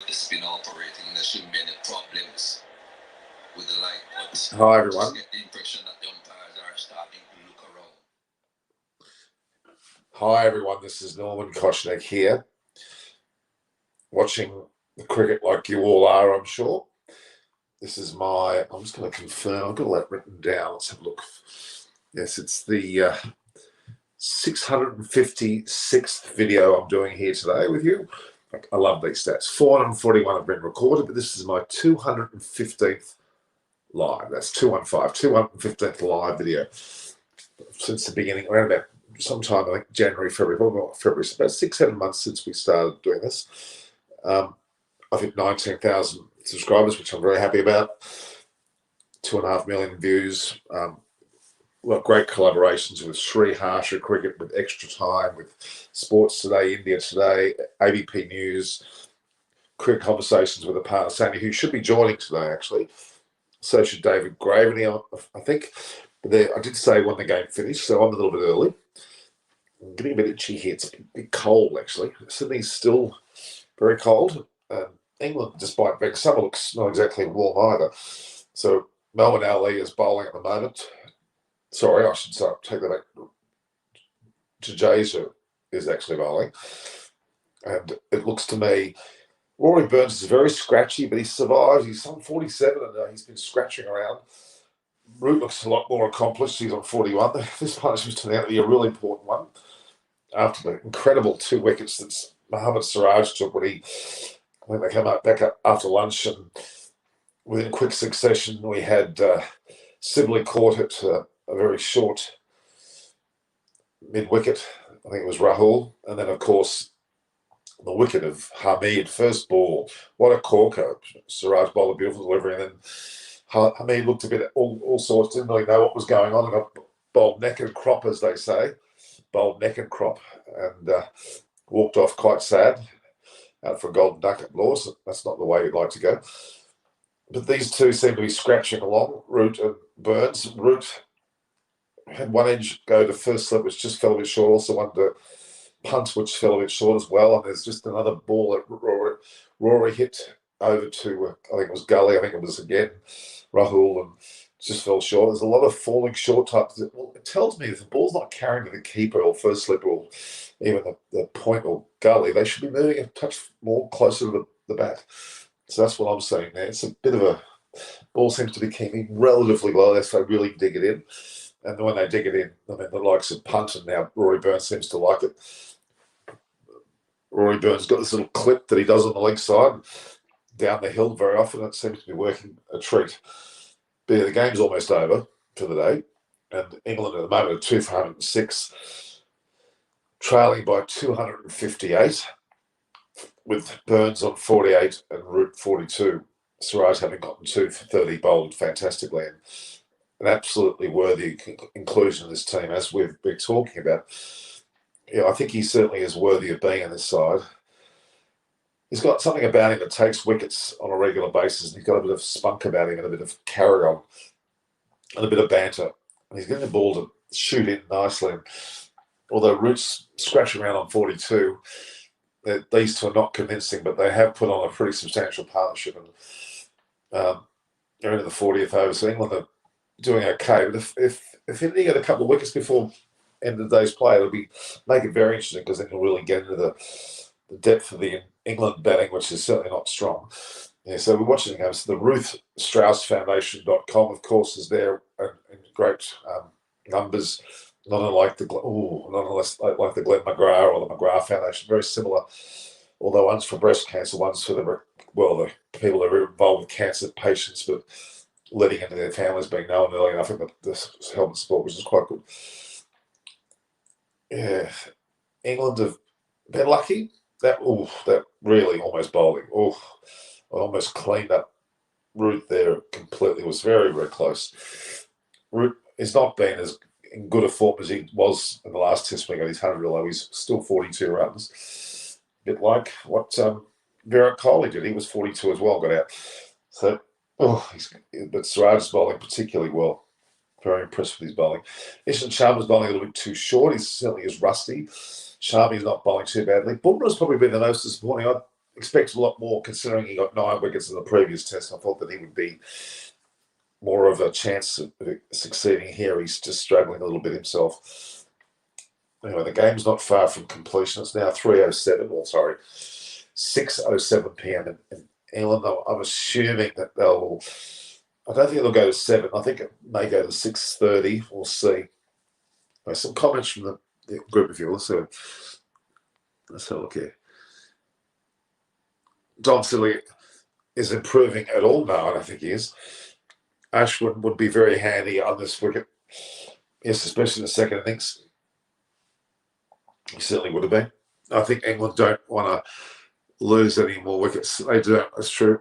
It's been operating. There shouldn't be any problems with the light, but Hi I just everyone. get the impression that the umpires are starting to look around. Hi everyone. This is Norman Koshnek here, watching the cricket like you all are, I'm sure. This is I'm just going to confirm. I've got all that written down. Let's have a look. Yes, it's the 656th video I'm doing here today with you. I love these stats. 441 have been recorded, but this is my 215th live. That's 215, 215th live video since the beginning, around about sometime like January, February, probably not February. It's about 6, 7 months since we started doing this. I think 19,000 subscribers, which I'm very happy about. 2.5 million views. Great collaborations with Sri Harsha Cricket, with Extra Time, with Sports Today, India Today, ABP News, Cricket Conversations with a partner, Sammy, who should be joining today, actually. So should David Graveney, I think. But I did say when the game finished, so I'm a little bit early. I'm getting a bit itchy here. It's a bit cold, actually. Sydney's still very cold. England, despite being summer, looks not exactly warm either. So Melbourne Ali is bowling at the moment. Sorry, I should take that back. Jadeja is actually bowling. And it looks to me, Rory Burns is very scratchy, but he survives. He's on 47 and he's been scratching around. Root looks a lot more accomplished. He's on 41. This punishment's turned out to be a really important one after the incredible 2 wickets that Mohammad Siraj took when they came back up after lunch, and within quick succession we had Sibley caught it a very short mid-wicket. I think it was Rahul, and then of course the wicket of Hamid, first ball. What a corker. Siraj bowled a beautiful delivery, and then Hamid looked a bit all sorts, didn't really know what was going on, and got bowled neck and crop, as they say. Bowled neck and crop, and walked off quite sad out for a golden duck at Laws. That's not the way you'd like to go. But these two seem to be scratching along, Root and Burns. Root had one edge go to first slip, which just fell a bit short. Also one to punt, which fell a bit short as well. And there's just another ball that Rory hit over to, I think it was Gully. I think it was again Rahul, and just fell short. There's a lot of falling short types. Well, it tells me if the ball's not carrying to the keeper or first slip or even the point or Gully, they should be moving a touch more closer to the bat. So that's what I'm saying there. It's a bit of a ball seems to be keeping relatively low there, so really dig it in. And when they dig it in, I mean, the likes of Punt, and now Rory Burns seems to like it. Rory Burns got this little clip that he does on the leg side down the hill very often. It seems to be working a treat. But yeah, the game's almost over for the day. And England at the moment are 2 for 106, trailing by 258, with Burns on 48 and Root 42. Siraj having gotten 2 for 30, bowled fantastically, and an absolutely worthy inclusion in this team, as we've been talking about. Yeah, I think he certainly is worthy of being on this side. He's got something about him that takes wickets on a regular basis, and he's got a bit of spunk about him and a bit of carry on and a bit of banter. And he's getting the ball to shoot in nicely. And although Root's scratching around on 42, these two are not convincing, but they have put on a pretty substantial partnership, and they're into the 40th over. So England are doing okay. But if India get a couple of wickets before end of the day's play, it'll make it very interesting, because then you'll really get into the depth of the England batting, which is certainly not strong. Yeah, so we're watching the games. The Ruth Strauss Foundation.com, of course, is there in great numbers. Not unlike the like the Glenn McGrath or the McGrath Foundation, very similar. Although one's for breast cancer, one's for the people that are involved with cancer patients, but letting into their families being known early enough in the helmet sport, which is quite good. Yeah, England have been lucky. That really almost bowling. I almost cleaned up Root there completely. It was very, very close. Root has not been as in good a form as he was in the last test when he got his 100 below. He's still 42 runs. A bit like what Virat Kohli did. He was 42 as well, got out. So, but Siraj's bowling particularly well. Very impressed with his bowling. Ishant Sharma's bowling a little bit too short. He certainly is rusty. Sharma's not bowling too badly. Bumrah's probably been the most disappointing. expect a lot more considering he got 9 wickets in the previous test. I thought that he would be more of a chance of succeeding here. He's just struggling a little bit himself. Anyway, the game's not far from completion. It's now 6:07 p.m. in England. I'm assuming that they'll. I don't think it'll go to 7. I think it may go to 6:30. We'll see. There's some comments from the group of you. Let's have a look here. Dom Silly is improving at all now, and I think he is. Ashwin would be very handy on this wicket. Yes, especially in the second innings. He certainly would have been. I think England don't want to lose any more wickets. They do. That's true.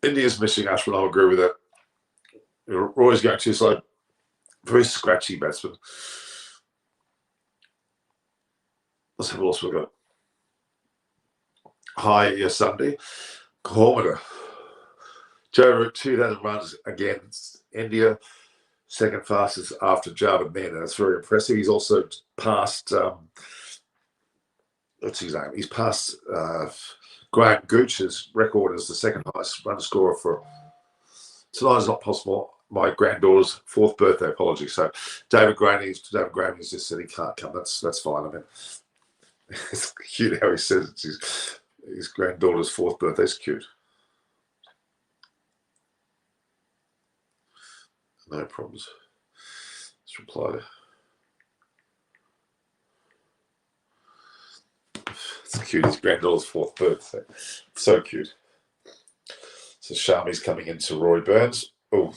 India's missing Ashwin. I'll agree with that. Roy's going too slow. Very scratchy batsman. Let's have a look. We've got. Hi, yes, Sunday. Kilometre. Joe Root, 2,000 runs against India. Second fastest after Javed Mir. That's very impressive. He's also passed. What's his name? He's passed Graham Gooch's record as the second highest run scorer for. Tonight is not possible. My granddaughter's 4th birthday. Apologies. So David Graham just said he can't come. That's fine. I mean, it's cute how he says it's his granddaughter's 4th birthday. It's cute. No problems. Let's reply to. It's cute. His granddaughter's 4th birthday. So cute. So Shami's coming into Rory Burns. Oh,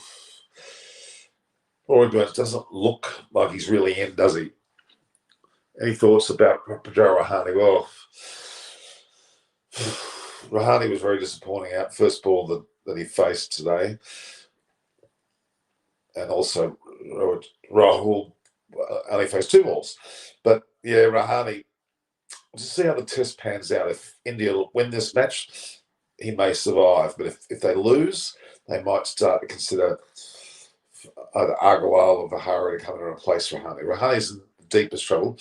Rory Burns doesn't look like he's really in, does he? Any thoughts about Pujara Rahane? Well, Rahane was very disappointing out. First ball that he faced today. And also Rahul only faced 2 balls. But yeah, Rahane, to see how the test pans out. If India win this match, he may survive. But if they lose, they might start to consider either Agarwal or Vihara to come in and replace Rahane. Rahane's in the deepest trouble.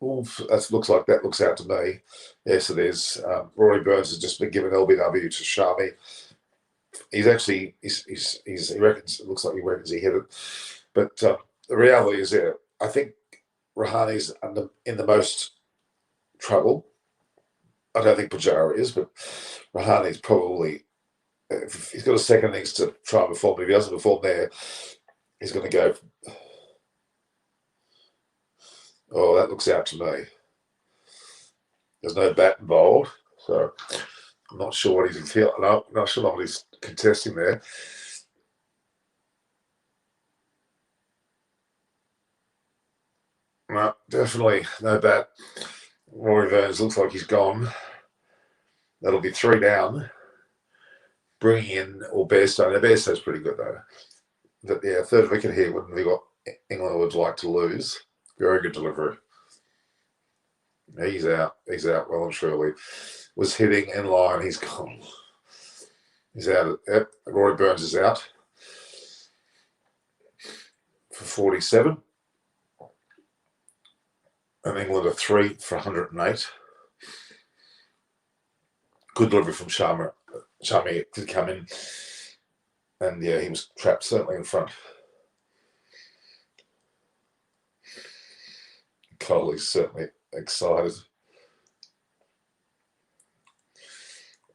That looks out to me. Yes, it is. Rory Burns has just been given LBW to Shami. He's actually, he reckons, it looks like he reckons he hit it. But the reality is, yeah, I think Rahane's in the most trouble. I don't think Pujara is, but Rahane's probably, if he's got a second innings to try and perform. If he doesn't perform there, he's going to go. Oh, that looks out to me. There's no bat involved, so I'm not sure what he's feeling. No, I'm not sure what he's contesting there. No, definitely no bat. Rory Burns looks like he's gone. That'll be 3 down. Bringing in Bairstow. Now, Bairstow's pretty good, though. But yeah, 3rd wicket here wouldn't be what England would like to lose. Very good delivery. He's out. He's out well and truly. Was hitting in line. He's gone. He's out. Yep. Rory Burns is out for 47. And England are 3 for 108. Good delivery from Sharma. Shami did come in. And yeah, he was trapped certainly in front. Cole's certainly excited.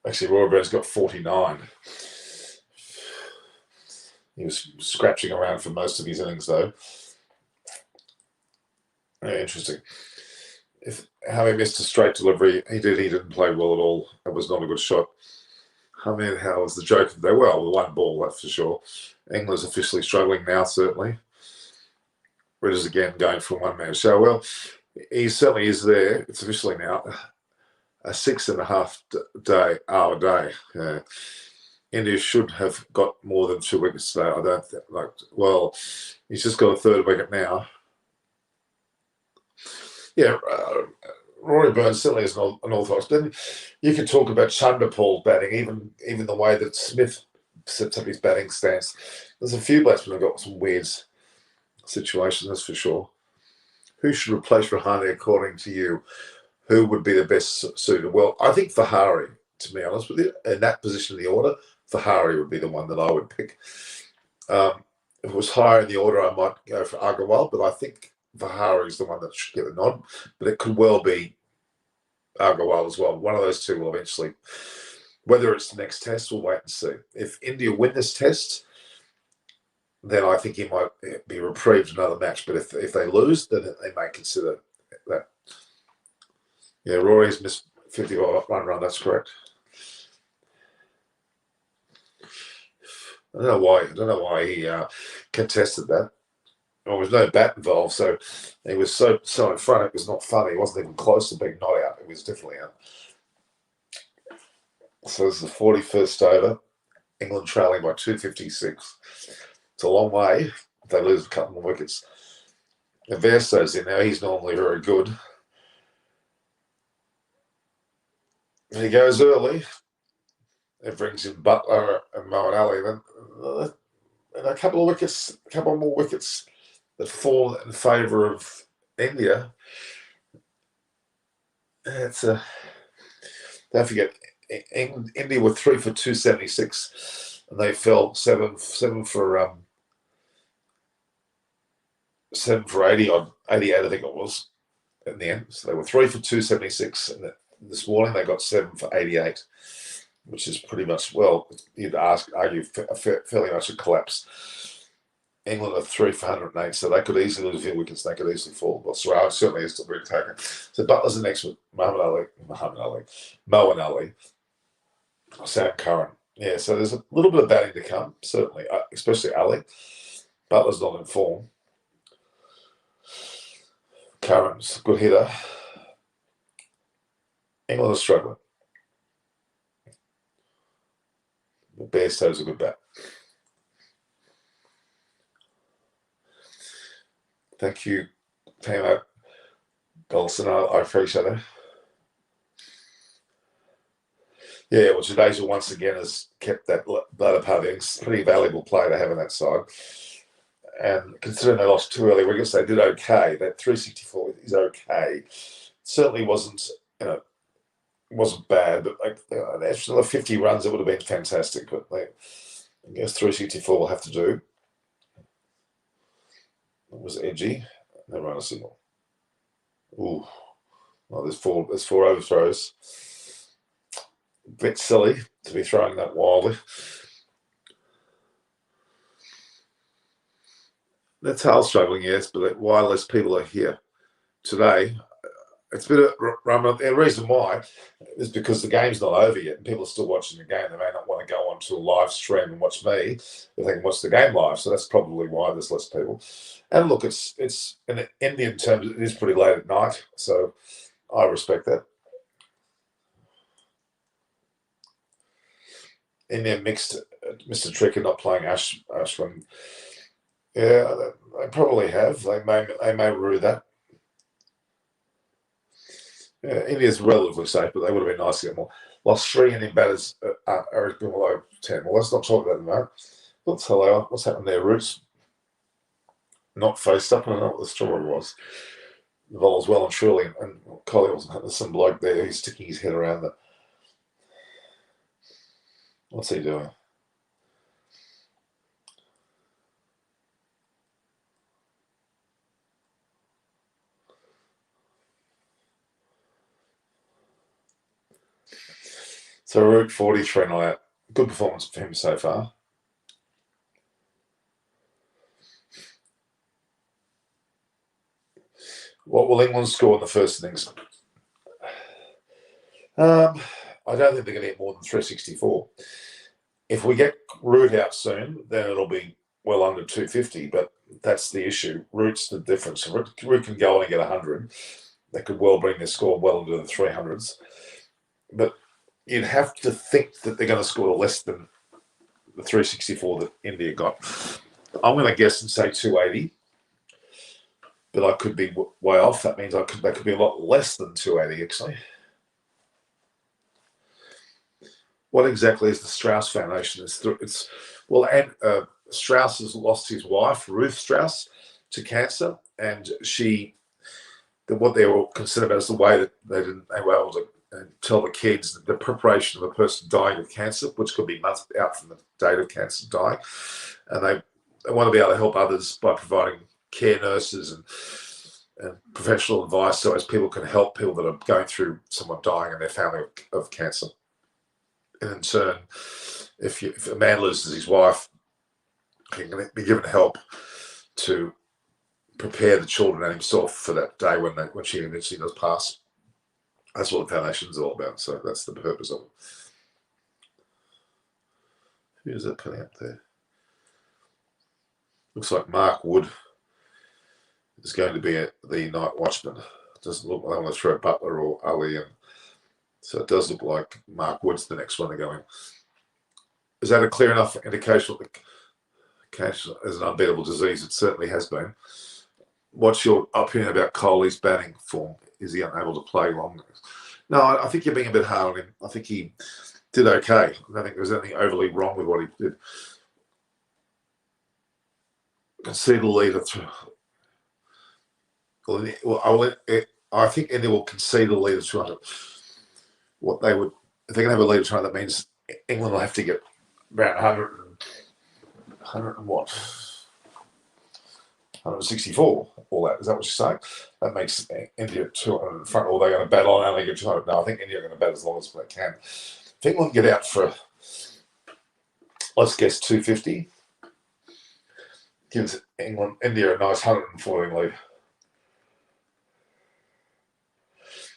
Actually, Rory Burns got 49. He was scratching around for most of his innings, though. Yeah, interesting. How he missed a straight delivery, he didn't play well at all. It was not a good shot. I mean, how was the joke of the day? Well, the 1 ball, that's for sure. England's officially struggling now, certainly. British again going for 1-man show. Well, he certainly is there. It's officially now a 6.5 hour day. Yeah. India should have got more than 2 wickets today. I don't think. Well, he's just got a 3rd wicket now. Yeah, Rory Burns certainly is an orthodox. Then you can talk about Chanderpaul's batting, even the way that Smith sets up his batting stance. There's a few batsmen who've got some weird situations, that's for sure. Who should replace Rahane according to you? Who would be the best suited? Well, I think Fahari, to be honest with you, in that position of the order, Fahari would be the one that I would pick. If it was higher in the order, I might go for Agarwal, but I think Fahari is the one that should get the nod. But it could well be Agarwal as well. One of those two will eventually. Whether it's the next test, we'll wait and see. If India win this test, then I think he might be reprieved another match. But if they lose, then they may consider that. Yeah, Rory's missed 51 run. That's correct. I don't know why he contested that. There was no bat involved, so he was so in front. It was not funny. He wasn't even close to being not out. It was definitely out. So this is the 41st over. England trailing by 256. It's a long way. If they lose a couple of wickets. Versto's in now. He's normally very good. He goes early. It brings in Butler and Moeen Ali. Then and a couple more wickets that fall in favour of India. Don't forget, India were 3 for 276, and they fell 7 for 80 odd, 88 I think it was in the end. So they were 3 for 276, and this morning they got 7 for 88, which is pretty much, well, you'd argue fairly much a collapse. England are 3 for 108, so they could easily lose a few wickets. They could easily fall. Well, Strauss certainly is still being taken. So Butler's the next one. Moeen Ali, Sam Curran. Yeah, so there's a little bit of batting to come, certainly, especially Ali. Butler's not in form. Curran's a good hitter. England are struggling. Bairstow's a good bat. Thank you, Tamo Golson. I appreciate that. Yeah, well, Jadeja once again has kept that latter part of innings. Pretty valuable play to have on that side. And considering they lost 2 early wickets, they did okay. That 364 is okay. Certainly wasn't, wasn't bad, but an extra 50 runs, it would have been fantastic. But I guess 364 will have to do. It was edgy. They run a signal. Ooh. Well, there's four overthrows. A bit silly to be throwing that wildly. The tail's struggling, yes, but why less people are here today? It's been the reason why is because the game's not over yet and people are still watching the game. They may not want to go onto a live stream and watch me if they can watch the game live. So that's probably why there's less people. And look, it's in Indian terms, it is pretty late at night. So I respect that. India mixed Mr. Qriket not playing Ashwin. Yeah, they probably have. They may rue that. Yeah, India's relatively safe, but they would have been nice to get more. Lost 3 Indian batters are below 10. Well, let's not talk about them, mate. What's happened there, Roots? Not faced up. I don't know what the story was. The bowler's well and truly, and Collie wasn't. There's some bloke there who's sticking his head around the. What's he doing? So Root 43 not out. Good performance for him so far. What will England score in the first innings? I don't think they're going to get more than 364. If we get Root out soon, then it'll be well under 250, but that's the issue. Root's the difference. Root can go on and get 100. They could well bring their score well into the 300s. But you'd have to think that they're going to score less than the 364 that India got. I'm going to guess and say 280. But I could be way off. That means that could be a lot less than 280, actually. What exactly is the Strauss Foundation? Strauss has lost his wife, Ruth Strauss, to cancer, and she what they were concerned about is the way that they were able to tell the kids the preparation of a person dying of cancer, which could be months out from the date of cancer dying. And they want to be able to help others by providing care nurses and professional advice so as people can help people that are going through someone dying in their family of cancer. And in turn, if a man loses his wife, he can be given help to prepare the children and himself for that day when she eventually does pass. That's what the foundation is all about. So that's the purpose of it. Who's that putting up there? Looks like Mark Wood is going to be the night watchman. It doesn't look like I want to throw Butler or Ali in. So it does look like Mark Wood's the next one to go in. Is that a clear enough indication that cancer is an unbeatable disease? It certainly has been. What's your opinion about Coley's batting form? Is he unable to play long? No, I think you're being a bit hard on him. I think he did okay. I don't think there's anything overly wrong with what he did. Concede the lead I think India will concede a lead of 200. What they would, if they're going to have a lead of 200, that means England will have to get around 100 and what? 164, all that. Is that what you're saying? That makes India 200 in front, or they're going to bat on and only get 200. No, I think India are going to bat as long as they can. If England get out for, let's guess, 250, gives India a nice 114 lead.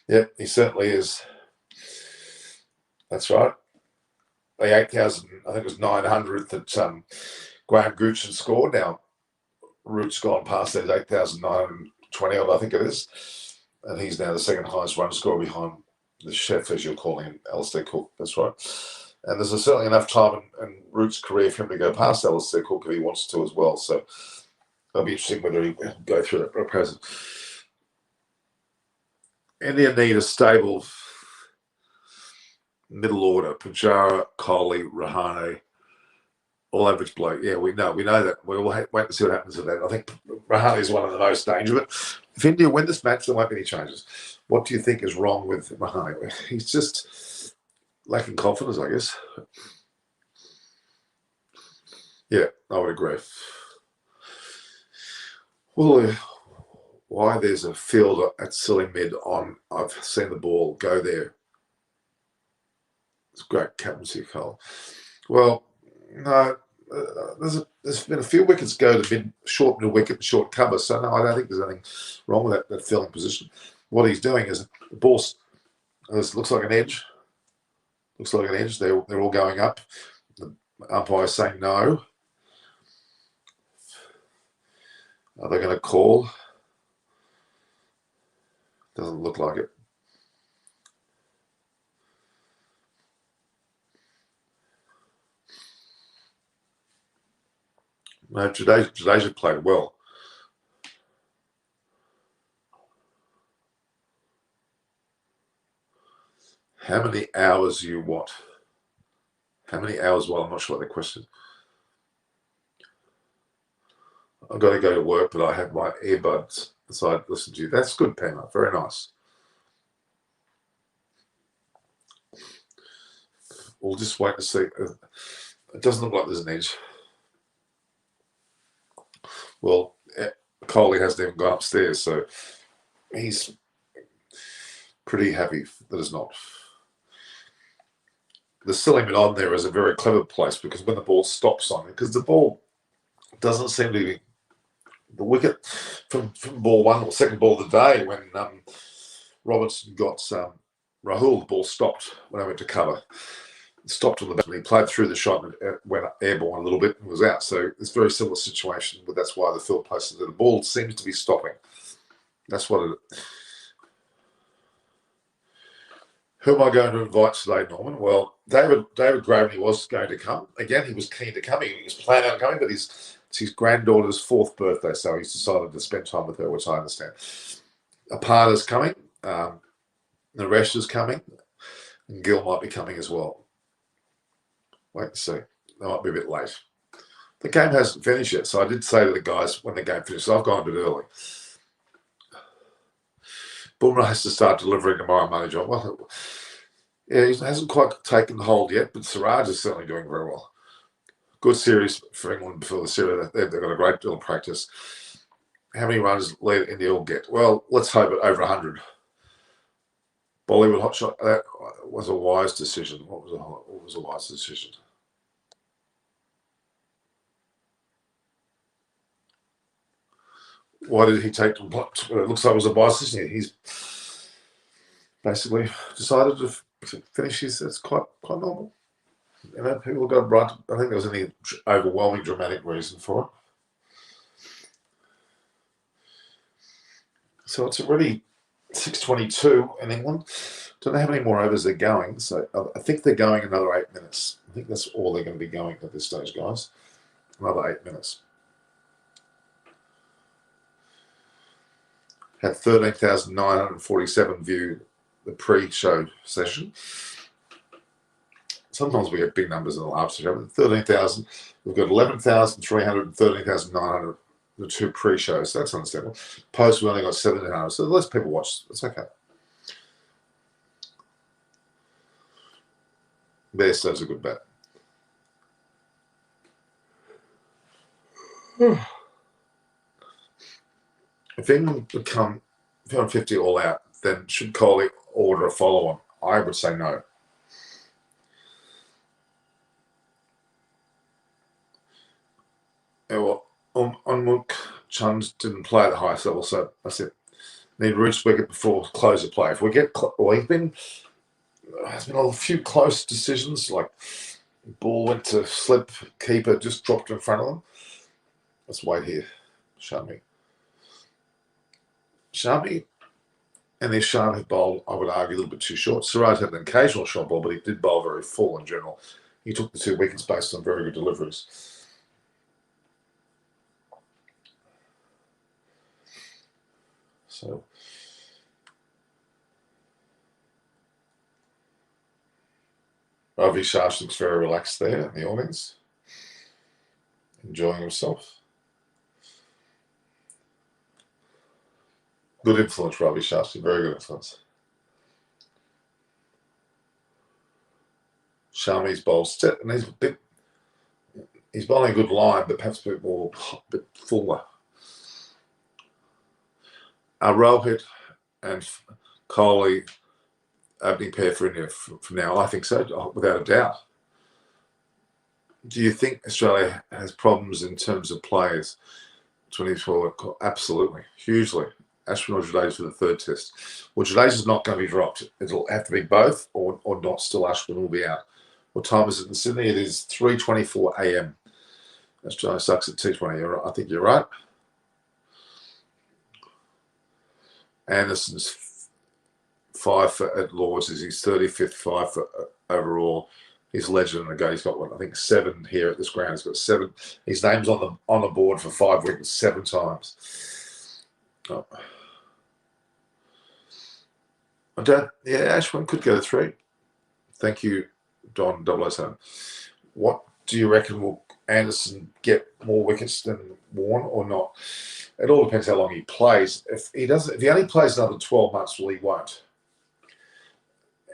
Yep, he certainly is. That's right. The 8,000, I think it was 900th that Graham Goochen scored. Now, Root's gone past that 8,920 odd, I think it is. And he's now the second highest run scorer behind the chef, as you're calling him, Alistair Cook. That's right. And there's certainly enough time in Root's career for him to go past Alistair Cook if he wants to as well. So it'll be interesting whether he will go through that process. India need a stable middle order. Pujara, Kohli, Rahane, all average bloke. Yeah, we know that. We'll wait and see what happens with that. I think Rahane is one of the most dangerous. If India win this match, there won't be any changes. What do you think is wrong with Rahane? He's just lacking confidence, I guess. Yeah, I would agree. Well, why there's a field at silly mid on, I've seen the ball go there. It's great captaincy, Cole. Well, no, there's been a few wickets go to short mid wicket, short cover. So no, I don't think there's anything wrong with that fielding position. What he's doing is the ball looks like an edge. Looks like an edge. They're all going up. The umpire's saying no. Are they going to call? Doesn't look like it. No, Jadeja played well. How many hours you what? How many hours? Well, I'm not sure what the question. I've got to go to work, but I have my earbuds, so I listen to you. That's good, Pamela. Very nice. We'll just wait to see. It doesn't look like there's an edge. Well, Kohli hasn't even gone upstairs, so he's pretty happy that it's not. The silly on there is a very clever place because when the ball stops on it, because the ball doesn't seem to be the wicket from ball one or second ball of the day when Robertson got Rahul, the ball stopped when I went to cover. It stopped on the back and he played through the shot and went airborne a little bit and was out. So it's a very similar situation, but that's why the field posted that the ball seems to be stopping. That's what it is. Who am I going to invite today, Norman? Well, David Graveney was going to come. Again, he was keen to come. He was planning on coming, but it's his granddaughter's 4th birthday, so he's decided to spend time with her, which I understand. Aparda's coming. Naresh is coming. And Gil might be coming as well. Wait and see. They might be a bit late. The game hasn't finished yet, so I did say to the guys when the game finished, I've gone a bit early. Boomer has to start delivering tomorrow, Money John. Well, yeah, he hasn't quite taken hold yet, but Siraj is certainly doing very well. Good series for England before the series. They've got a great deal of practice. How many runs lead India will get? Well, let's hope it over 100. Bollywood hot shot. That was a wise decision. What was a wise decision? Why did he take them? It looks like it was a wise decision. He's basically decided to finish his. It's quite normal. You know, people got right. I think there was any overwhelming dramatic reason for it. So it's already 6:22 in England. Don't know how many more overs they're going. So I think they're going another 8 minutes. I think that's all they're going to be going at this stage, guys. Another 8 minutes. Had 13,947 view the pre-show session. Sometimes we get big numbers in the after show. 13,000. We've got 11,300 and 13,900. The two pre-shows. That's understandable. Post, we only got 1,700. So less people watch. It's okay. Bairstow's a good bet. If England become 250 all out, then should Kohli order a follow-on? I would say no. Yeah, well, Unmuk Chund didn't play at the highest level, so I said need Root's wicket before close of play. If we get, there's been a few close decisions, like ball went to slip, keeper just dropped in front of them. Let's wait here. Shami and their Shan have bowled, I would argue, a little bit too short. Siraj had an occasional short ball, but he did bowl very full in general. He took the 2 wickets based on very good deliveries. So Ravi Shah looks very relaxed there in the audience, enjoying himself. Good influence, Ravi Shastri, very good influence. Shami's bowled set, and he's bowling a good line, but perhaps a bit fuller. Rohit and Kohli opening pair for India from now. I think so, without a doubt. Do you think Australia has problems in terms of players? 24, absolutely, hugely. Ashwin or Jadeja for the 3rd test. Well, Jadeja is not going to be dropped. It'll have to be both, or not. Still, Ashwin will be out. What time is it in Sydney? It is 3:24 a.m. Australia sucks at T20. I think you're right. Anderson's 5 at Lords is his 35th 5 for overall. He's a legend and he's got, I think 7 here at this ground. He's got 7. His name's on the board for 5 wickets 7 times. Oh. Ashwin could go to 3. Thank you, Don 007. What do you reckon? Will Anderson get more wickets than Warne or not? It all depends how long he plays. If he only plays another 12 months, well, he won't.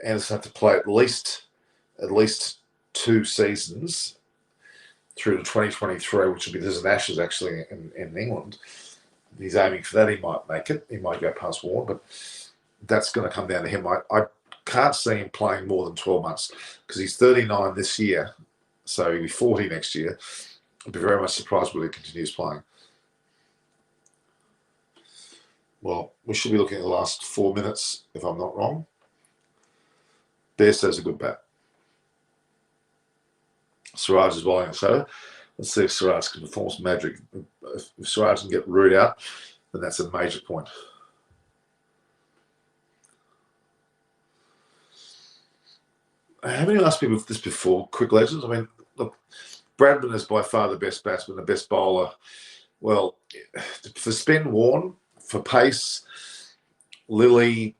Anderson have to play at least 2 seasons through to 2023, which will be there's an Ashes actually in England. He's aiming for that. He might make it. He might go past Warne, but that's going to come down to him. I can't see him playing more than 12 months because he's 39 this year, so he'll be 40 next year. I'd be very much surprised when he continues playing. Well, we should be looking at the last 4 minutes, if I'm not wrong. Bairstow's a good bat. Siraj is bowling a shadow. Let's see if Siraj can perform some magic. If Siraj can get Root out, then that's a major point. Haven't you asked me this before, quick legends? I mean, look, Bradman is by far the best batsman, the best bowler. Well, for spin, Warne. For pace, Lily,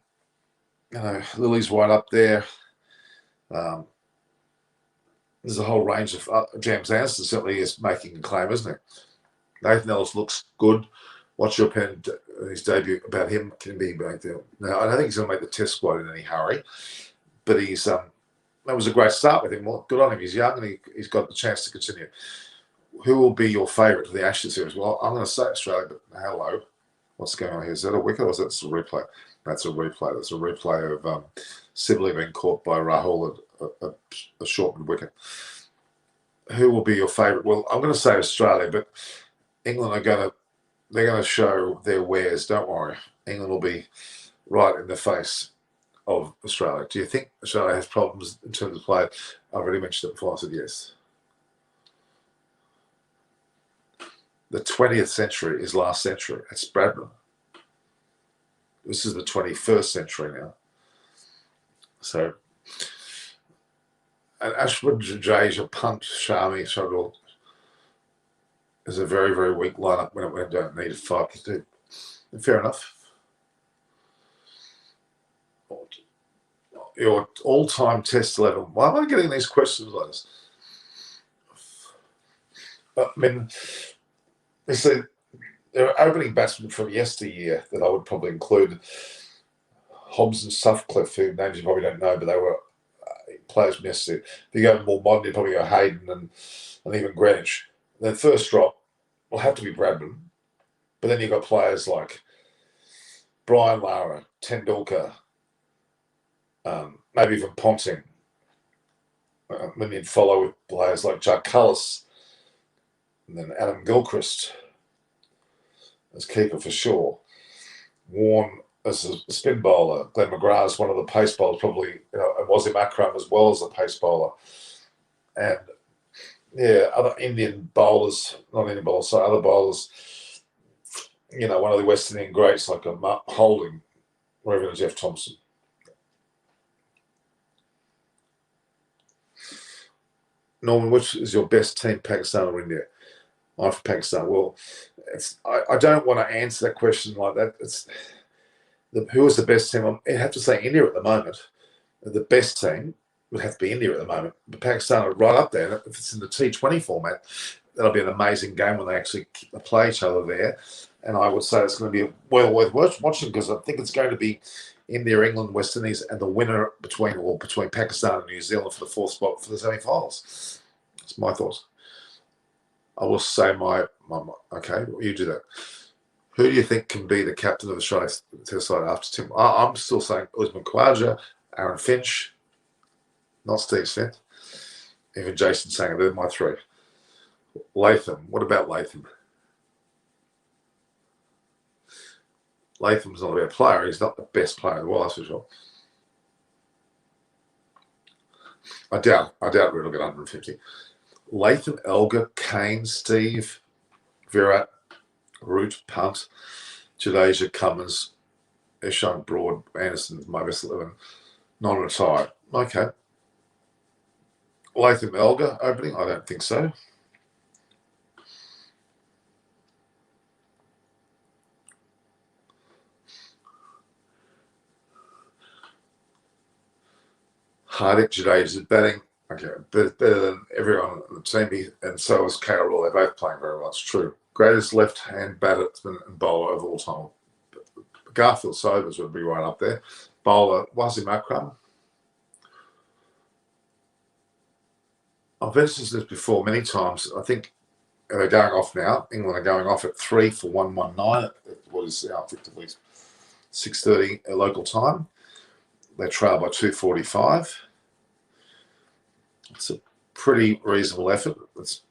Lily's right up there. There's a whole range of James Anderson certainly is making a claim, isn't it? Nathan Ellis looks good. What's your opinion? his debut about him can be back there. Now, I don't think he's going to make the test squad in any hurry, but he's that was a great start with him. Well, good on him. He's young and he's got the chance to continue. Who will be your favourite for the Ashes series? Well, I'm going to say Australia, but hello. What's going on here? Is that a wicket or is that a replay? That's a replay. That's a replay of Sibley being caught by Rahul at a shortened wicket. Who will be your favourite? Well, I'm going to say Australia, but England they're going to show their wares. Don't worry. England will be right in the face of Australia. Do you think Australia has problems in terms of play? I've already mentioned it before. I said yes. The 20th century is last century. That's Bradman. This is the 21st century now. So, and Ashwin Jadeja, Punt, Shami, Shadul is a very, very weak lineup when it don't need a 5-2. Fair enough. Your all-time Test 11. Why am I getting these questions like this? I mean, you see, there are opening batsmen from yesteryear that I would probably include. Hobbs and Sutcliffe, who names you probably don't know, but they were players from yesterday. If you go more modern, you probably go Hayden and even Greenwich. Their first drop will have to be Bradman. But then you've got players like Brian Lara, Tendulkar, maybe even Ponting. Then you'd follow with players like Jack Cullis and then Adam Gilchrist as keeper for sure. Warren as a spin bowler. Glenn McGrath is one of the pace bowlers, probably, and Wasim Akram as well as a pace bowler. And yeah, other Indian bowlers, not Indian bowlers, so other bowlers, one of the West Indian greats like a Holding, or even a Jeff Thompson. Norman, which is your best team, Pakistan or India? I'm for Pakistan. Well, I don't want to answer that question like that. Who is the best team? I'd have to say India at the moment. The best team would have to be India at the moment. But Pakistan are right up there. If it's in the T20 format, that'll be an amazing game when they actually play each other there. And I would say it's going to be well worth watching because I think it's going to be India, England, West Indies, and the winner between Pakistan and New Zealand for the fourth spot for the semi-finals. That's my thoughts. I will say okay, you do that. Who do you think can be the captain of Australia's test side after Tim? I'm still saying Usman Khawaja, Aaron Finch, not Steve Smith, even Jason Sanger. They're my three. Latham. What about Latham? Latham's not a bad player. He's not the best player in the world, that's for sure. I doubt Reed will get 150. Latham, Elgar, Kane, Steve, Virat, Root, Punt, Jadeja, Cummins, Ishant, Broad, Anderson, my best 11, non-retired. Okay. Latham, Elgar opening? I don't think so. Hardik, Jadeja's batting. Okay, better than everyone on the team, and so is Carroll. They're both playing very well. It's true. Greatest left-hand batsman and bowler of all time. Garfield Sobers would be right up there. Bowler, Wasim Akram. I've mentioned this before many times. I think they're going off now. England are going off at 3 for 119. What is now effectively 6:30 local time. They trail by 245. It's a pretty reasonable effort. It's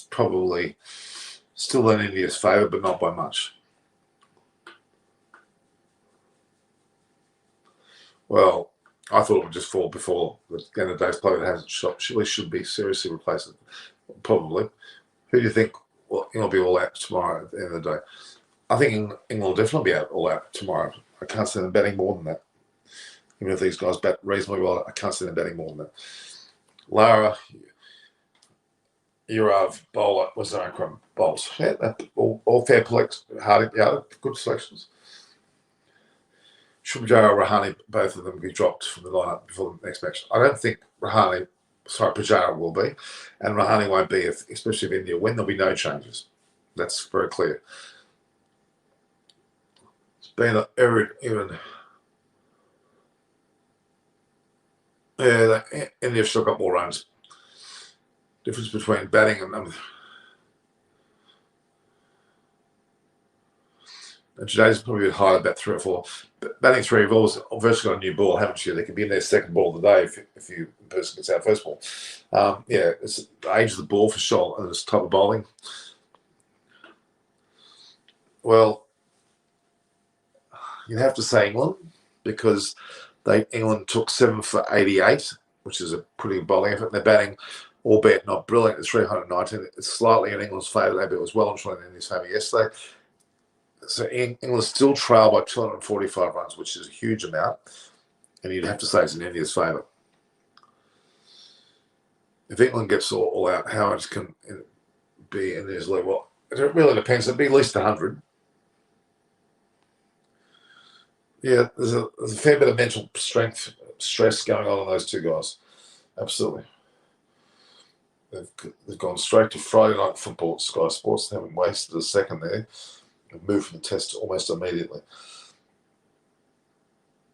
probably still in India's favour, but not by much. Well, I thought it would just fall before the end of the day's play that hasn't shot. Chile should be seriously replaced. Probably. Who do you think will be all out tomorrow at the end of the day? I think England will definitely be all out tomorrow. I can't see them betting more than that. Even if these guys bat reasonably well, I can't see them betting more than that. Lara, Urav, Bowler, Wazankram, Bowles. Yeah, all fair play. Hardik, good selections. Shubhjara, Rahane, both of them be dropped from the lineup before the next match. I don't think Pujara will be, and Rahane won't be, especially if India win. There'll be no changes. That's very clear. been even. Yeah, India still got more runs. Difference between batting and today's probably a bit higher, about 3 or 4. But batting 3, you've always virtually got a new ball, haven't you? They can be in their second ball of the day if the person gets out first ball. Yeah, it's the age of the ball for sure, and this type of bowling. Well, you'd have to say England, because England took 7 for 88, which is a pretty bowling effort. They're batting, albeit not brilliant, at 319. It's slightly in England's favour, but it was well and truly in his favour yesterday. So England still trail by 245 runs, which is a huge amount, and you'd have to say it's in India's favour. If England gets all out, how much can it be in India's league? Well, it really depends. It'd be at least 100. Yeah, there's a fair bit of mental stress going on those two guys. Absolutely. They've gone straight to Friday night football at Sky Sports. They haven't wasted a second there. They've moved from the test almost immediately.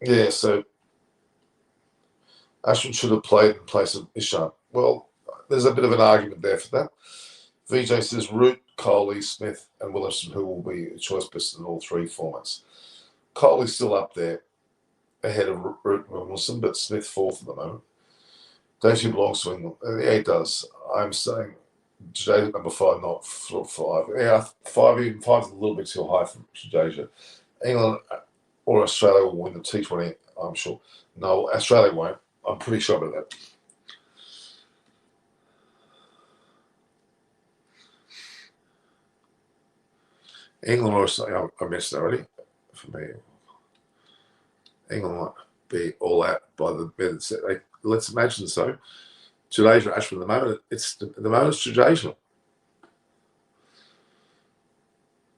Yeah, so Ashwin should have played in place of Ishant. Well, there's a bit of an argument there for that. VJ says Root, Coley, Smith, and Williamson, who will be a choice person in all 3 formats. Coley's still up there ahead of Root and Williamson, but Smith 4th at the moment. Daisy belongs to England. Yeah, he does. I'm saying Jadeja number 5, not 5. Yeah, 5 is a little bit too high for Jadeja. England or Australia will win the T20, I'm sure. No, Australia won't. I'm pretty sure about that. England or Australia, I mentioned already. For me, England might be all out by the minutes. Let's imagine so. Jadeja, Ashwin, at the moment, it's Jadeja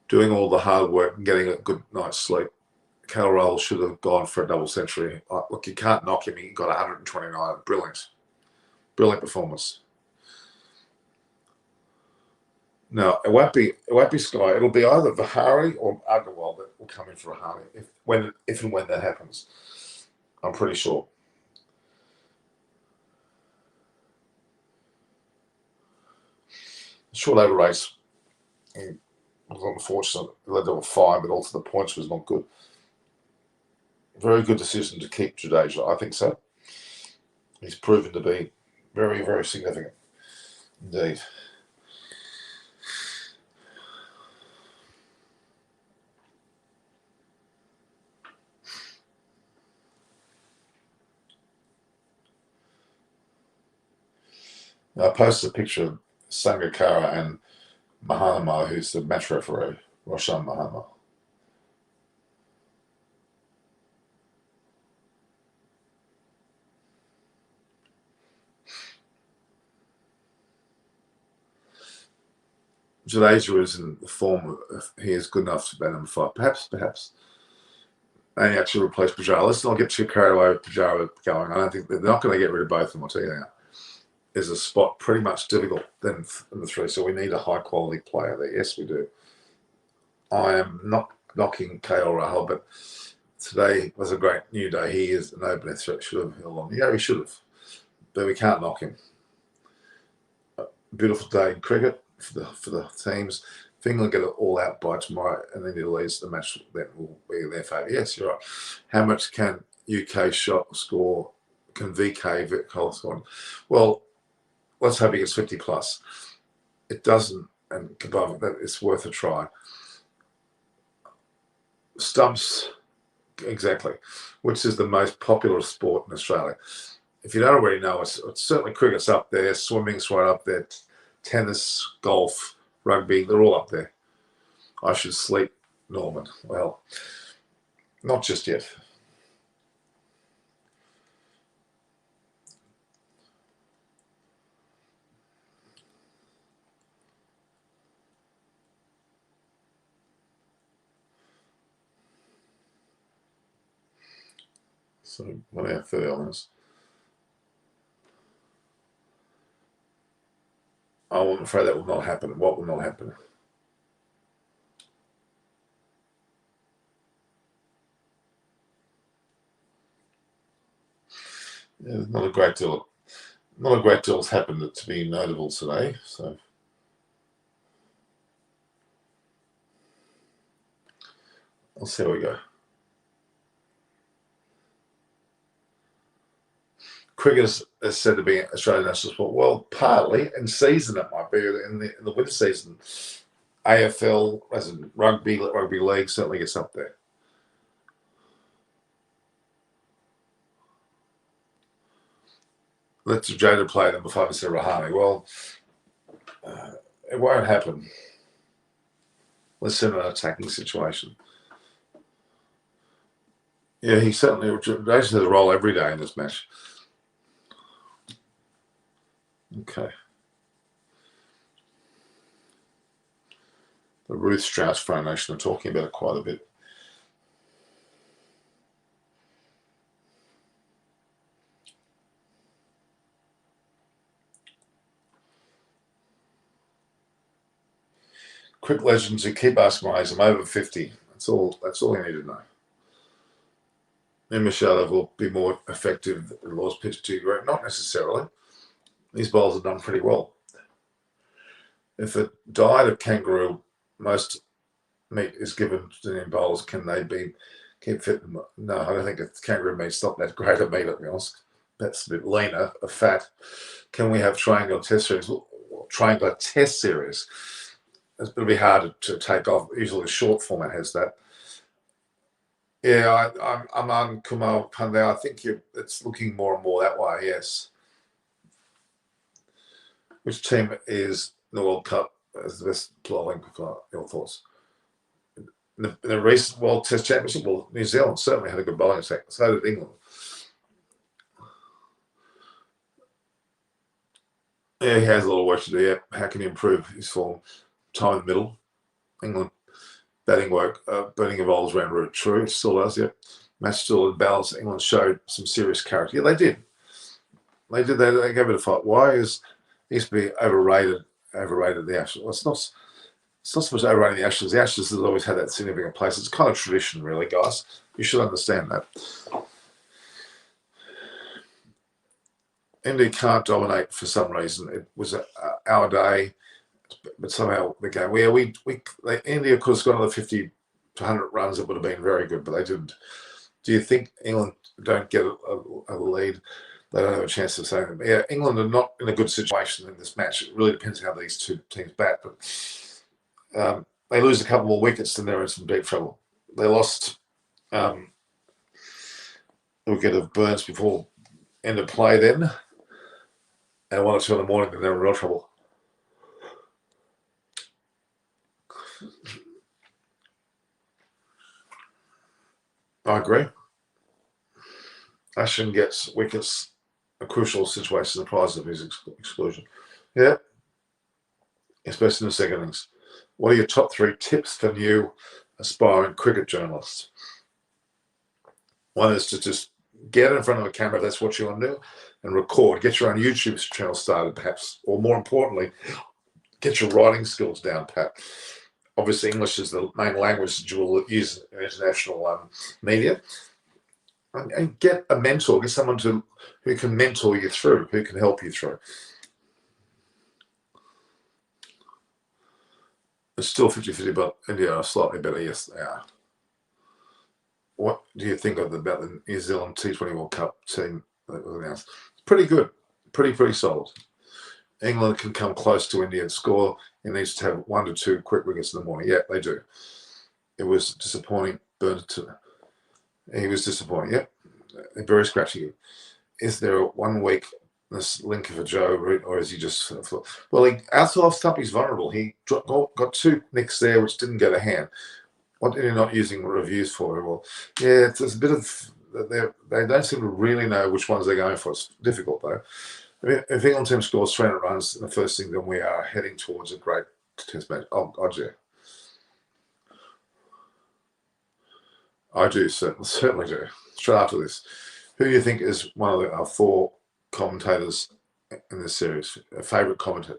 doing all the hard work and getting a good night's sleep. KL should have gone for a double century. Look, you can't knock him. He got 129. Brilliant performance. No, it won't be Sky. It'll be either Vihari or Agarwal that will come in for Rahane if and when that happens. I'm pretty sure. Short over race. It was unfortunate. He led to 5, but also the points was not good. Very good decision to keep Jadeja. I think so. He's proven to be very, very significant indeed. I posted a picture of Sangakkara and Mahanama, who's the match referee, Roshan Mahanama. Jadeja is in the form of he is good enough to be number 5. Perhaps. And he actually replaced Pujara. Let's not get too carried away with Pujara going. I don't think they're not going to get rid of both of them, I'll tell you now. There's a spot pretty much difficult than in the 3, so we need a high quality player there. Yes, we do. I am not knocking KL Rahul, but today was a great new day. He is an opening threat. Should have held on. Yeah, he should have. But we can't knock him. A beautiful day in cricket for the teams. If England get it all out by tomorrow and then India leads, the match that will be in their favour. Yes, you're right. How much can UK score? Can VK score? Well, let's hope he gets 50 plus. It doesn't, and above that, it's worth a try. Stumps, exactly, which is the most popular sport in Australia. If you don't already know, it's certainly cricket's up there, swimming's right up there, tennis, golf, rugby, they're all up there. I should sleep, Norman. Well, not just yet. So, 1 hour, 30 minutes. I'm afraid that will not happen. What will not happen? Yeah, not a great deal's happened to be notable today. So I'll see how we go. Cricket is said to be Australian national sport. Well, partly in season it might be in the winter season. AFL, as in rugby league, certainly gets up there. Let's Jada play number 5 instead of Rahane. Well, it won't happen. Let's set an attacking situation. Yeah, he certainly has a role every day in this match. Okay. The Ruth Strauss Foundation are talking about it quite a bit. Quick legends who keep asking my age. I'm over 50. That's all you need to know. And Michelle will be more effective than Law's pitch to great. Not necessarily. These bowls have done pretty well. If a diet of kangaroo, most meat is given to Indian bowlers, can they keep fit? No, I don't think kangaroo meat's not that great a meat, to be honest. That's a bit leaner, a fat. Can we have triangular test series? Triangular test series. It'll be hard to take off. Usually the short format has that. Yeah, I'm on Kumar Pandey. I think it's looking more and more that way, yes. Which team is the World Cup as the best bowling? Your thoughts? In the recent World Test Championship, well, New Zealand certainly had a good bowling attack. So did England. Yeah, he has a lot of work to do. Yeah, how can he improve his form? Time in the middle. England batting work, burning evolves around route. True, it still does. Yeah, match still in balance. England showed some serious character. Yeah, they did. They did. They gave it a fight. Why is used to be overrated the Ashes? Well, it's not so much overrating the Ashes. The Ashes has always had that significant place. It's kind of tradition, really, guys. You should understand that. India can't dominate for some reason. It was our day, but somehow the game. India could have scored another 50 to 100 runs. It would have been very good, but they didn't. Do you think England don't get a lead? They don't have a chance of saying them. Yeah, England are not in a good situation in this match. It really depends how these two teams bat, but they lose a couple more wickets, then they're in some deep trouble. They lost a wicket of Burns before end of play then, and 1 or 2 in the morning, then they're in real trouble. I agree. Ashton gets wickets, a crucial situation, the prize of his exclusion. Yeah, especially in the second innings. What are your top 3 tips for new aspiring cricket journalists? One is to just get in front of a camera if that's what you want to do and record. Get your own YouTube channel started, perhaps. Or more importantly, get your writing skills down, Pat. Obviously, English is the main language that you will use in international media. And get a mentor, get someone who can mentor you through, who can help you through. It's still 50-50, but India are slightly better. Yes, they are. What do you think about the New Zealand T20 World Cup team that was announced? Pretty good. Pretty solid. England can come close to India and score. It needs to have 1 to 2 quick wickets in the morning. Yeah, they do. It was disappointing. He was disappointing. Yeah, very scratchy. Is there a 1 week this link for Joe Root, or is he just well? Outside off stump, he's vulnerable. He got 2 nicks there, which didn't go to hand. What are you not using reviews for? Well, yeah, it's a bit of they don't seem to really know which ones they're going for. It's difficult though. I mean, if England team scores 300 runs in the first thing, then we are heading towards a great test match. Oh, yeah. I do, certainly do. Straight after this, who do you think is one of our 4 commentators in this series? A favourite commentator?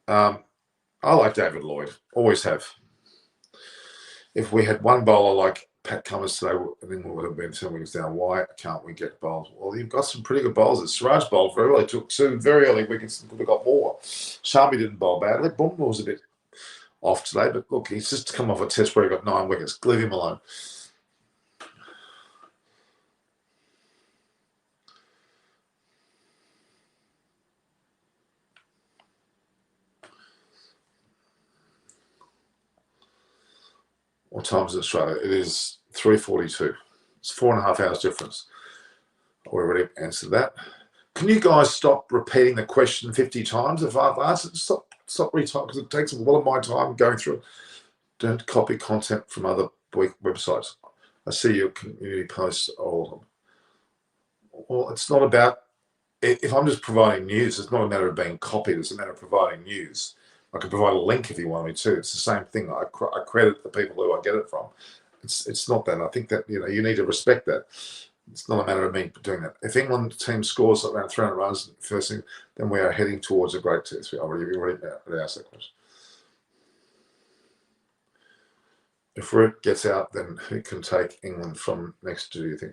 I like David Lloyd. Always have. If we had one bowler like Pat Cummins today, and England would have been 10 wickets down. Why can't we get bowls? Well, you've got some pretty good bowlers. Siraj bowled very well. He took 2 very early wickets and could have got more. Sharmy didn't bowl badly. Bumble was a bit off today, but look, he's just come off a test where he got 9 wickets. Leave him alone. What time is it, Australia? It is 3:42. It's 4.5 hours difference. We already answered that. Can you guys stop repeating the question 50 times if I've asked it? Stop retyping, because it takes a lot of my time going through it. Don't copy content from other websites. I see your community posts all of them. Well, it's not about, if I'm just providing news, it's not a matter of being copied, it's a matter of providing news. I can provide a link if you want me to. It's the same thing. I credit the people who I get it from. It's not that. I think that, you know, you need to respect that. It's not a matter of me doing that. If England team scores around 300 runs first thing, then we are heading towards a great test. We already asked that question. If Root gets out, then who can take England from next to, do you think?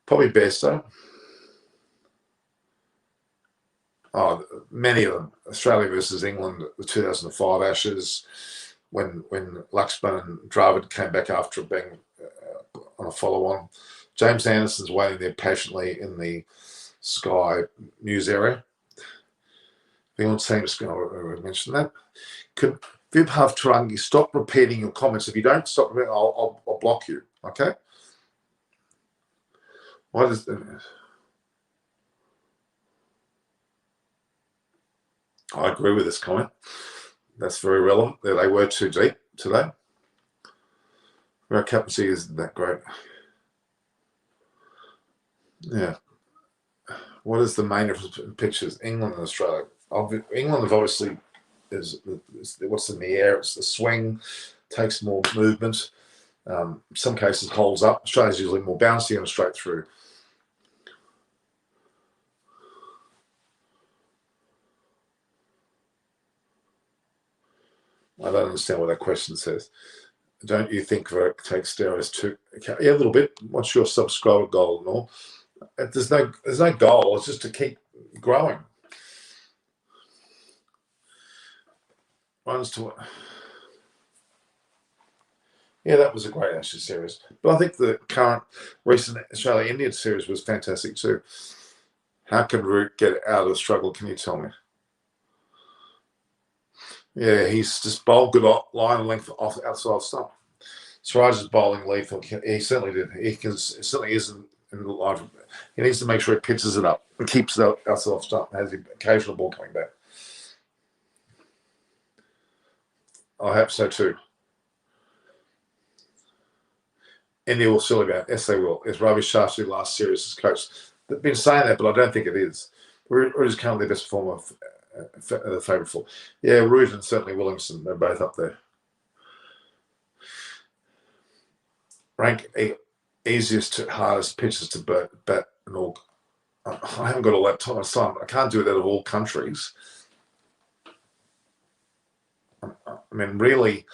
Probably Bairstow. Oh, many of them. Australia versus England, the 2005 Ashes, when Laxman and Dravid came back after being on a follow-on. James Anderson's waiting there patiently in the Sky News area. The England team's going to mention that. Could Vibhav Tarangi stop repeating your comments? If you don't stop repeating, I'll block you. Okay. Why does I agree with this comment. That's very relevant. They were too deep today. Our captaincy isn't that great. Yeah. What is the main difference in pitches? England and Australia. England obviously is what's in the air. It's the swing, takes more movement. Some cases holds up. Australia's usually more bouncy and straight through. I don't understand what that question says. Don't you think Verk takes steroids too? Yeah, a little bit. What's your subscriber goal and all? There's no goal. It's just to keep growing. Runs to it. Yeah, that was a great Ashes series. But I think the current recent Australia-India series was fantastic too. How can Root get out of the struggle? Can you tell me? Yeah, he's just bowled good line and length off outside stump. Siraj is bowling lethal. He certainly did. Certainly isn't in the line. He needs to make sure he pitches it up and keeps it outside stump and has the occasional ball coming back. I hope so too. India will still be out. Yes, they will. Is Ravi Shastri last series as coach? They've been saying that, but I don't think it is. Root is currently the best performer, the favourite for. Yeah, Root and certainly Williamson. They're both up there. Rank easiest to hardest pitches to bat and all. I haven't got all that time. I can't do it out of all countries. I mean, really,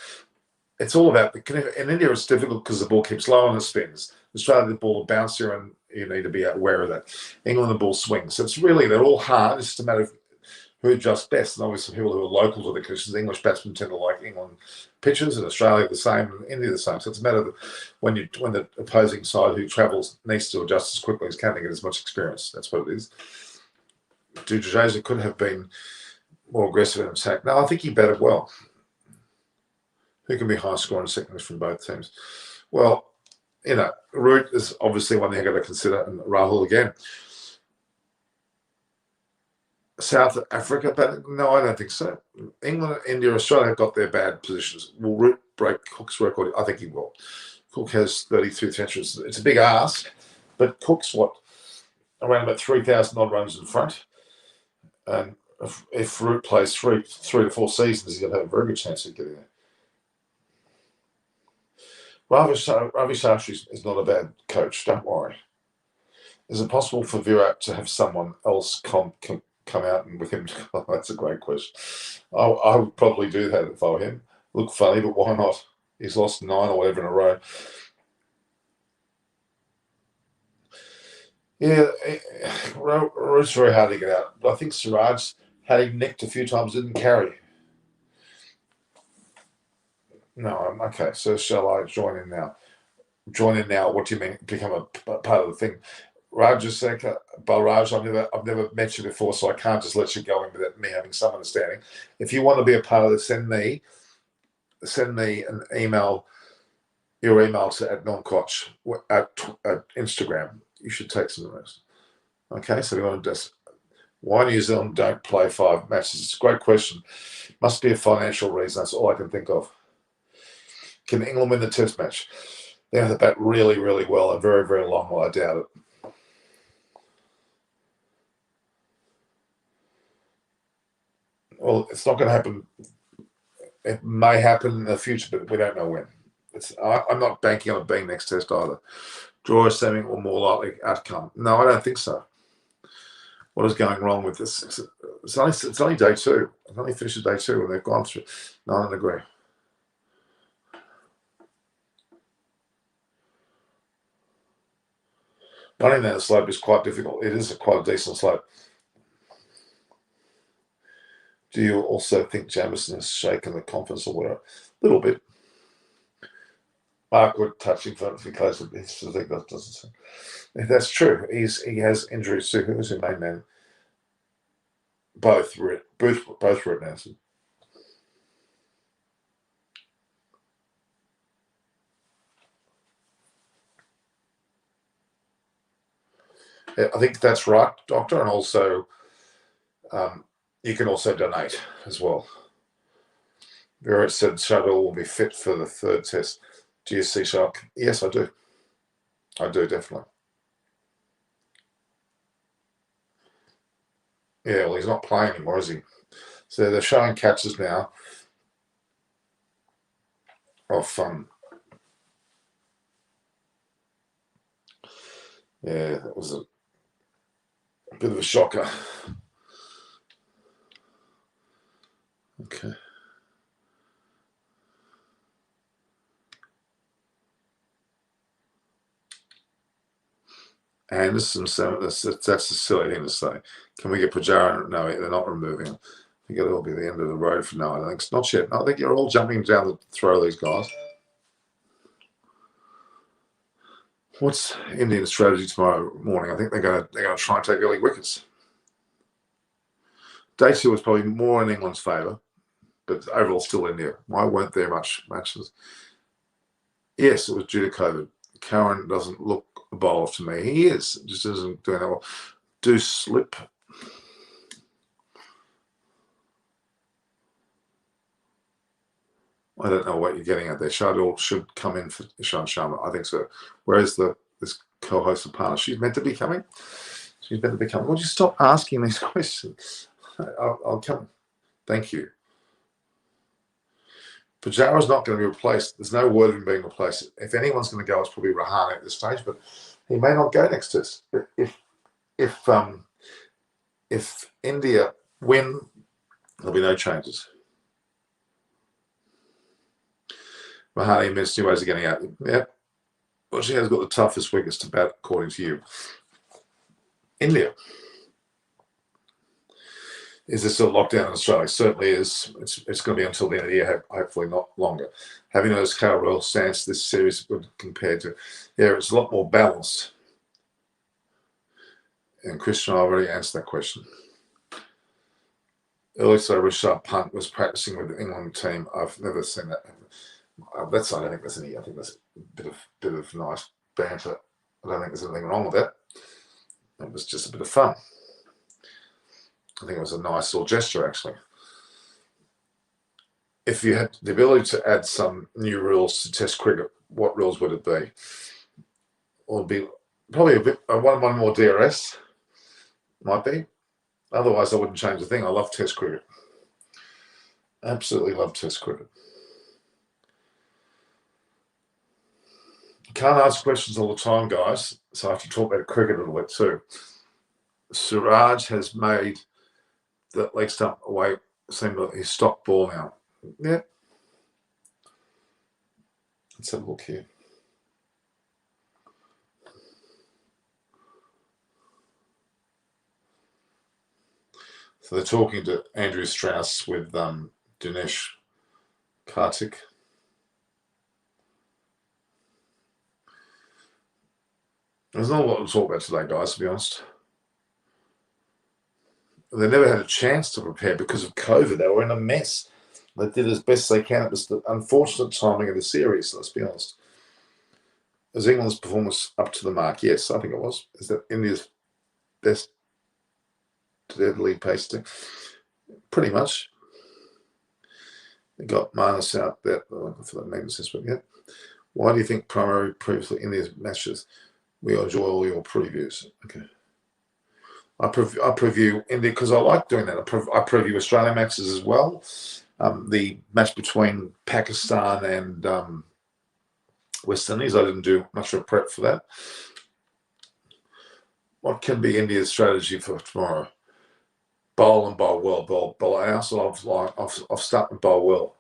it's all about in India. It's difficult because the ball keeps low and it spins. Australia, the ball will bounce here, and you need to be aware of that. England, the ball swings. So it's really, they're all hard. It's just a matter of who adjusts best. And obviously, people who are local to the conditions, English batsmen tend to like England pitches, and Australia the same, and India the same. So it's a matter of when the opposing side who travels needs to adjust as quickly as can to get as much experience. That's what it is. Jadeja could have been more aggressive in attack. No, I think he batted well. Who can be high scoring seconds from both teams? Well, you know, Root is obviously one they're going to consider, and Rahul again. South Africa, but no, I don't think so. England, India, Australia have got their bad positions. Will Root break Cook's record? I think he will. Cook has 32 centuries. It's a big ask, but Cook's around about 3,000 odd runs in front. And if Root plays three to four seasons, he's going to have a very good chance of getting there. Ravi Shastri is not a bad coach, don't worry. Is it possible for Virat to have someone else come out and with him? Oh, that's a great question. I would probably do that if I were him. Look funny, but why not? He's lost 9 or whatever in a row. Yeah, it's very hard to get out. I think Siraj had him nicked a few times, didn't carry. No, I'm okay. So shall I join in now? Join in now. What do you mean? Become a part of the thing? Rajaseka, Balraj, I've never met you before, so I can't just let you go in without me having some understanding. If you want to be a part of this, send me an email. Your email to at Noncoch at Instagram. You should take some of those. Okay, so we want to just why New Zealand don't play 5 matches? It's a great question. Must be a financial reason. That's all I can think of. Can England win the Test match? They have to bat really, really well and very, very long. Well, I doubt it. Well, it's not going to happen. It may happen in the future, but we don't know when. I'm not banking on it being next Test either. Draw is seeming or more likely outcome. No, I don't think so. What is going wrong with this? It's only day 2. It's only finished day 2 and they've gone through. No, I don't agree. Running that slope is quite difficult. It is quite a decent slope. Do you also think Jamieson has shaken the confidence or whatever? A little bit. Awkward touching for close. I think that doesn't. If that's true, he has injuries too. Who's your main man? Both written answered. I think that's right, Doctor, and also you can also donate as well. Vera said Shuttle will be fit for the 3rd Test. Do you see Shark? Yes, I do. I do, definitely. Yeah, well, he's not playing anymore, is he? So they're showing catches now of yeah, that was a bit of a shocker. Okay. Anderson, that's a silly thing to say. Can we get Pajara? No, they're not removing him. I think it'll be the end of the road for now. I think it's not yet. I think you're all jumping down the throw of these guys. What's Indian strategy tomorrow morning? I think they're going to try and take early wickets. Day 2 was probably more in England's favour, but overall still India. Why weren't there much matches? Yes, it was due to COVID. Curran doesn't look a bowler to me. He is. Just isn't doing that well. Do slip. I don't know what you're getting at there. Shardul should come in for Ishan Sharma. I think so. Whereas this co-host of partner, she's meant to be coming. She's meant to be coming. Would you stop asking these questions? I'll come. Thank you. Pujara's not going to be replaced. There's no word of him being replaced. If anyone's going to go, it's probably Rahane at this stage, but he may not go next test. If India win, there'll be no changes. Rahane missed 2 ways of getting out. Yeah. Well, she has got the toughest wickets to bat, according to you. India. Is this a lockdown in Australia? Certainly is. It's going to be until the end of the year, hopefully not longer. Having those KRL stance this series compared to, yeah, it's a lot more balanced. And Christian already answered that question. Ellis Richard Punt was practicing with the England team. I've never seen that. I don't think there's any. I think there's a bit of nice banter. I don't think there's anything wrong with that. It was just a bit of fun. I think it was a nice little gesture, actually. If you had the ability to add some new rules to Test cricket, what rules would it be? It would be probably a bit one more DRS, might be. Otherwise, I wouldn't change a thing. I love Test cricket. Absolutely love Test cricket. Can't ask questions all the time, guys, so I have to talk about cricket a little bit too. Siraj has made that leg stump away seem like his stock ball now. Yeah. Let's have a look here. So they're talking to Andrew Strauss with Dinesh Karthik. There's not a lot to talk about today, guys, to be honest. They never had a chance to prepare because of COVID. They were in a mess. They did as best they can. It was the unfortunate timing of the series, let's be honest. Was England's performance up to the mark? Yes, I think it was. Is that India's best deadly pasting? Pretty much. They got Marnus out there for the main assessment. Yeah. Why do you think primary previously India's matches? We enjoy all your previews. Okay. I preview India because I like doing that. I preview Australian matches as well. The match between Pakistan and West Indies, I didn't do much of a prep for that. What can be India's strategy for tomorrow? Bowl and bowl well. Bowl out. So I'll start with bowl well.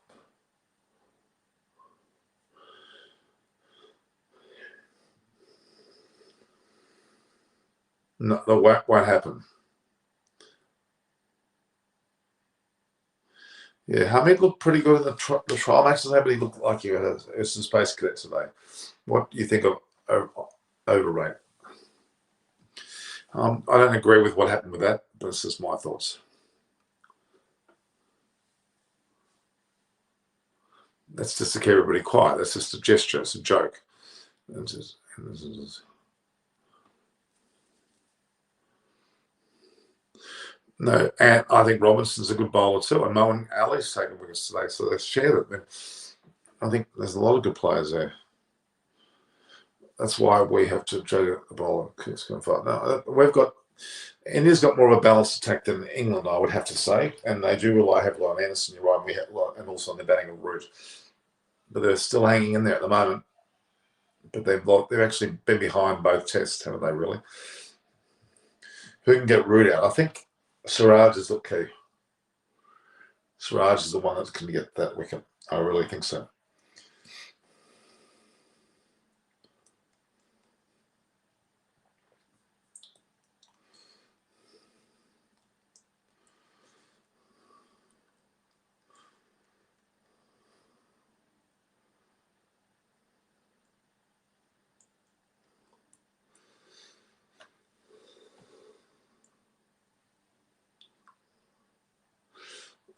No, that won't happen. Yeah, Hamid looked pretty good in the trial matches, but he looked like he was a Space Cadet today. What do you think of overrate? I don't agree with what happened with that, but it's just my thoughts. That's just to keep everybody quiet. That's just a gesture. It's a joke. No, and I think Robinson's a good bowler too. And Mo and Ali's taken wickets today, so they've shared it. I think there's a lot of good players there. That's why we have to try to the bowler. No, we've got India's got more of a balanced attack than England, I would have to say, and they do rely heavily on Anderson. You're right, and also on the batting of Root, but they're still hanging in there at the moment. But they've actually been behind both tests, haven't they? Really? Who can get Root out? I think Siraj is the key. Siraj is the one that's going to get that wicket. I really think so.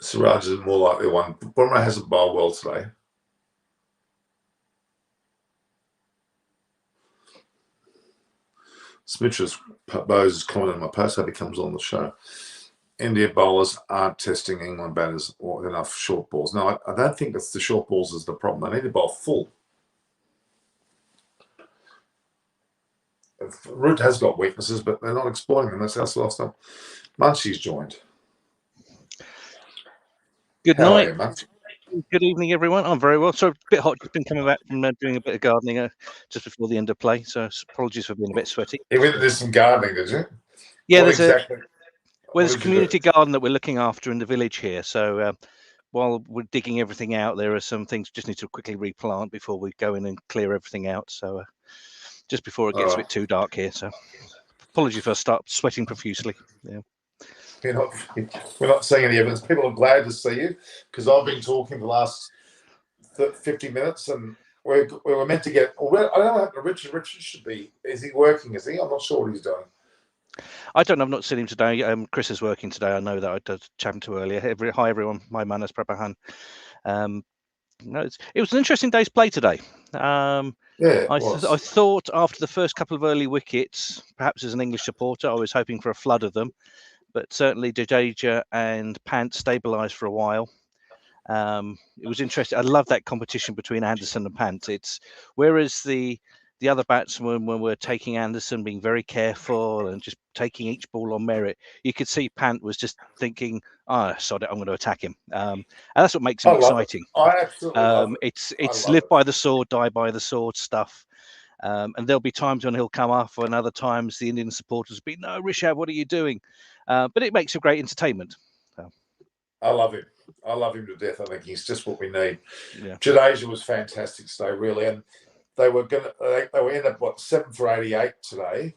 Siraj is more likely one. Bumrah hasn't bowled well today. Smith's Bose comment on my post. Hope he comes on the show. India bowlers aren't testing England batters or enough short balls. No, I don't think it's the short balls is the problem. They need to bowl full. Root has got weaknesses, but they're not exploiting them. That's our last time. Munchie's joined. Good How night. are you, Munchie? Good evening, everyone. I'm very well. So a bit hot. Just been coming back from doing a bit of gardening just before the end of play. So apologies for being a bit sweaty. You went to do some gardening, did you? Yeah, What there's a community garden that we're looking after in the village here. So while we're digging everything out, there are some things just need to quickly replant before we go in and clear everything out. So just before it gets a bit too dark here. So apologies if I start sweating profusely. Yeah. We're not seeing any evidence. People are glad to see you because I've been talking the last 50 minutes and we were meant to get. I don't know what happened to Richard. Richard should be. Is he working? Is he? I'm not sure what he's doing. I don't know. I've not seen him today. Chris is working today. I know that I did chat to earlier. Hi, everyone. My man is Prabhahan. No, it was an interesting day's play today. I thought after the first couple of early wickets, perhaps as an English supporter, I was hoping for a flood of them. But certainly Jadeja and Pant stabilised for a while. It was interesting. I love that competition between Anderson and Pant. Whereas the other batsmen, when we're taking Anderson, being very careful and just taking each ball on merit, you could see Pant was just thinking, sod it, I'm going to attack him. And that's what makes him exciting. I absolutely love it. It's live by the sword, die by the sword stuff. And there'll be times when he'll come off, and other times the Indian supporters will be, no, Rishabh, what are you doing? But it makes for great entertainment. I love him. I love him to death. I think he's just what we need. Yeah. Jadeja was fantastic today, really, and they were in at 7 for 88 today,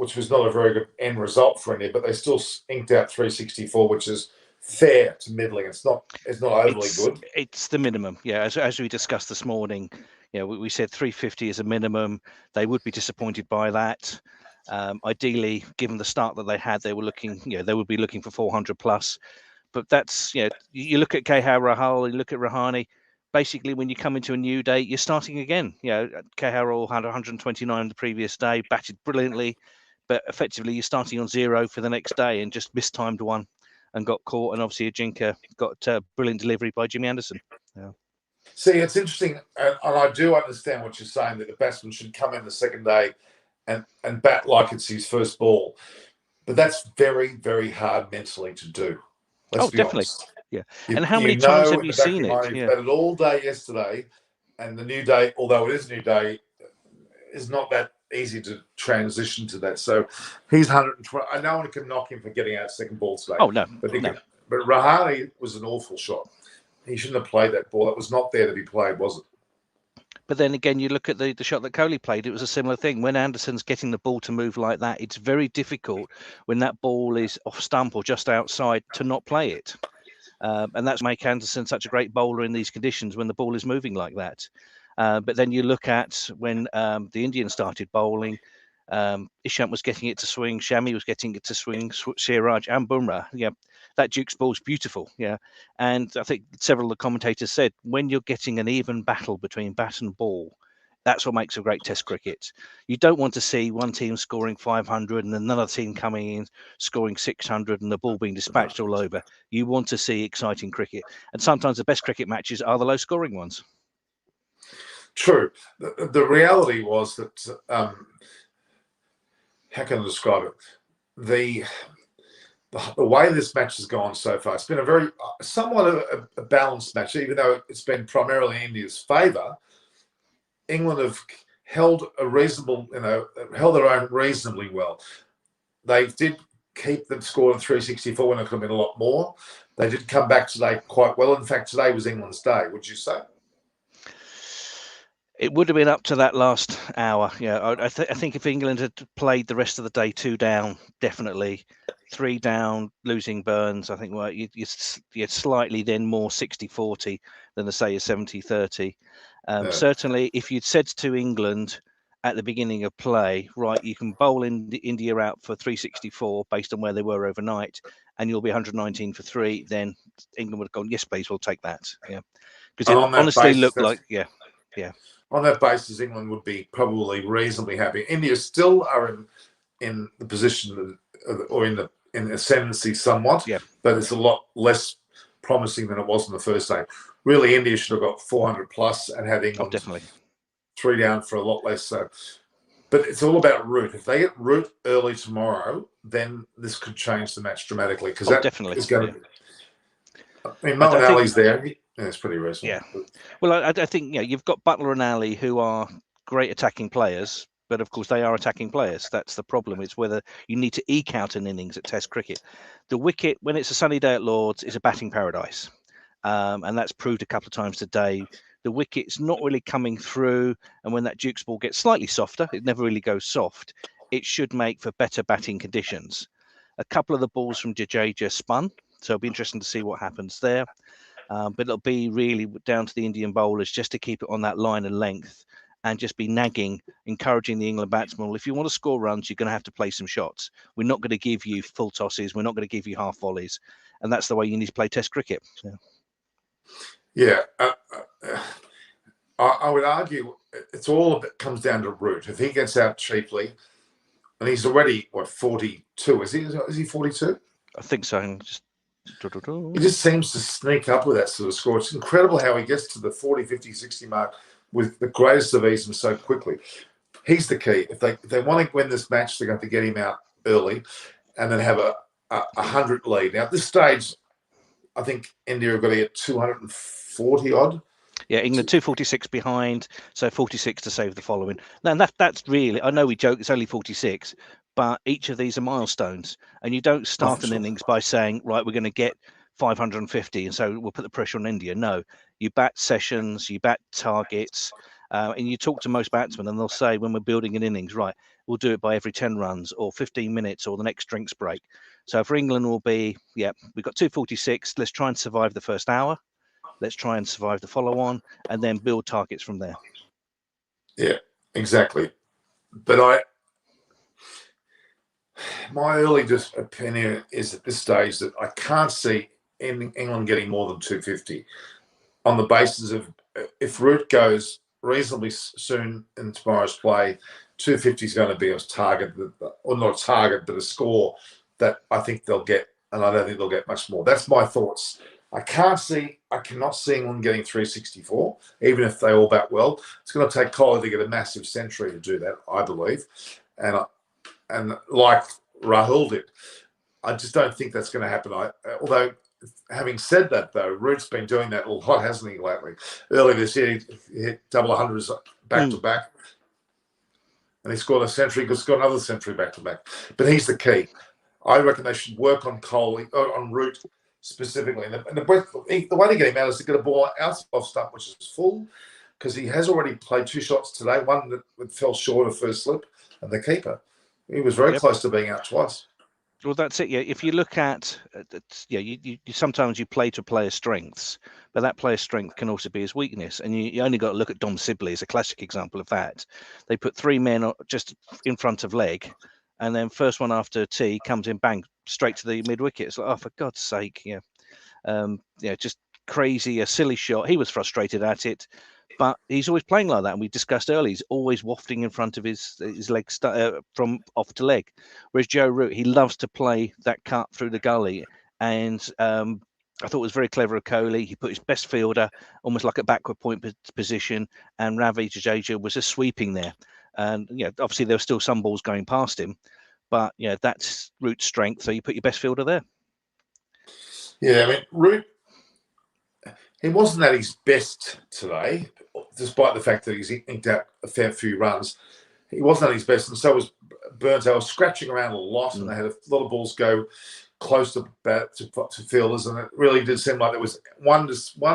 which was not a very good end result for India, but they still inked out 364, which is fair to middling. It's not overly good. It's the minimum, yeah. As we discussed this morning, we said 350 is a minimum. They would be disappointed by that. Ideally, given the start that they had, they were looking, they would be looking for 400 plus. But that's, you look at Rahul, you look at Rahane. Basically, when you come into a new day, you're starting again. Rahul had 129 the previous day, batted brilliantly, but effectively you're starting on 0 for the next day and just mistimed one and got caught. And obviously Ajinka got a brilliant delivery by Jimmy Anderson. Yeah. See, it's interesting, and I do understand what you're saying, that the batsman should come in the second day and bat like it's his first ball. But that's very, very hard mentally to do. Let's be definitely. Honest. Yeah. And how many times have you seen it? He batted all day yesterday, and the new day, although it is a new day, is not that easy to transition to that. So he's 120. No one can knock him for getting out second ball today. Oh, no. But Rahane was an awful shot. He shouldn't have played that ball. That was not there to be played, was it? But then again, you look at the shot that Kohli played, it was a similar thing. When Anderson's getting the ball to move like that, it's very difficult when that ball is off stump or just outside to not play it. And that's make Anderson such a great bowler in these conditions when the ball is moving like that. But then you look at when the Indians started bowling, Ishant was getting it to swing, Shami was getting it to swing, Siraj and Bumrah. Yeah, that Duke's ball's beautiful. Yeah, and I think several of the commentators said when you're getting an even battle between bat and ball, that's what makes a great Test cricket. You don't want to see one team scoring 500 and another team coming in scoring 600 and the ball being dispatched all over. You want to see exciting cricket, and sometimes the best cricket matches are the low-scoring ones. True. The reality was that. How can I describe it? The way this match has gone so far, it's been a very somewhat a balanced match, even though it's been primarily India's favour. England have held held their own reasonably well. They did keep them scored at 364 when it could have been a lot more. They did come back today quite well. In fact, today was England's day, would you say? It would have been up to that last hour. Yeah, I think if England had played the rest of the day 2 down, definitely 3 down, losing Burns, I think you're slightly then more 60-40 than to say a 70-30. Certainly, if you'd said to England at the beginning of play, right, you can bowl India out for 364 based on where they were overnight, and you'll be 119 for 3, then England would have gone, yes, please, we'll take that. Yeah, because it honestly looked like, yeah. On that basis, England would be probably reasonably happy. India still are in the position or in the ascendancy somewhat, but it's a lot less promising than it was on the first day. Really, India should have got 400 plus and had England definitely 3 down for a lot less. So, but it's all about root. If they get root early tomorrow, then this could change the match dramatically because that definitely is going to. I mean, Moeen Ali's there. Yeah, it's pretty reasonable. Yeah. Well, I think you've got Butler and Ali who are great attacking players, but of course they are attacking players. That's the problem. It's whether you need to eke out an innings at Test cricket. The wicket, when it's a sunny day at Lord's, is a batting paradise, and that's proved a couple of times today. The wicket's not really coming through, and when that Duke's ball gets slightly softer, it never really goes soft. It should make for better batting conditions. A couple of the balls from Jadeja spun, so it'll be interesting to see what happens there. But it'll be really down to the Indian bowlers just to keep it on that line and length and just be nagging, encouraging the England batsmen. Well, if you want to score runs, you're going to have to play some shots. We're not going to give you full tosses. We're not going to give you half volleys. And that's the way you need to play Test cricket. I would argue it's all of it comes down to root. If he gets out cheaply, and he's already, 42? Is he 42? I think so. He just seems to sneak up with that sort of score. It's incredible how he gets to the 40, 50, 60 mark with the greatest of ease and so quickly. He's the key. If they want to win this match, they're going to have to get him out early and then have a 100 lead. Now, at this stage, I think India have got to get 240 odd. Yeah, England 246 behind, so 46 to save the following. And that's really, I know we joke, it's only 46, but each of these are milestones. And you don't start an innings by saying, right, we're going to get 550, and so we'll put the pressure on India. No, you bat sessions, you bat targets, And you talk to most batsmen and they'll say, when we're building an innings, right, we'll do it by every 10 runs or 15 minutes or the next drinks break. So for England will be, we've got 246. Let's try and survive the first hour. Let's try and survive the follow-on and then build targets from there. Yeah, exactly. But my early opinion is at this stage that I can't see England getting more than 250 on the basis of if Root goes reasonably soon in tomorrow's play, 250 is going to be a target, or not a target, but a score that I think they'll get, and I don't think they'll get much more. That's my thoughts. I cannot see England getting 364, even if they all bat well. It's going to take Collie to get a massive century to do that, I believe. And like Rahul did, I just don't think that's going to happen. Although, having said that, though, Root's been doing that a lot, hasn't he, lately? Earlier this year, he hit double 100s back-to-back. And he scored a century, he's got another century back-to-back. But he's the key. I reckon they should work on on Root specifically. And the way to get him out is to get a ball out of stump, which is full, because he has already played 2 shots today, one that fell short of first slip, and the keeper. He was very close to being out twice. Well, that's it. Yeah, if you look at, you sometimes you play to player's strengths, but that player's strength can also be his weakness. And you only got to look at Dom Sibley as a classic example of that. They put 3 men just in front of leg, and then first one after tee comes in, bang, straight to the mid wicket. It's like, oh, for God's sake, just crazy, a silly shot. He was frustrated at it. But he's always playing like that, and we discussed earlier. He's always wafting in front of his leg from off to leg. Whereas Joe Root, he loves to play that cut through the gully, and I thought it was very clever of Kohli. He put his best fielder almost like a backward point position, and Ravi Jadeja was just sweeping there. And obviously there were still some balls going past him, but that's Root's strength. So you put your best fielder there. Yeah, I mean Root. He wasn't at his best today, despite the fact that he's inked out a fair few runs. He wasn't at his best, and so was Burns. They were scratching around a lot, and they had a lot of balls go close to fielders, and it really did seem like there was one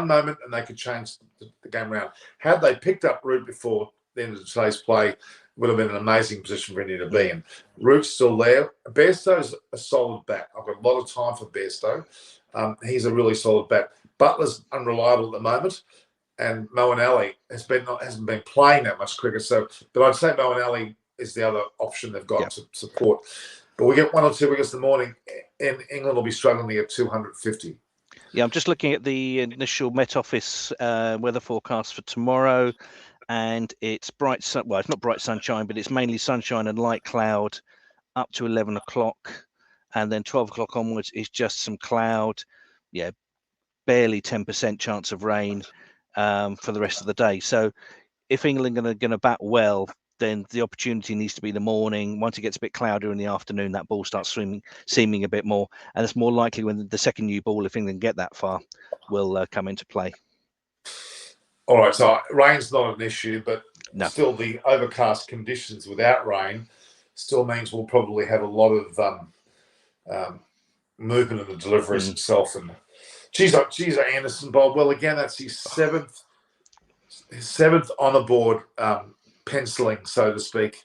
moment, and they could change the game around. Had they picked up Root before the end of today's play, it would have been an amazing position for India to be in. Root's still there. Bairstow's a solid bat. I've got a lot of time for Bairstow. He's a really solid bat. Butler's unreliable at the moment, and Moeen Ali hasn't been playing that much cricket. But I'd say Moeen Ali is the other option they've got to support. But we get 1 or 2 wickets in the morning, and England will be struggling to get 250. Yeah, I'm just looking at the initial Met Office weather forecast for tomorrow, and it's bright sun. Well, it's not bright sunshine, but it's mainly sunshine and light cloud up to 11 o'clock, and then 12 o'clock onwards is just some cloud. Yeah. Barely 10% chance of rain for the rest of the day. So if England are going to bat well, then the opportunity needs to be the morning. Once it gets a bit cloudier in the afternoon, that ball starts seeming a bit more. And it's more likely when the second new ball, if England get that far, will come into play. All right, so rain's not an issue, but still the overcast conditions without rain still means we'll probably have a lot of movement in the deliveries itself. And Geez, Anderson bowled well again. That's his seventh on the board penciling, so to speak.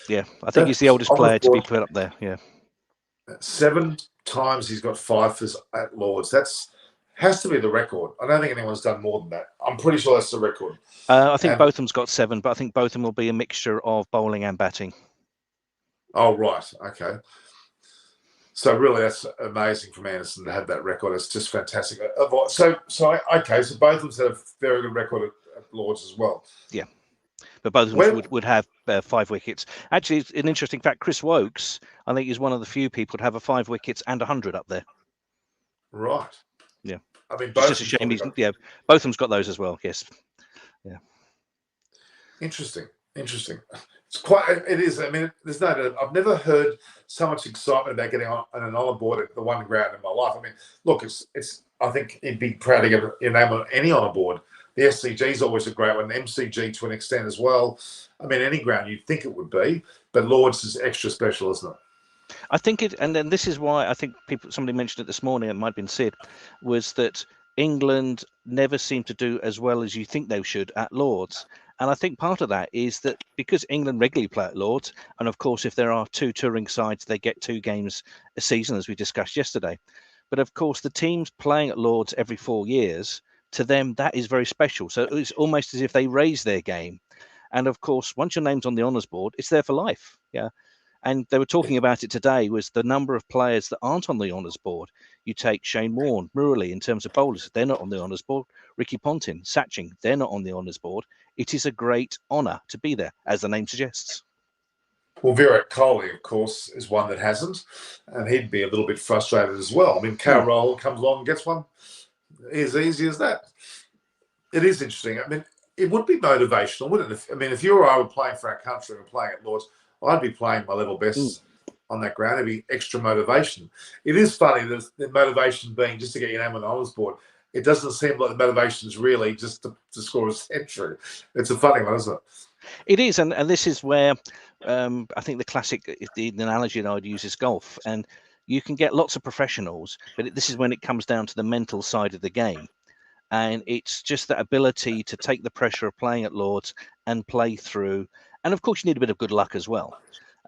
Yeah, I think he's the oldest player to be put up there. Yeah, 7 times he's got 5 at Lords. Has to be the record. I don't think anyone's done more than that. I'm pretty sure that's the record. I think Botham's got 7, but I think Botham will be a mixture of bowling and batting. Oh right, okay. So really, that's amazing from Anderson to have that record. It's just fantastic. So both of them had a very good record at Lords as well. Yeah, but both of them would have 5 wickets. Actually, it's an interesting fact. Chris Wokes, I think, is one of the few people to have a 5 wickets and 100 up there. Right. Yeah. I mean, it's just a shame both of them's got those as well. Yes. Yeah. Interesting. It is. I mean, there's no doubt. I've never heard so much excitement about getting on an honour board at the one ground in my life. I mean, look, it's. I think you'd be proud to get your name on any honour board. The SCG is always a great one. MCG to an extent as well. I mean, any ground you'd think it would be, but Lords is extra special, isn't it? I think it, and then this is why I think somebody mentioned it this morning. It might have been Sid, was that England never seem to do as well as you think they should at Lords. And I think part of that is that because England regularly play at Lords, and of course, if there are 2 touring sides, they get 2 games a season, as we discussed yesterday. But of course, the teams playing at Lords every 4 years, to them, that is very special. So it's almost as if they raise their game. And of course, once your name's on the honours board, it's there for life. Yeah. And they were talking about it today, was the number of players that aren't on the honours board. You take Shane Warne, Murali, in terms of bowlers, they're not on the honours board. Ricky Ponting, Satching, they're not on the honours board. It is a great honour to be there, as the name suggests. Well, Virat Kohli, of course, is one that hasn't, and he'd be a little bit frustrated as well. I mean, Carroll comes along and gets one. As easy as that. It is interesting. I mean, it would be motivational, wouldn't it? I mean, if you or I were playing for our country and playing at Lords, I'd be playing my level best on that ground. It'd be extra motivation. It is funny that the motivation being just to get your name on the honours board. It doesn't seem like the motivation is really just to score a century. It's a funny one, isn't it? It is, and this is where I think the analogy that I'd use is golf. And you can get lots of professionals, but this is when it comes down to the mental side of the game. And it's just that ability to take the pressure of playing at Lords and play through. And of course, you need a bit of good luck as well.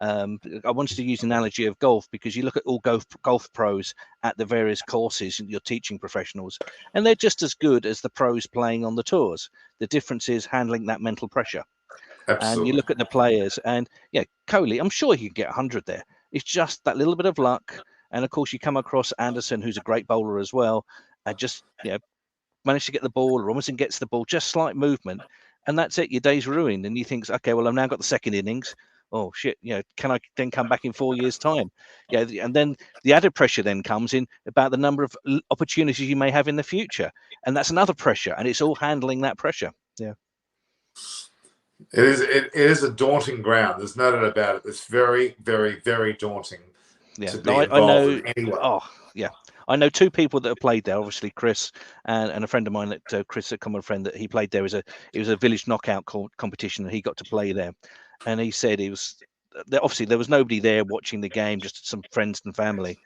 I wanted to use an analogy of golf because you look at all golf pros at the various courses and you're teaching professionals, and they're just as good as the pros playing on the tours. The difference is handling that mental pressure. Absolutely. And you look at the players, and Kohli, I'm sure he can get 100 there. It's just that little bit of luck. And of course, you come across Anderson, who's a great bowler as well, and just managed to get the ball, or Robinson gets the ball, just slight movement, and that's it. Your day's ruined, and you think, okay, well, I've now got the second innings. Oh shit, can I then come back in 4 years' time? Yeah, and then the added pressure then comes in about the number of opportunities you may have in the future, and that's another pressure, and it's all handling that pressure. Yeah, it is a daunting ground. There's no doubt about it. It's very, very, very daunting. Yeah, to be involved I know. In any way. Oh, yeah. I know 2 people that have played there. Obviously, Chris and a friend of mine that Chris, a common friend, that he played there. It was a village knockout competition, and he got to play there. And he said obviously there was nobody there watching the game, just some friends and family.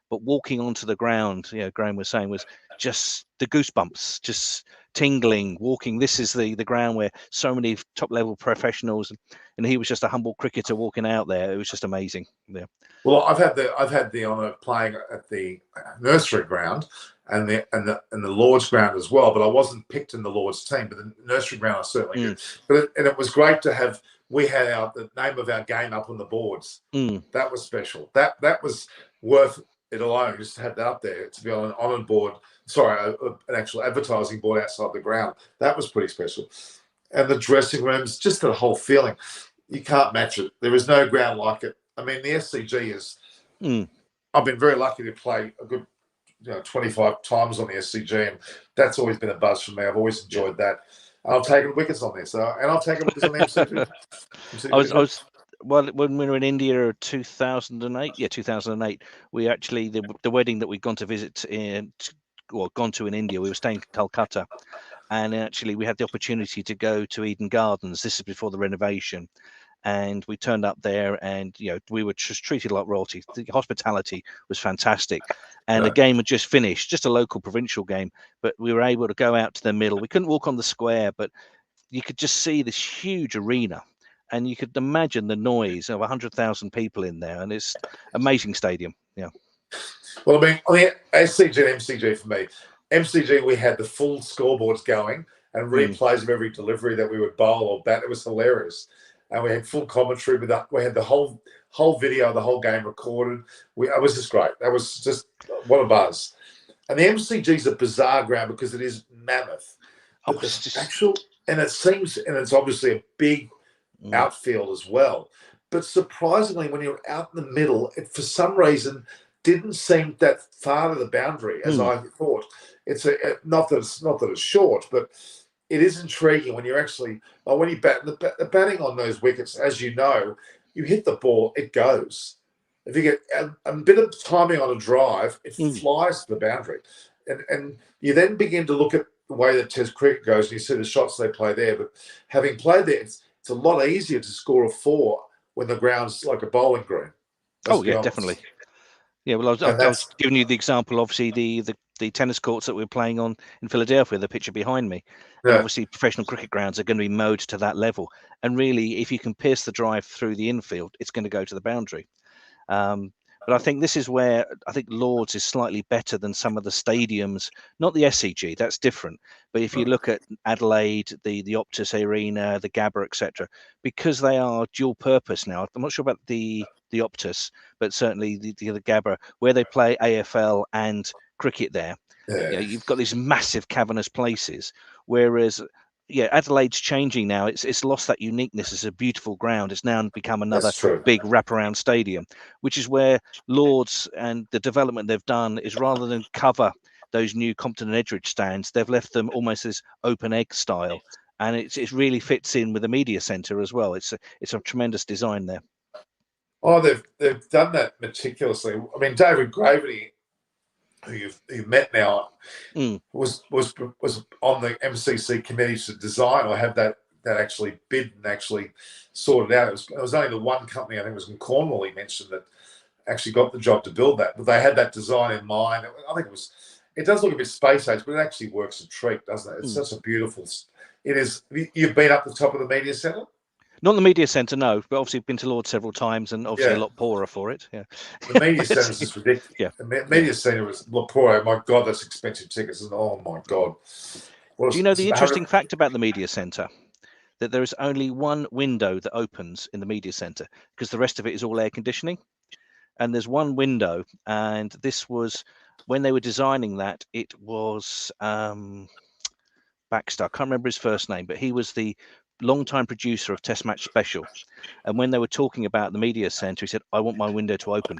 But walking onto the ground, Graham was saying, was just the goosebumps, just tingling. Walking, this is the ground where so many top level professionals, and he was just a humble cricketer walking out there. It was just amazing. Yeah. Well, I've had the honour of playing at the nursery ground and the Lord's ground as well, but I wasn't picked in the Lord's team. But the nursery ground I certainly did. But it was great to have. We had the name of our game up on the boards. That was special. That was worth it alone, just to have that up there, to be on an honoured board. Sorry, an actual advertising board outside the ground. That was pretty special. And the dressing rooms, just the whole feeling. You can't match it. There is no ground like it. I mean, the SCG is. I've been very lucky to play a good, 25 times on the SCG, and that's always been a buzz for me. I've always enjoyed that. I've taken wickets on this, and I've taken wickets on the MCG. Well, when we were in India 2008, we actually the wedding that we'd gone to visit in India, we were staying in Calcutta, and actually we had the opportunity to go to Eden Gardens. This is before the renovation. And we turned up there, and we were just treated like royalty. The hospitality was fantastic, and the game had just finished, just a local provincial game. But we were able to go out to the middle. We couldn't walk on the square, but you could just see this huge arena, and you could imagine the noise of 100,000 people in there, and it's amazing stadium. Yeah. Well, I mean, SCG and MCG for me. MCG, we had the full scoreboards going and replays of every delivery that we would bowl or bat. It was hilarious. And we had full commentary with that. We had the whole video of the whole game recorded. It was just great. That was just what a buzz. And the MCG is a bizarre ground because it is mammoth. And it's obviously a big outfield as well. But surprisingly, when you're out in the middle, it for some reason didn't seem that far to the boundary as I thought. It's not that it's short, but it is intriguing when you're actually when you bat the batting on those wickets. As you know, you hit the ball, it goes. If you get a bit of timing on a drive, it flies to the boundary, and you then begin to look at the way that Test cricket goes, and you see the shots they play there. But having played there, it's a lot easier to score a 4 when the ground's like a bowling green. Oh yeah, definitely. Yeah, well, I was giving you the example. Obviously, the tennis courts that we're playing on in Philadelphia, the picture behind me. And obviously professional cricket grounds are going to be mowed to that level. And really, if you can pierce the drive through the infield, it's going to go to the boundary. But I think this is where I think Lord's is slightly better than some of the stadiums, not the SCG, that's different. But if you look at Adelaide, the Optus Arena, the Gabba, etc., because they are dual purpose now. I'm not sure about the Optus, but certainly the Gabba, where they play AFL and cricket there. You know, you've got these massive cavernous places, whereas Adelaide's changing now. It's lost that uniqueness. It's a beautiful ground. It's now become another big wraparound stadium, which is where Lord's and the development they've done is, rather than cover those new Compton and Edgeridge stands, they've left them almost as open egg style, and it really fits in with the media centre as well. It's a tremendous design there. Oh, they've done that meticulously. I mean, David Gravity, who you've met now, was on the MCC committee to design or have that actually bid and actually sorted out. It was only the one company, I think it was in Cornwall, he mentioned, that actually got the job to build that. But they had that design in mind. I think it does look a bit space age, but it actually works a treat, doesn't it? It's such a beautiful. It is. You've been up the top of the media centre? Not the media centre, no, but obviously been to Lord several times, and obviously a lot poorer for it. Yeah, the media centre is ridiculous. Yeah, the media centre is Lapore. My God, that's expensive tickets, and oh my God. Do you know the interesting fact about the media centre? That there is only one window that opens in the media centre, because the rest of it is all air conditioning. And there's one window, and this was when they were designing that. It was Baxter. I can't remember his first name, but he was the long-time producer of Test Match Special. And when they were talking about the media centre, he said, "I want my window to open.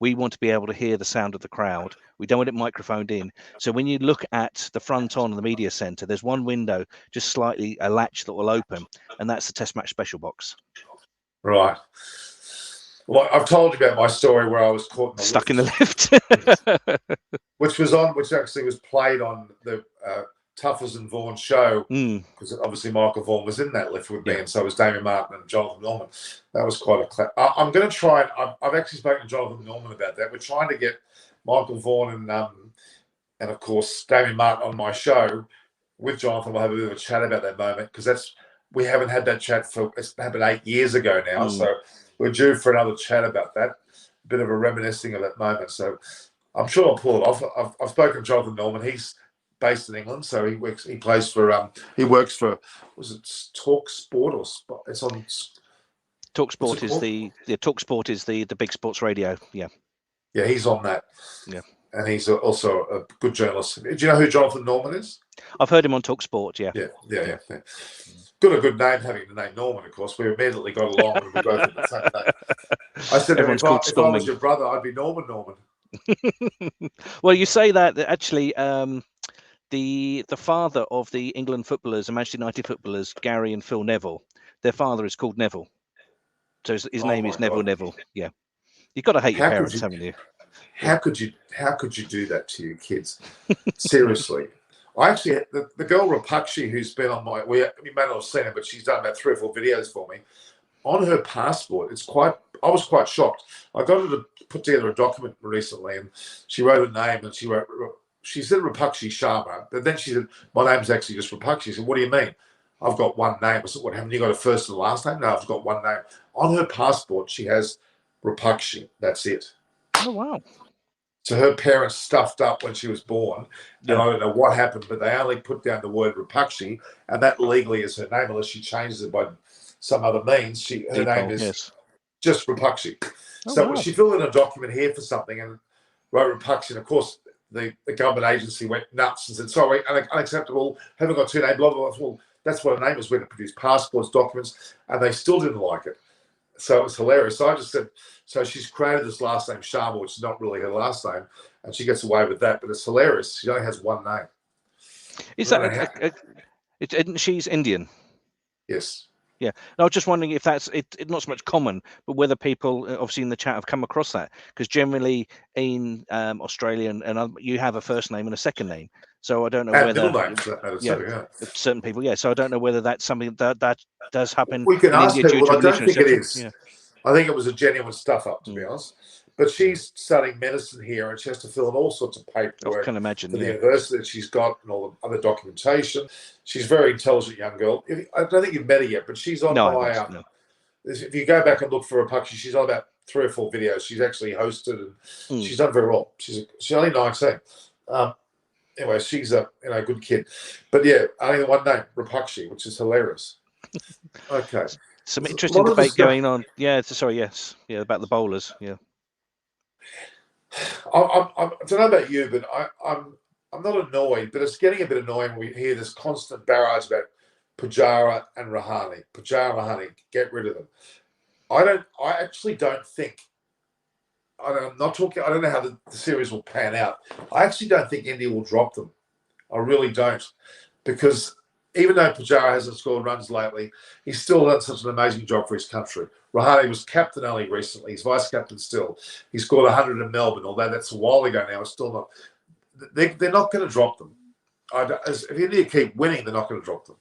We want to be able to hear the sound of the crowd. We don't want it microphoned in." So when you look at the front on the media centre, there's one window, just slightly a latch that will open, and that's the Test Match Special box. Right. Well, I've told you about my story where I was caught in the stuck lift. In the lift, which actually was played on the Tuffers and Vaughan show, because obviously Michael Vaughan was in that lift with me, and so was Damien Martin and Jonathan Norman. That was quite a I'm going to try, and I've actually spoken to Jonathan Norman about that. We're trying to get Michael Vaughan and of course Damien Martin on my show with Jonathan. We'll have a bit of a chat about that moment, because we haven't had that chat it's happened 8 years ago now, so we're due for another chat about that. A bit of a reminiscing of that moment. So I'm sure I'll pull it off. I've spoken to Jonathan Norman. He's based in England, so he works for was it Talk Sport or it's on Talk Sport is Talk Sport is the big sports radio. Yeah, he's on that. Yeah, and he's also a good journalist. Do you know who Jonathan Norman is? I've heard him on Talk Sport. Yeah. Got a good name, having the name Norman. Of course, we immediately got along when we both had the same name. I said, if I was your brother, I'd be Norman. Well, you say that actually. The father of the England footballers and Manchester United footballers, Gary and Phil Neville, their father is called Neville. So his name is Neville. Neville. Yeah. You've got to hate your parents, haven't you? How could you do that to your kids? Seriously. I actually, the girl Rapakshi, who's been on you may not have seen her, but she's done about 3 or 4 videos for me. On her passport, I was quite shocked. I got her to put together a document recently, and she wrote a name, and she said Rapakshi Sharma, but then she said, "My name's actually just Rapakshi." She said, "What do you mean?" "I've got one name." I said, "What, haven't you got a first and a last name?" "No, I've got one name." On her passport, she has Rapakshi. That's it. Oh, wow. So her parents stuffed up when she was born, and I don't know what happened, but they only put down the word Rapakshi, and that legally is her name, unless she changes it by some other means. Her name is just Rapakshi. So she filled in a document here for something and wrote Rapakshi, and of course the government agency went nuts and said, "Sorry, unacceptable, haven't got 2 names, blah, blah, blah." Well, that's what her name is. We had to produce passports, documents, and they still didn't like it. So it was hilarious. So I just said, so she's created this last name, Sharma, which is not really her last name, and she gets away with that, but it's hilarious. She only has one name. Is that she's Indian? Yes. Yeah, I was just wondering if that's not so much common, but whether people obviously in the chat have come across that, because generally in Australia and you have a first name and a second name, so I don't know whether certain people, so I don't know whether that's something that does happen. We can ask people, but I don't think it is. Yeah. I think it was a genuine stuff up, to be honest. But she's studying medicine here, and she has to fill in all sorts of paperwork I can imagine, for the university that she's got and all the other documentation. She's a very intelligent young girl. I don't think you've met her yet, but she's on my... If you go back and look for Rapuxi, she's on about 3 or 4 videos. She's actually hosted, and she's done very well. She's only 19. Anyway, she's a good kid. But yeah, only one name, Rapuxi, which is hilarious. Okay. Some interesting debate going on. Yeah, sorry, yes. Yeah, about the bowlers. Yeah. I don't know about you, but I'm not annoyed, but it's getting a bit annoying when we hear this constant barrage about Pujara and Rahane. Pujara and Rahane, get rid of them. I actually don't think. I'm not talking. I don't know how the series will pan out. I actually don't think India will drop them. I really don't, because even though Pujara hasn't scored runs lately, he's still done such an amazing job for his country. Rahane was captain only recently. He's vice captain still. He scored 100 in Melbourne, although that's a while ago now. It's still not. They're not going to drop them. If India keep winning, they're not going to drop them.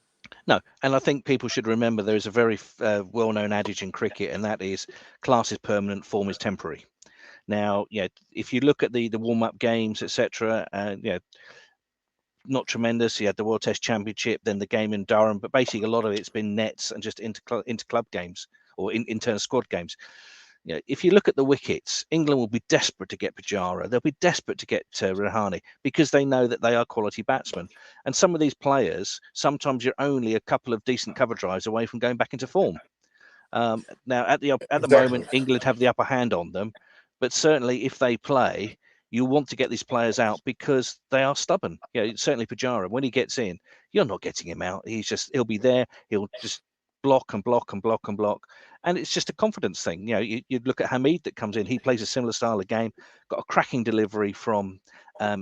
No, and I think people should remember there is a very well-known adage in cricket, and that is class is permanent, form is temporary. Now, if you look at the warm-up games, etc., not tremendous. You had the World Test Championship, then the game in Durham, but basically a lot of it's been nets and just inter-club games or inter-squad games. If you look at the wickets, England will be desperate to get Pujara. They'll be desperate to get Rahane because they know that they are quality batsmen. And some of these players, sometimes you're only a couple of decent cover drives away from going back into form. Now, at the moment, England have the upper hand on them, but certainly if they play, you want to get these players out because they are stubborn. Certainly Pujara, when he gets in, you're not getting him out. He'll be there. He'll just block and block and block and block. And it's just a confidence thing. You look at Hamid that comes in. He plays a similar style of game. Got a cracking delivery from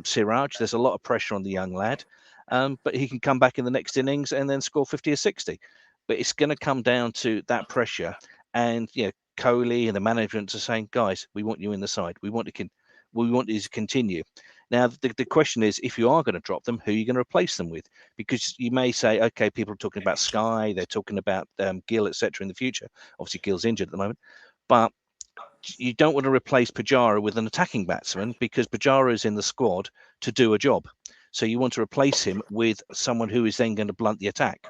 Siraj. There's a lot of pressure on the young lad. But he can come back in the next innings and then score 50 or 60. But it's going to come down to that pressure. And, Kohli and the management are saying, guys, we want you in the side. We want you to continue. Now, the question is, if you are going to drop them, who are you going to replace them with? Because you may say, okay, people are talking about Sky, they're talking about Gill, etc. in the future. Obviously, Gill's injured at the moment. But you don't want to replace Pujara with an attacking batsman because Pujara is in the squad to do a job. So you want to replace him with someone who is then going to blunt the attack.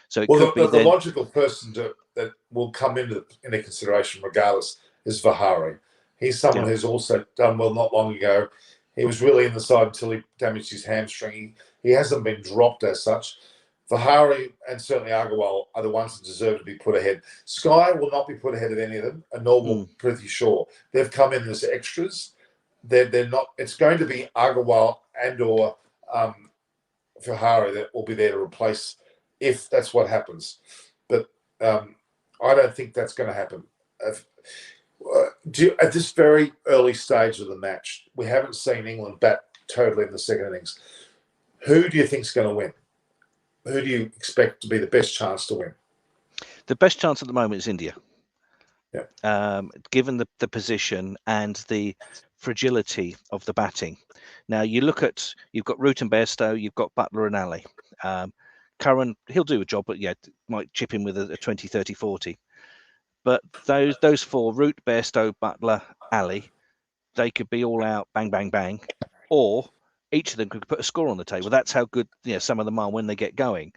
So the logical person that will come into consideration regardless is Vihari. He's someone who's also done well not long ago. He was really in the side until he damaged his hamstring. He hasn't been dropped as such. Vihari and certainly Agarwal are the ones that deserve to be put ahead. Sky will not be put ahead of any of them, and nor will Prithvi Shaw. They've come in as extras. They're not. It's going to be Agarwal and or Vihari that will be there to replace if that's what happens. But I don't think that's going to happen. At this very early stage of the match, we haven't seen England bat totally in the second innings. Who do you think is going to win? Who do you expect to be the best chance to win? The best chance at the moment is India. Yeah. Given the position and the fragility of the batting. Now, you've got Root and Bairstow, you've got Butler and Ali. Curran, he'll do a job, but might chip in with a 20, 30, 40. But those four, Root, Bairstow, Butler, Ali, they could be all out, bang, bang, bang, or each of them could put a score on the table. That's how good some of them are when they get going.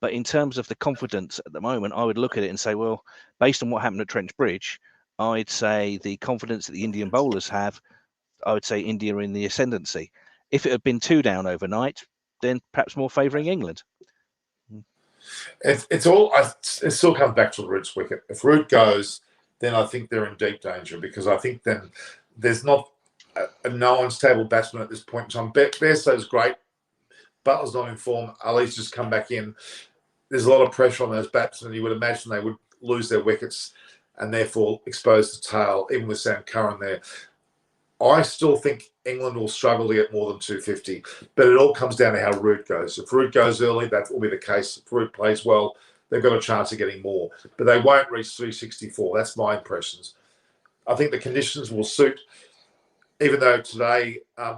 But in terms of the confidence at the moment, I would look at it and say, well, based on what happened at Trent Bridge, I'd say the confidence that the Indian bowlers have, I would say India in the ascendancy. If it had been 2 down overnight, then perhaps more favouring England. It still comes back to Root's wicket. If Root goes, then I think they're in deep danger because I think then there's not no one's table batsman at this point in time. Bairstow's great. Butler's not in form. Ali's just come back in. There's a lot of pressure on those batsmen. You would imagine they would lose their wickets and therefore expose the tail, even with Sam Curran there. I still think England will struggle to get more than 250, but it all comes down to how Root goes. If Root goes early, that will be the case. If Root plays well, they've got a chance of getting more, but they won't reach 364. That's my impressions. I think the conditions will suit, even though today, I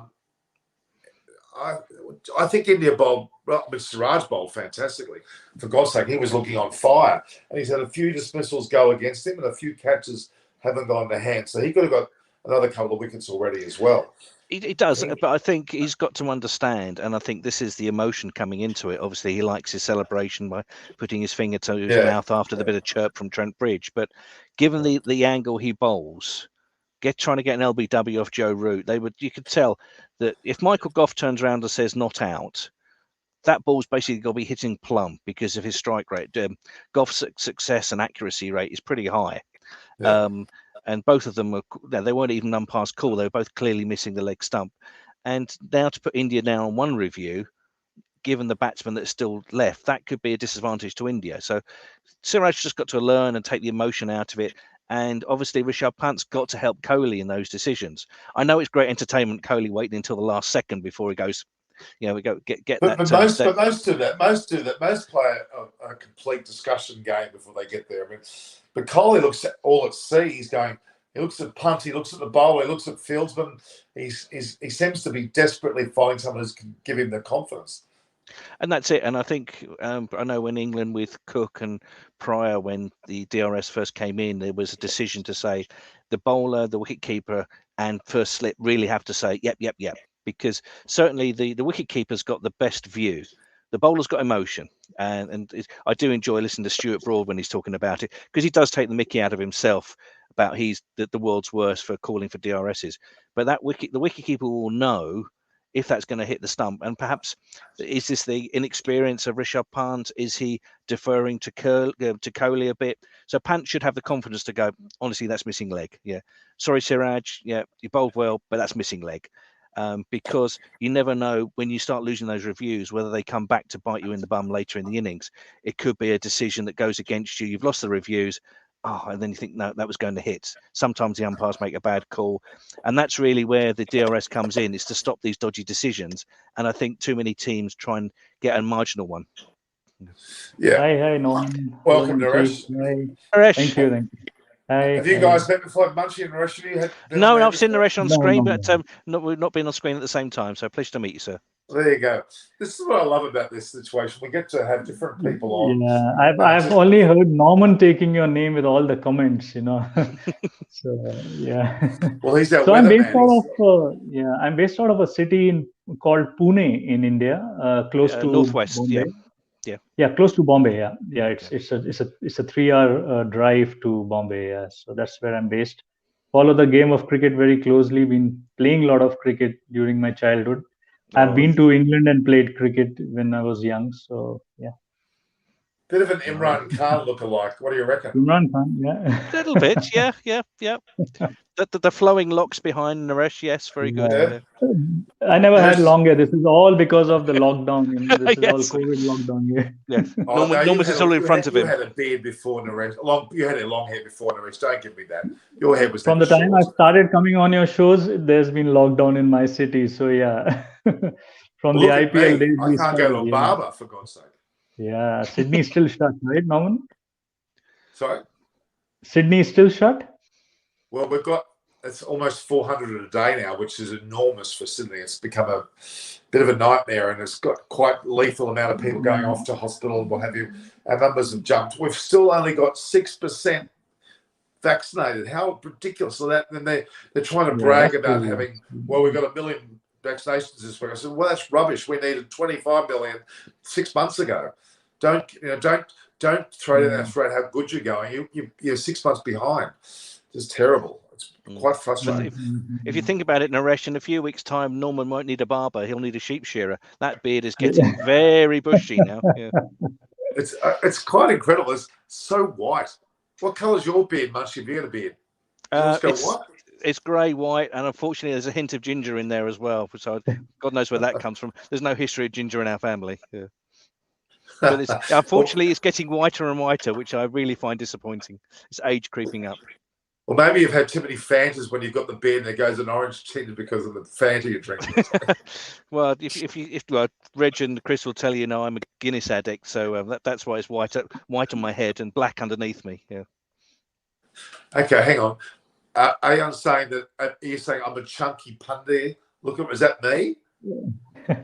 think India bowled, Siraj bowled fantastically. For God's sake, he was looking on fire, and he's had a few dismissals go against him, and a few catches haven't gone to hand. So he could have got another couple of wickets already as well. He does, but I think he's got to understand, and I think this is the emotion coming into it. Obviously, he likes his celebration by putting his finger to his mouth after the bit of chirp from Trent Bridge. But given the angle he bowls, trying to get an LBW off Joe Root, you could tell that if Michael Goff turns around and says not out, that ball's basically got to be hitting plumb because of his strike rate. Goff's success and accuracy rate is pretty high. Yeah. And both of them they weren't even umpires call. They were both clearly missing the leg stump. And now to put India down on one review, given the batsman that's still left, that could be a disadvantage to India. So Siraj just got to learn and take the emotion out of it. And obviously Rishabh Pant's got to help Kohli in those decisions. I know it's great entertainment, Kohli waiting until the last second before he goes, we go get that. But most do that. Most play a complete discussion game before they get there. I mean, but Kohli looks at all at sea. He's going. He looks at punt. He looks at the bowler. He looks at fieldsman. He seems to be desperately finding someone who can give him the confidence. And that's it. And I think I know when England with Cook and Pryor, when the DRS first came in, there was a decision to say the bowler, the wicketkeeper, and first slip really have to say yep. Because certainly the wicketkeeper's got the best view. The bowler's got emotion. And I do enjoy listening to Stuart Broad when he's talking about it, because he does take the mickey out of himself about he's the world's worst for calling for DRSs. But the wicketkeeper will know if that's going to hit the stump. And perhaps, is this the inexperience of Rishabh Pant? Is he deferring to Kohli a bit? So Pant should have the confidence to go, honestly, that's missing leg. Yeah. Sorry, Siraj. Yeah, you bowled well, but that's missing leg. Because you never know when you start losing those reviews, whether they come back to bite you in the bum later in the innings. It could be a decision that goes against you. You've lost the reviews. And then you think, no, that was going to hit. Sometimes the umpires make a bad call. And that's really where the DRS comes in, is to stop these dodgy decisions. And I think too many teams try and get a marginal one. Yeah. Hi, no. Welcome, Naresh. Naresh. Thank you. Hi. Have you guys met before, Munchie and Naresh? No, I've seen Naresh on screen, but we've not been on screen at the same time. So pleased to meet you, sir. There you go. This is what I love about this situation. We get to have different people on. Yeah, I've only heard Norman taking your name with all the comments, So yeah. Well, he's our so I'm based man. I'm based out of a city called Pune in India, close to northwest. Bombay. Yeah, close to Bombay. Yeah. It's a 3-hour drive to Bombay. Yeah, so that's where I'm based. Follow the game of cricket very closely. Been playing a lot of cricket during my childhood. I've been to England and played cricket when I was young. So yeah. Bit of an Imran Khan look-alike. What do you reckon? Imran Khan, yeah. A little bit, yeah. The flowing locks behind Naresh, yes, very good. Yeah. I never had long hair. This is all because of the lockdown. This is all COVID lockdown. Yeah. Norman is all in front of him. You had a beard before Naresh. You had a long hair before Naresh. Don't give me that. Your hair was from the time I started coming on your shows. There's been lockdown in my city, so yeah. From the IPL days, I can't go to a barber, for God's sake. Yeah, Sydney's still shut, right, Norman? Sorry? Sydney's still shut? Well, it's almost 400 a day now, which is enormous for Sydney. It's become a bit of a nightmare, and it's got quite lethal amount of people going off to hospital and what have you. Our numbers have jumped. We've still only got 6% vaccinated. How ridiculous is that? And they're trying to brag about having, we've got 1 million vaccinations this week. I said, well, that's rubbish. We needed 25 million 6 months ago. Don't throw down our throat how good you're going. You're 6 months behind. It's terrible. It's quite frustrating. If you think about it, Naresh, in a few weeks' time, Norman won't need a barber. He'll need a sheep shearer. That beard is getting very bushy now. Yeah. It's quite incredible. It's so white. What colour's your beard, Munch? Have you got a beard? It's grey, white, and unfortunately there's a hint of ginger in there as well. So God knows where that comes from. There's no history of ginger in our family. Yeah. But unfortunately it's getting whiter and whiter, which I really find disappointing. It's age creeping up. Well, maybe you've had too many Fantas when you've got the beard and it goes an orange tint because of the Fanta you're drinking. Well, if Reg and Chris will tell you, no, I'm a Guinness addict, so that's why it's white on my head and black underneath me. Yeah. Okay, hang on. Are you saying that? Are you saying I'm a chunky pundy? Look, is that me?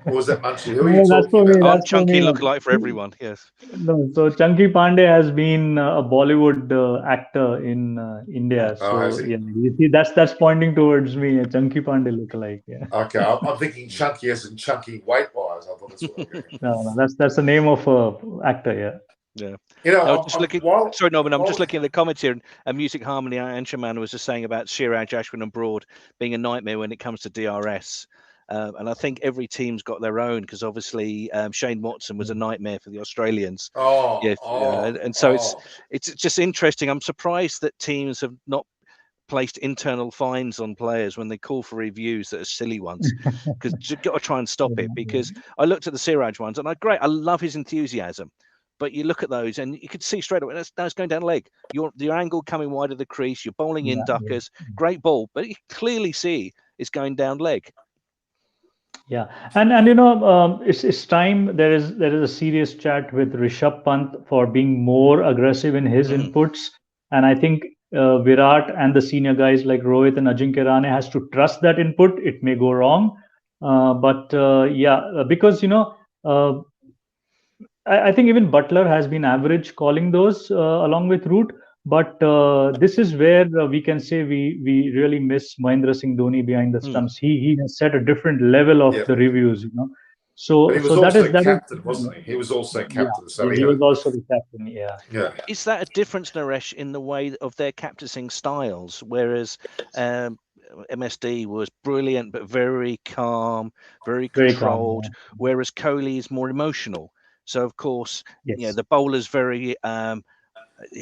Or was that Munchie? Who are No, you that's talking for me. about? I'm That's for chunky me. lookalike for everyone. Yes. No, so Chunky Pandey has been a Bollywood actor in India. Oh, has So he? yeah, you see, that's pointing towards me, a Chunky Pandey lookalike. Yeah. Okay, I'm thinking chunky as in chunky weight-wise. I thought that's what I'm getting. No, that's the name of a actor. Yeah. Yeah. You know, I was just looking. while, Sorry, Norman. I'm while- just looking at the comments here. And Music Harmony Anshaman was just saying about Shiraj, Ashwin, and Broad being a nightmare when it comes to DRS. And I think every team's got their own, because obviously Shane Watson was a nightmare for the Australians. And so it's just interesting. I'm surprised that teams have not placed internal fines on players when they call for reviews that are silly ones, because you've got to try and stop it. Because I looked at the Siraj ones and I love his enthusiasm, but you look at those and you could see straight away that's going down leg. Your angle coming wide of the crease, you're bowling in duckers, great ball, but you clearly see it's going down leg. Yeah, and you know, it's time there is a serious chat with Rishabh Pant for being more aggressive in his inputs, and I think Virat and the senior guys like Rohit and Ajinkya Rahane has to trust that input. It may go wrong, but because you know, I think even Butler has been average calling those along with Root. But this is where we can say we really miss Mahendra Singh Dhoni behind the stumps. He has set a different level of the reviews, you know. So but he was also captain, wasn't he? He was also captain. So he was also the captain. Yeah. Is that a difference, Naresh, in the way of their captaining styles? Whereas MSD was brilliant but very calm, very controlled, whereas Kohli is more emotional. So of course, the bowler's very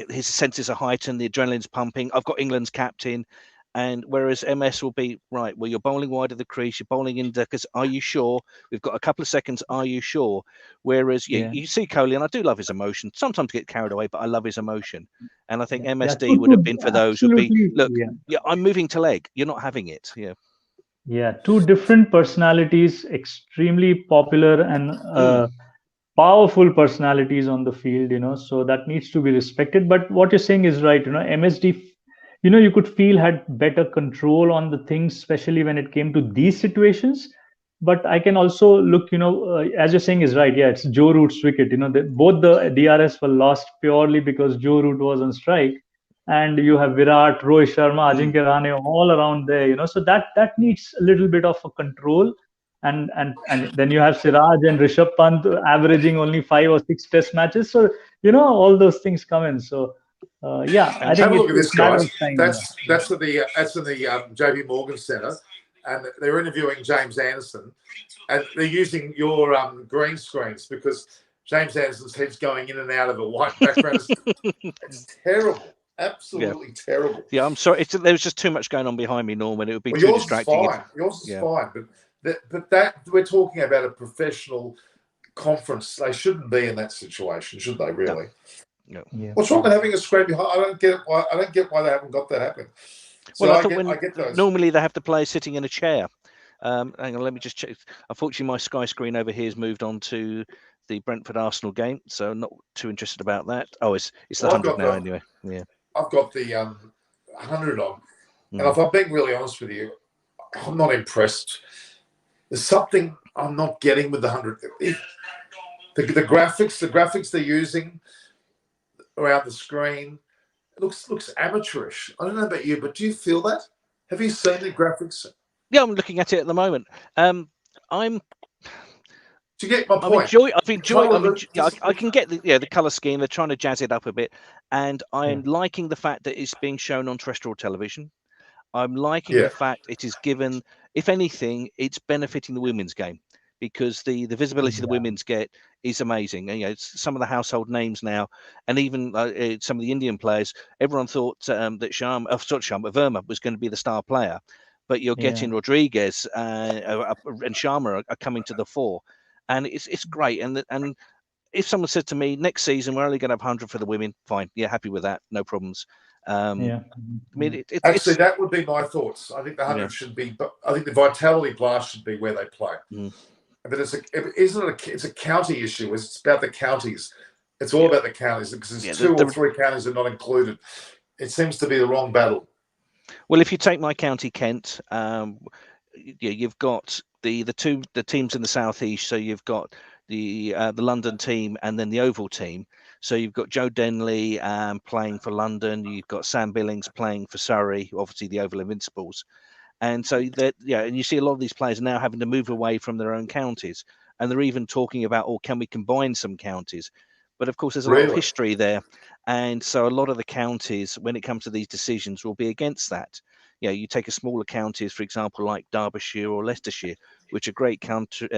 his senses are heightened, the adrenaline's pumping. I've got England's captain, and whereas MS will be right. Well, you're bowling wide of the crease, you're bowling in duckers. Are you sure? We've got a couple of seconds. Are you sure? Whereas you see Kohli, and I do love his emotion. Sometimes get carried away, but I love his emotion. And I think MSD would have been for those who'd be look. Yeah, I'm moving to leg. You're not having it. Yeah, two different personalities, extremely popular and powerful personalities on the field, you know, so that needs to be respected. But what you're saying is right, you know, MSD, you know, you could feel had better control on the things, especially when it came to these situations. But I can also look, you know, as you're saying is right. Yeah, it's Joe Root's wicket. You know, both the DRS were lost purely because Joe Root was on strike. And you have Virat, Rohit Sharma, Ajinkya Rahane all around there, you know, so that needs a little bit of a control. And then you have Siraj and Rishabh Pant averaging only 5 or 6 test matches. So, you know, all those things come in. So, I think have a look at this, guys. Time, that's in the JP Morgan Centre, and they're interviewing James Anderson, and they're using your green screens because James Anderson's head's going in and out of a white background. It's terrible. Absolutely terrible. Yeah, I'm sorry. There was just too much going on behind me, Norman. It would be too distracting. Yours is fine, but that we're talking about a professional conference. They shouldn't be in that situation, should they? Really? No. Yeah. What's wrong with having a screen behind? I don't get why they haven't got that happening. So well, I get those. Normally they have the players sitting in a chair. Hang on, let me just check. Unfortunately, my Sky screen over here has moved on to the Brentford Arsenal game, so I'm not too interested about that. Oh, it's the 100 now anyway. Yeah. I've got the 100 on, and if I'm being really honest with you, I'm not impressed. There's something I'm not getting with the 100. The graphics they're using around the screen, it looks amateurish. I don't know about you, but do you feel that? Have you seen the graphics? Yeah, I'm looking at it at the moment. Do you get my point? I can get the color scheme. They're trying to jazz it up a bit, and I'm liking the fact that it's being shown on terrestrial television. I'm liking the fact it is given, if anything, it's benefiting the women's game, because the visibility the women's get is amazing. And, you know, it's some of the household names now, and even some of the Indian players. Everyone thought that Verma was going to be the star player, but you're getting Rodriguez and Sharma are coming to the fore. And it's great. And if someone said to me, next season, we're only going to have 100 for the women, fine. Yeah, happy with that. No problems. I mean, actually, that would be my thoughts. I think the 100 should be, I think the Vitality Blast should be where they play. But it's a county issue. It's about the counties. It's all about the counties, because there's 2 or 3 counties that are not included. It seems to be the wrong battle. Well, if you take my county, Kent, you've got the teams in the southeast. So you've got the London team and then the Oval team. So you've got Joe Denley playing for London. You've got Sam Billings playing for Surrey, obviously the Oval Invincibles. And so that, and you see a lot of these players now having to move away from their own counties, and they're even talking about, can we combine some counties? But of course, there's a lot of history there, and so a lot of the counties, when it comes to these decisions, will be against that. You take a smaller counties, for example, like Derbyshire or Leicestershire, which are great counties,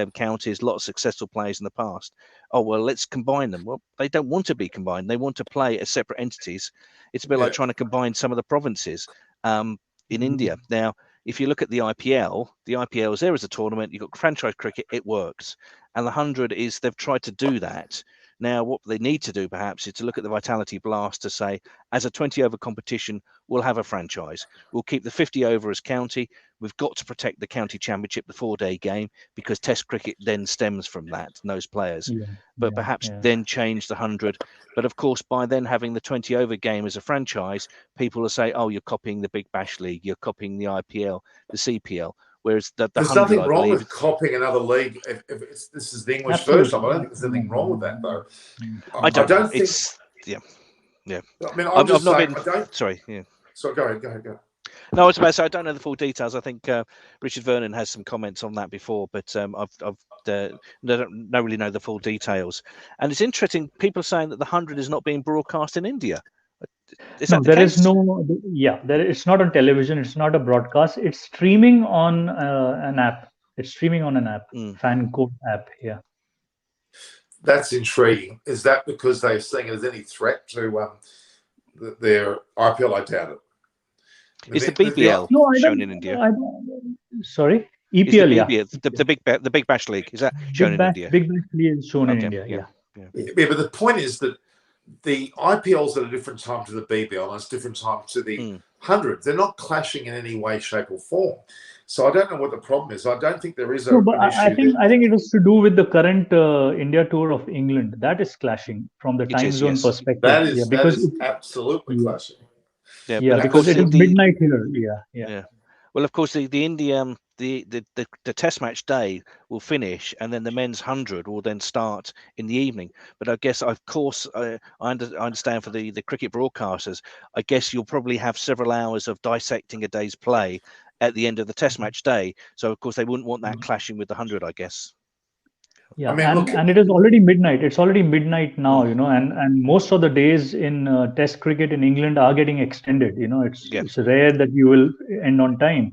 a lot of successful players in the past. Oh, well, let's combine them. Well, they don't want to be combined. They want to play as separate entities. It's a bit like trying to combine some of the provinces in India. Now, if you look at the IPL is there as a tournament. You've got franchise cricket, it works. And the 100 is, they've tried to do that. Now, what they need to do perhaps is to look at the Vitality Blast to say, as a 20-over competition, we'll have a franchise. We'll keep the 50 over as county. We've got to protect the county championship, the 4-day game, because Test cricket then stems from that, and those players. But perhaps then change the 100. But of course, by then having the 20-over game as a franchise, people will say, oh, you're copying the Big Bash League, you're copying the IPL, the CPL. Whereas there's 100, nothing wrong with copying another league if this is the English version. I don't think there's anything wrong with that, though. I don't think. Yeah. I mean, I've not been. Sorry. Yeah. So go ahead. No, I was about to say, I don't know the full details. I think Richard Vernon has some comments on that before, but I don't really know the full details. And it's interesting, people saying that the 100 is not being broadcast in India. Is that the case? Is no. It's not on television. It's not a broadcast. It's streaming on an app. It's streaming on an app, Fan Code app. Yeah. That's intriguing. Is that because they're seeing it as any threat to their IPL? I doubt it. Is the BBL shown in India? Sorry, EPL. The Big Bash League, is that shown in India? Big Bash League is shown in India. Yeah, but the point is that the IPL's at a different time to the BBL, and it's a different time to the 100. They're not clashing in any way, shape, or form. So I don't know what the problem is. I don't think there is an issue. I think it has to do with the current India tour of England. That is clashing from the time zone perspective. That is absolutely clashing. Yeah, because it is midnight here. Yeah. Well, of course, the India the Test match day will finish, and then the men's 100 will then start in the evening. But I guess, of course, I understand for the cricket broadcasters, I guess you'll probably have several hours of dissecting a day's play at the end of the Test match day. So, of course, they wouldn't want that clashing with the 100, I guess. Yeah, and it is already midnight. It's already midnight now, and most of the days in Test cricket in England are getting extended. It's rare that you will end on time.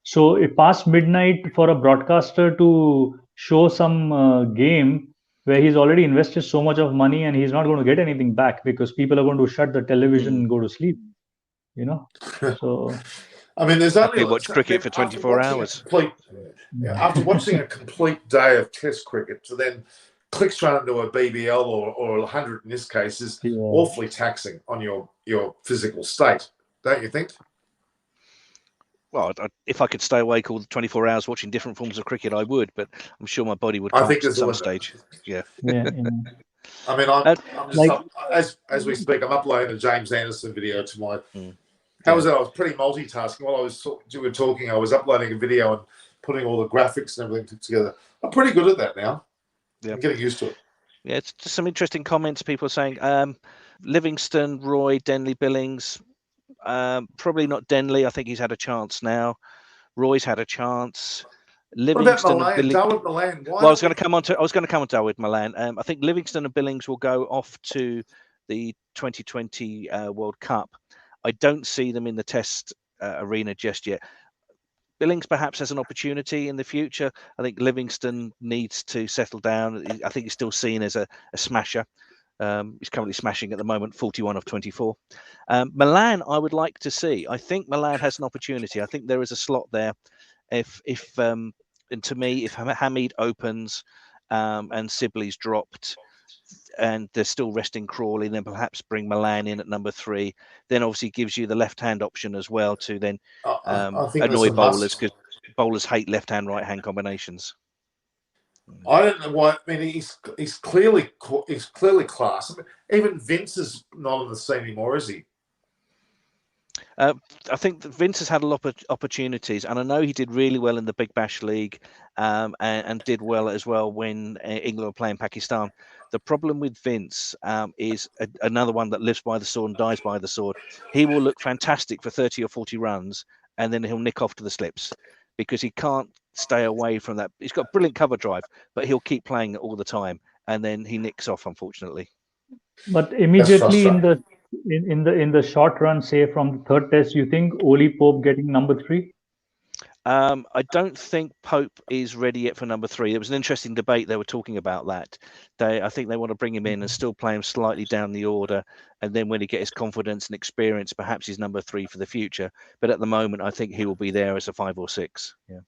So past midnight for a broadcaster to show some game where he's already invested so much of money and he's not going to get anything back because people are going to shut the television and go to sleep. So. I mean, there's only watch cricket for 24 hours. After watching a complete day of Test cricket to then click straight into a BBL or 100 in this case is awfully taxing on your physical state, don't you think? Well, if I could stay awake all 24 hours watching different forms of cricket, I would, but I'm sure my body would collapse at some stage. Yeah. I mean, I'm just as we speak, I'm uploading a James Anderson video to my. How was that? I was pretty multitasking while you were talking. I was uploading a video and putting all the graphics and everything together. I'm pretty good at that now. Yeah, I'm getting used to it. Yeah, it's just some interesting comments. People are saying Livingston, Roy, Denley, Billings. Probably not Denley. I think he's had a chance now. Roy's had a chance. Livingston, what about Dawood Malan? Well, I was going to come on to Dawood Malan. I think Livingston and Billings will go off to the 2020 World Cup. I don't see them in the Test arena just yet. Billings perhaps has an opportunity in the future. I think Livingston needs to settle down. I think he's still seen as a smasher. He's currently smashing at the moment, 41 of 24. Malan, I would like to see. I think Malan has an opportunity. I think there is a slot there. And to me, if Hamid opens and Sibley's dropped, and they're still resting Crawley, then perhaps bring Malan in at number 3. Then obviously gives you the left-hand option as well to then annoy bowlers, because bowlers hate left-hand, right-hand combinations. I don't know why. I mean, he's clearly class. I mean, even Vince is not on the scene anymore, is he? I think that Vince has had a lot of opportunities, and I know he did really well in the Big Bash League, and did well as well when England were playing Pakistan. The problem with Vince is another one that lives by the sword and dies by the sword. He will look fantastic for 30 or 40 runs, and then he'll nick off to the slips because he can't stay away from that. He's got brilliant cover drive, but he'll keep playing it all the time, and then he nicks off, unfortunately. But immediately in the short run, say from the third test, you think Oli Pope getting number 3? I don't think Pope is ready yet for number 3. There was an interesting debate. They were talking about that. I think they want to bring him in and still play him slightly down the order, and then when he gets his confidence and experience, perhaps he's number 3 for the future. But at the moment, I think he will be there as a 5 or 6. Yeah.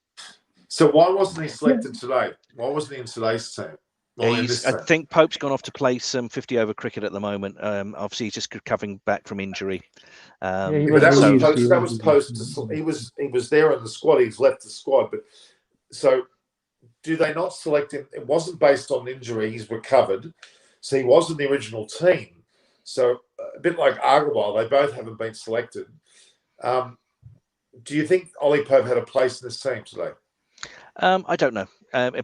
So why wasn't he selected today? Why wasn't he in today's team? I think Pope's gone off to play some 50 over cricket at the moment. Obviously, he's just recovering back from injury. He was there in the squad. He's left the squad. But so, do they not select him? It wasn't based on injury. He's recovered, so he was in the original team. So a bit like Agarwal, they both haven't been selected. Do you think Ollie Pope had a place in this team today? I don't know.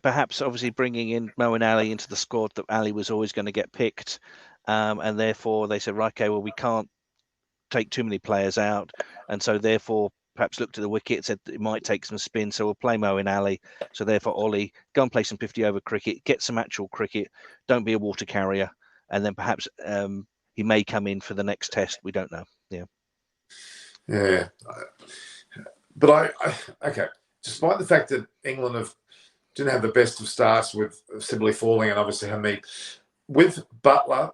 Perhaps, obviously, bringing in Moeen Ali into the squad, that Ali was always going to get picked, and therefore they said, right, okay, well, we can't take too many players out, and so therefore perhaps looked at the wicket, said that it might take some spin, so we'll play Moeen Ali. So therefore, Ollie, go and play some 50 over cricket, get some actual cricket, don't be a water carrier, and then perhaps he may come in for the next test. We don't know. Yeah. But okay. Despite the fact that England didn't have the best of starts with Sibley falling and obviously Hamid, with Butler,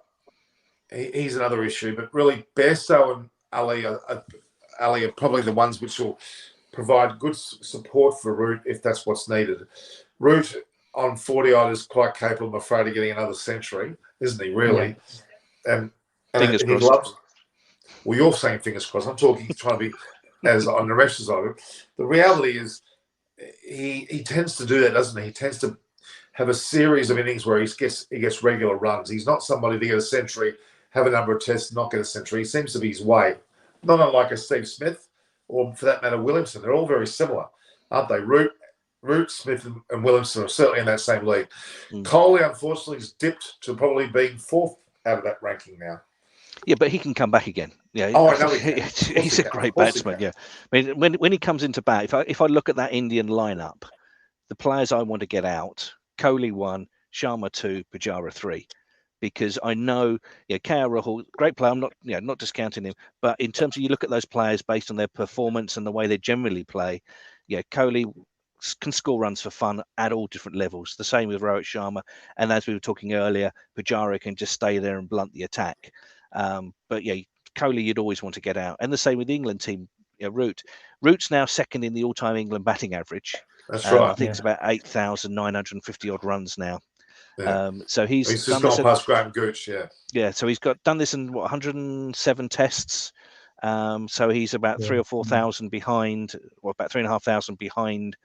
he's another issue. But really, Bairstow and Ali are probably the ones which will provide good support for Root if that's what's needed. Root on 40-odd is quite capable, I'm afraid, of getting another century, isn't he, really? Yeah. And fingers he crossed. loves. Well, you're saying fingers crossed. I'm talking, trying to be as on the rest of it. The reality is he tends to do that, doesn't he? He tends to have a series of innings where he gets regular runs. He's not somebody to get a century, have a number of tests, not get a century. He seems to be his way. Not unlike a Steve Smith or, for that matter, Williamson. They're all very similar, aren't they? Root, Smith and Williamson are certainly in that same league. Kohli, unfortunately, has dipped to probably being 4th out of that ranking now. Yeah, but he can come back again. Yeah, I know he can. He's a great batsman. Yeah, I mean, when he comes into bat, if I look at that Indian lineup, the players I want to get out: Kohli 1, Sharma 2, Pujara 3, because I know, KR Rahul, great player. I'm not discounting him, but in terms of you look at those players based on their performance and the way they generally play, Kohli can score runs for fun at all different levels. The same with Rohit Sharma, and as we were talking earlier, Pujara can just stay there and blunt the attack. But Kohli, you'd always want to get out, and the same with the England team. Root's now second in the all-time England batting average. That's right. I think it's about 8,950 odd runs now. Yeah. So he's just gone past Graham Gooch. Yeah. So he's done this in 107 tests. So he's about 3,000 or 4,000 behind, or about 3,500 behind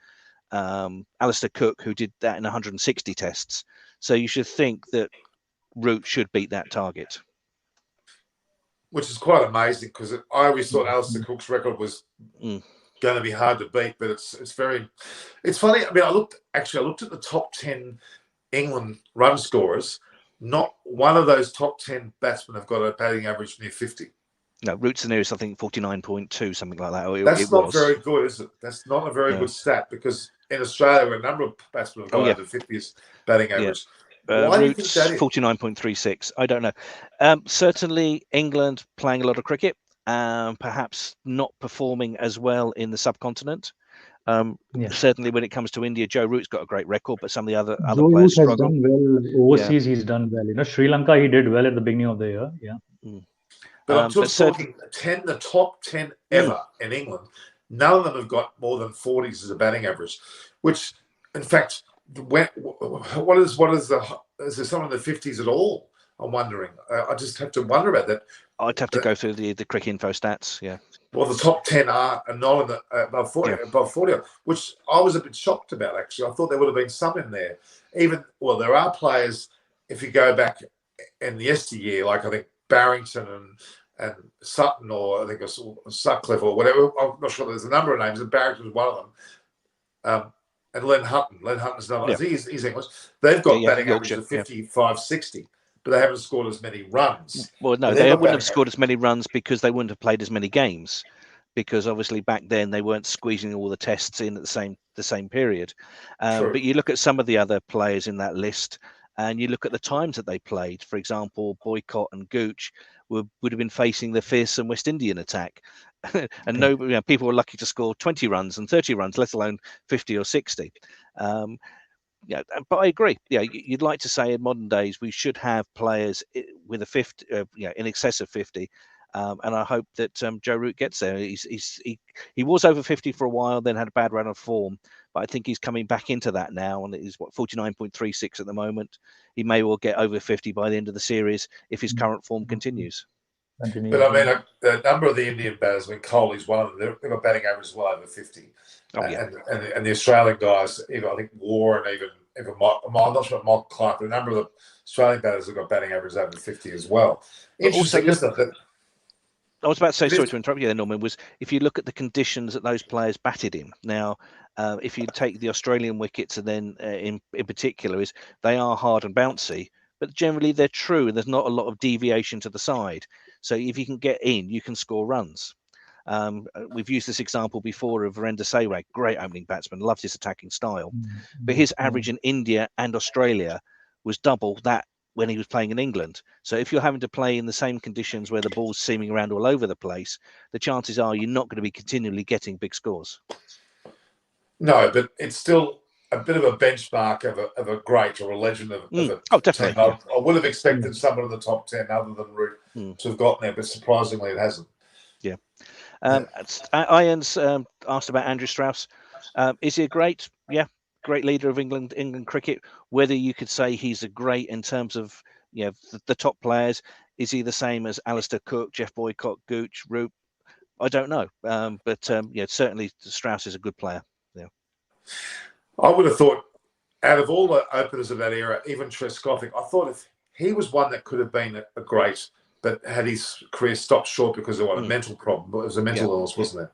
Alistair Cook, who did that in 160 tests. So you should think that Root should beat that target. Which is quite amazing, because I always thought Alistair Cook's record was going to be hard to beat, but it's funny. I mean, I looked at the top 10 England run scorers. Not one of those top 10 batsmen have got a batting average near 50. No, Root's the nearest, I think 49.2, something like that. That's not very good, is it? That's not a very good stat, because in Australia, a number of batsmen have got over 50 batting average. Why do you think that is? 49.36. I don't know. Certainly, England playing a lot of cricket, perhaps not performing as well in the subcontinent. Certainly, when it comes to India, Joe Root's got a great record, but some of the other players struggle. Joe Root has done well overseas. He's done well. Sri Lanka, he did well at the beginning of the year. Yeah. But I'm just talking the top 10 ever in England. None of them have got more than 40s as a batting average, which, in fact, is there some in the 50s at all? I'm wondering. I just have to wonder about that. I'd have to go through the Cricket Info stats. Yeah. Well, the top 10 are not in the, above 40, which I was a bit shocked about, actually. I thought there would have been some in there. There are players, if you go back in the yesteryear, like I think Barrington and Sutton, or I think it's Sutcliffe or whatever. I'm not sure. There's a number of names, and Barrett was one of them. And Len Hutton. Len Hutton's another. Yeah. He's English. They've got batting Yorkshire, averages of 55, 60, but they haven't scored as many runs. Well, no, they wouldn't have scored as many runs because they wouldn't have played as many games. Because obviously back then they weren't squeezing all the tests in at the same period. But you look at some of the other players in that list, and you look at the times that they played. For example, Boycott and Gooch would have been facing the fearsome West Indian attack, and people were lucky to score 20 runs and 30 runs, let alone 50 or 60. Yeah, but I agree. Yeah, you'd like to say in modern days we should have players with a 50, in excess of 50. And I hope that Joe Root gets there. He was over 50 for a while, then had a bad run of form, but I think he's coming back into that now, and he's 49.36 at the moment. He may well get over 50 by the end of the series if his current form continues. But I mean, a number of the Indian batters, I mean, Kohli's one of them. They've got batting average well over 50. Oh, yeah. And the Australian guys, even I think War and even I'm not sure about Michael Clark, but a number of the Australian batters have got batting average over 50 as well. Interesting, isn't it? I was about to say, sorry to interrupt you there, Norman, was if you look at the conditions that those players batted in. Now, if you take the Australian wickets, and then in particular, is they are hard and bouncy, but generally they're true, and there's not a lot of deviation to the side. So if you can get in, you can score runs. We've used this example before of Virender Sehwag, great opening batsman, loves his attacking style, but his average in India and Australia was double that when he was playing in England. So if you're having to play in the same conditions where the ball's seaming around all over the place, the chances are you're not going to be continually getting big scores. No, but it's still a bit of a benchmark of a great or a legend of a definitely. team. I would have expected someone in the top 10 other than Root to have gotten there, but surprisingly it hasn't. Yeah. Ian's asked about Andrew Strauss. Is he a great? Yeah. Great leader of England cricket. Whether you could say he's a great in terms of the top players, is he the same as Alistair Cook, Jeff Boycott, Gooch, Root? I don't know, but certainly Strauss is a good player. Yeah, I would have thought out of all the openers of that era, even Trescothic, I thought if he was one that could have been a great, but had his career stopped short because of a mental problem. But it was a mental illness, wasn't it?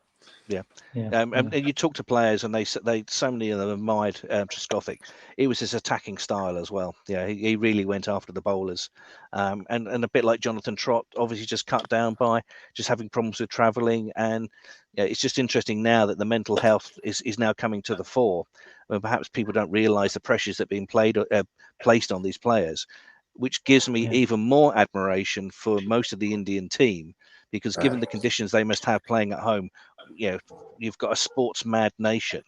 Yeah. And you talk to players, and they so many of them admired Trescothic. It was his attacking style as well. Yeah, he really went after the bowlers, and a bit like Jonathan Trott, obviously just cut down by just having problems with travelling. And it's just interesting now that the mental health is now coming to the fore. When perhaps people don't realise the pressures that are being placed on these players, which gives me even more admiration for most of the Indian team, because given the conditions they must have playing at home, you've got a sports mad nation.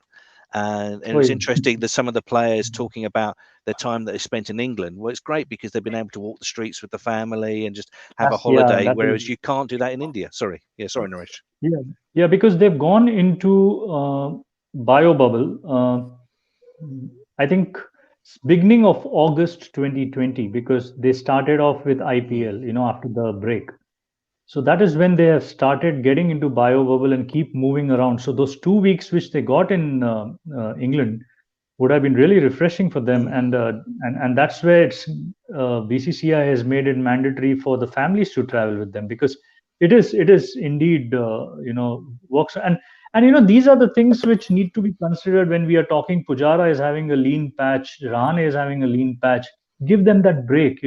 And it was interesting that some of the players talking about the time that they spent in England. Well, it's great because they've been able to walk the streets with the family and just have a holiday, whereas you can't do that in India. Sorry, Naresh. Yeah, because they've gone into bio bubble. I think beginning of August 2020, because they started off with IPL, after the break. So that is when they have started getting into bio bubble and keep moving around. So those 2 weeks which they got in England would have been really refreshing for them, and that's where it's BCCI has made it mandatory for the families to travel with them, because it is indeed works. And these are the things which need to be considered when we are talking. Pujara is having a lean patch, Rahane is having a lean patch. Give them that break.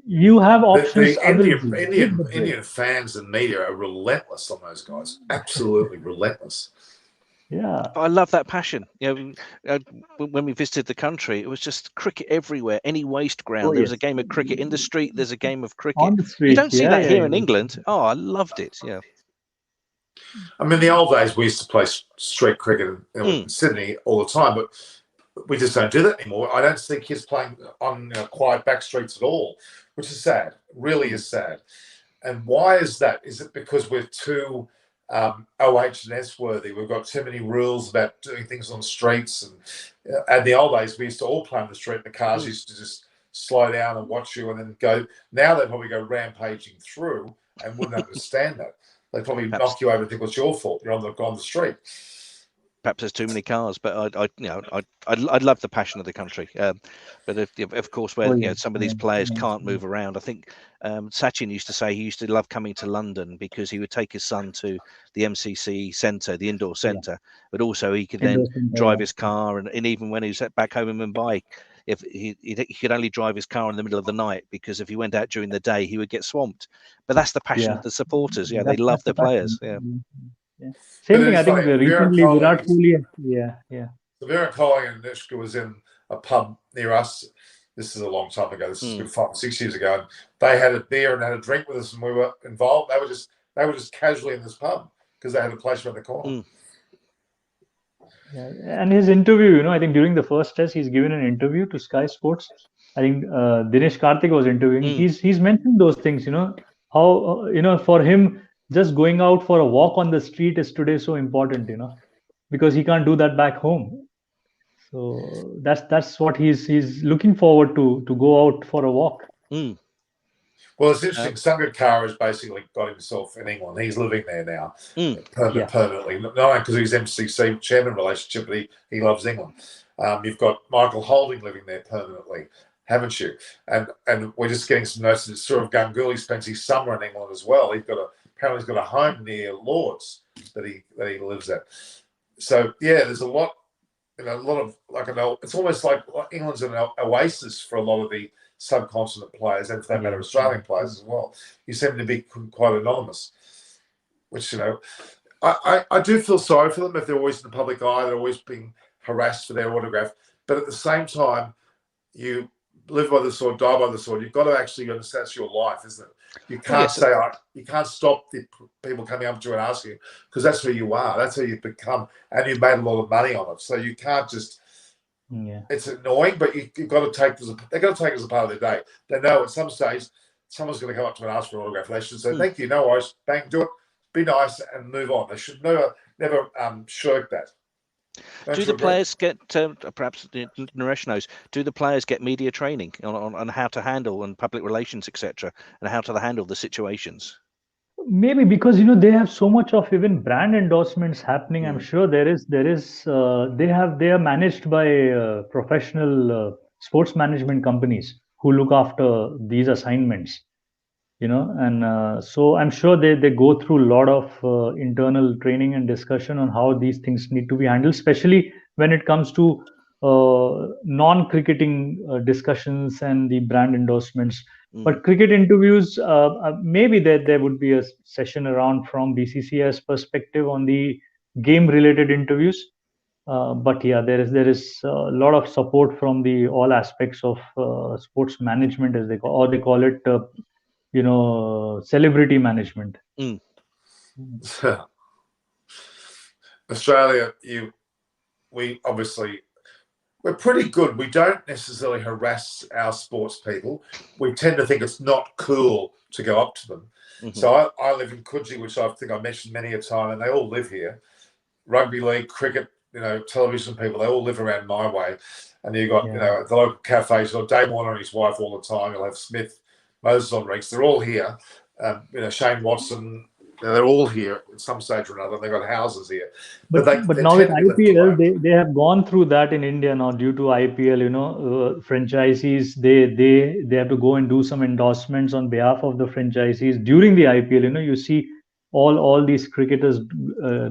You have options. The Indian fans and media are relentless on those guys. Absolutely relentless. Yeah, I love that passion. When we visited the country, it was just cricket everywhere. Any waste ground, there was a game of cricket in the street. There's a game of cricket. On the street. You don't see that here in England. Oh, I loved it. Yeah. I mean, in the old days, we used to play street cricket in Sydney all the time, but we just don't do that anymore. I don't see kids playing on quiet back streets at all, which is sad. Really is sad. And why is that? Is it because we're too OH&S worthy? We've got too many rules about doing things on the streets. And in the old days, we used to all play on the street, and the cars used to just slow down and watch you and then go. Now they probably go rampaging through and wouldn't understand that. They probably knock you over and think it's your fault. You're on the street. perhaps there's too many cars, but I'd love the passion of the country. But of course, where some of these players can't move around, I think Sachin used to say he used to love coming to London because he would take his son to the MCC centre, the indoor centre, but also he could then drive his car, and even when he was back home in Mumbai, if he could only drive his car in the middle of the night, because if he went out during the day, he would get swamped. But that's the passion of the supporters. Yeah, they love their players. Yeah. Same thing. I think recently Virat Kohli. So Virat Kohli and Anushka was in a pub near us. This is a long time ago. This is 5 or 6 years ago. And they had a beer and had a drink with us, and we were involved. They were just casually in this pub because they had a place around the corner. Yeah. And his interview, I think during the first test, he's given an interview to Sky Sports. I think Dinesh Karthik was interviewing. He's mentioned those things, how, for him, just going out for a walk on the street is today so important, because he can't do that back home. So that's what he's looking forward to go out for a walk. Well, it's interesting. Sangakkara has basically got himself in England. He's living there now permanently. Not only because he's MCC chairman relationship, but he loves England. You've got Michael Holding living there permanently, haven't you? And we're just getting some notes that Sourav Ganguly spends his summer in England as well. Apparently he's got a home near Lords that he lives at. So yeah, there's a lot. A lot of it's almost like England's an oasis for a lot of the subcontinent players, and for that matter, Australian players as well. You seem to be quite anonymous, which I do feel sorry for them if they're always in the public eye. They're always being harassed for their autograph, but at the same time, you live by the sword, die by the sword. You've got to actually understand that's your life, isn't it? You can't you can't stop the people coming up to you and asking you, because that's who you are. That's who you've become, and you've made a lot of money on it. So you can't just. It's annoying, but you've got to take they've got to take it as a part of their day. They know at some stage someone's going to come up to them and ask for an autograph. They should say, "Thank you, no worries, bang, do it, be nice, and move on." They should never shirk that. Do the players get, perhaps Naresh knows, do the players get media training on how to handle and public relations, etc., and how to handle the situations? Maybe because they have so much of even brand endorsements happening. I'm sure there is they are managed by professional sports management companies who look after these assignments. And so I'm sure they go through a lot of internal training and discussion on how these things need to be handled, especially when it comes to non-cricketing discussions and the brand endorsements. But cricket interviews, maybe there would be a session around from BCCI's perspective on the game-related interviews. But yeah, there is a lot of support from the all aspects of sports management, as they call it. Celebrity management. Australia, we're pretty good. We don't necessarily harass our sports people. We tend to think it's not cool to go up to them. So I live in Coogee, which I think I mentioned many a time, and they all live here. Rugby league, cricket, television people, they all live around my way. And you've got, at the local cafes, you've got Dave Warner and his wife all the time. You'll have Smith, Moses on Reeks. They're all here. Shane Watson, they're all here at some stage or another. They've got houses here. But now with IPL, they have gone through that in India now due to IPL. Franchisees, they have to go and do some endorsements on behalf of the franchisees during the IPL. You see all these cricketers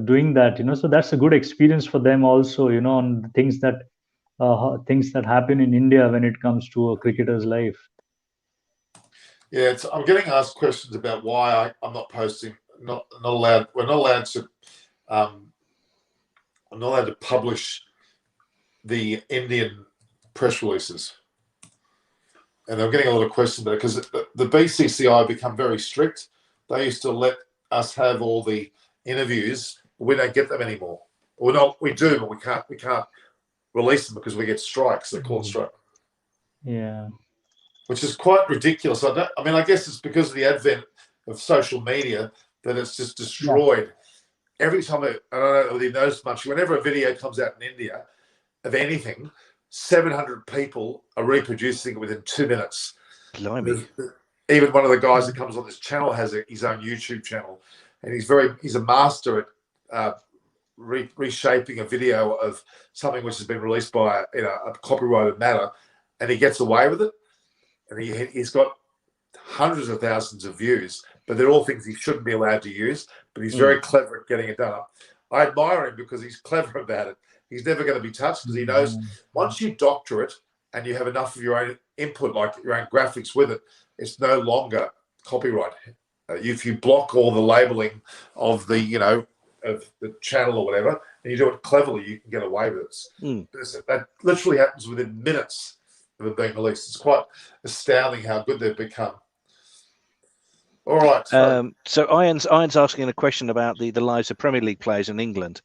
doing that. So that's a good experience for them also. On things that happen in India when it comes to a cricketer's life. Yeah, I'm getting asked questions about why I'm not posting. Not allowed. We're not allowed to. I'm not allowed to publish the Indian press releases, and I'm getting a lot of questions about it because the BCCI have become very strict. They used to let us have all the interviews, but we don't get them anymore. We do, but we can't release them because we get strikes. They're called strike. Yeah. Which is quite ridiculous. I guess it's because of the advent of social media that it's just destroyed. Every time, I don't know whether you noticed much, whenever a video comes out in India of anything, 700 people are reproducing it within 2 minutes. Blimey. Even one of the guys that comes on this channel has his own YouTube channel, and he's a master at reshaping a video of something which has been released by a copyrighted matter, and he gets away with it, and he's got hundreds of thousands of views, but they're all things he shouldn't be allowed to use. But he's very clever at getting it done. I admire him because he's clever about it. He's never going to be touched because he knows once you doctor it and you have enough of your own input, like your own graphics with it, it's no longer copyright. If you block all the labeling of the, of the channel or whatever, and you do it cleverly, you can get away with it. That literally happens within minutes of it being released. It's quite astounding how good they've become. All right. So Iron's asking a question about the lives of Premier League players in England.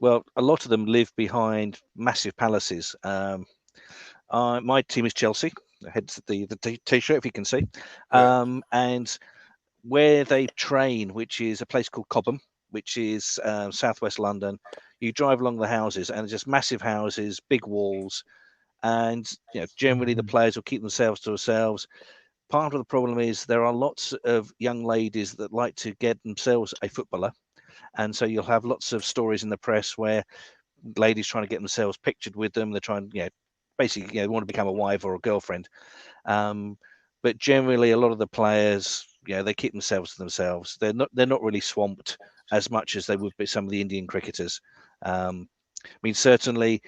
Well, a lot of them live behind massive palaces. My team is Chelsea. Hence the T-shirt, if you can see. And where they train, which is a place called Cobham, which is southwest London, you drive along the houses, and just massive houses, big walls, and generally the players will keep themselves to themselves. Part of the problem is there are lots of young ladies that like to get themselves a footballer, and so you'll have lots of stories in the press where ladies trying to get themselves pictured with them. They're trying, basically, they want to become a wife or a girlfriend. But generally, a lot of the players, they keep themselves to themselves. They're not really swamped as much as they would be some of the Indian cricketers. I mean, certainly,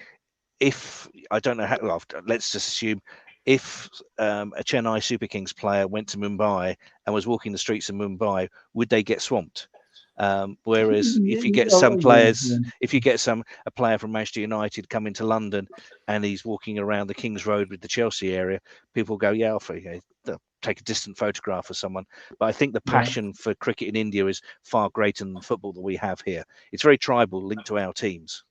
if I don't know how, well, let's just assume if a Chennai Super Kings player went to Mumbai and was walking the streets of Mumbai, would they get swamped? Whereas if you get some players, if you get a player from Manchester United come into London and he's walking around the King's Road with the Chelsea area, people go, they'll take a distant photograph of someone. But I think the passion for cricket in India is far greater than the football that we have here. It's very tribal, linked to our teams.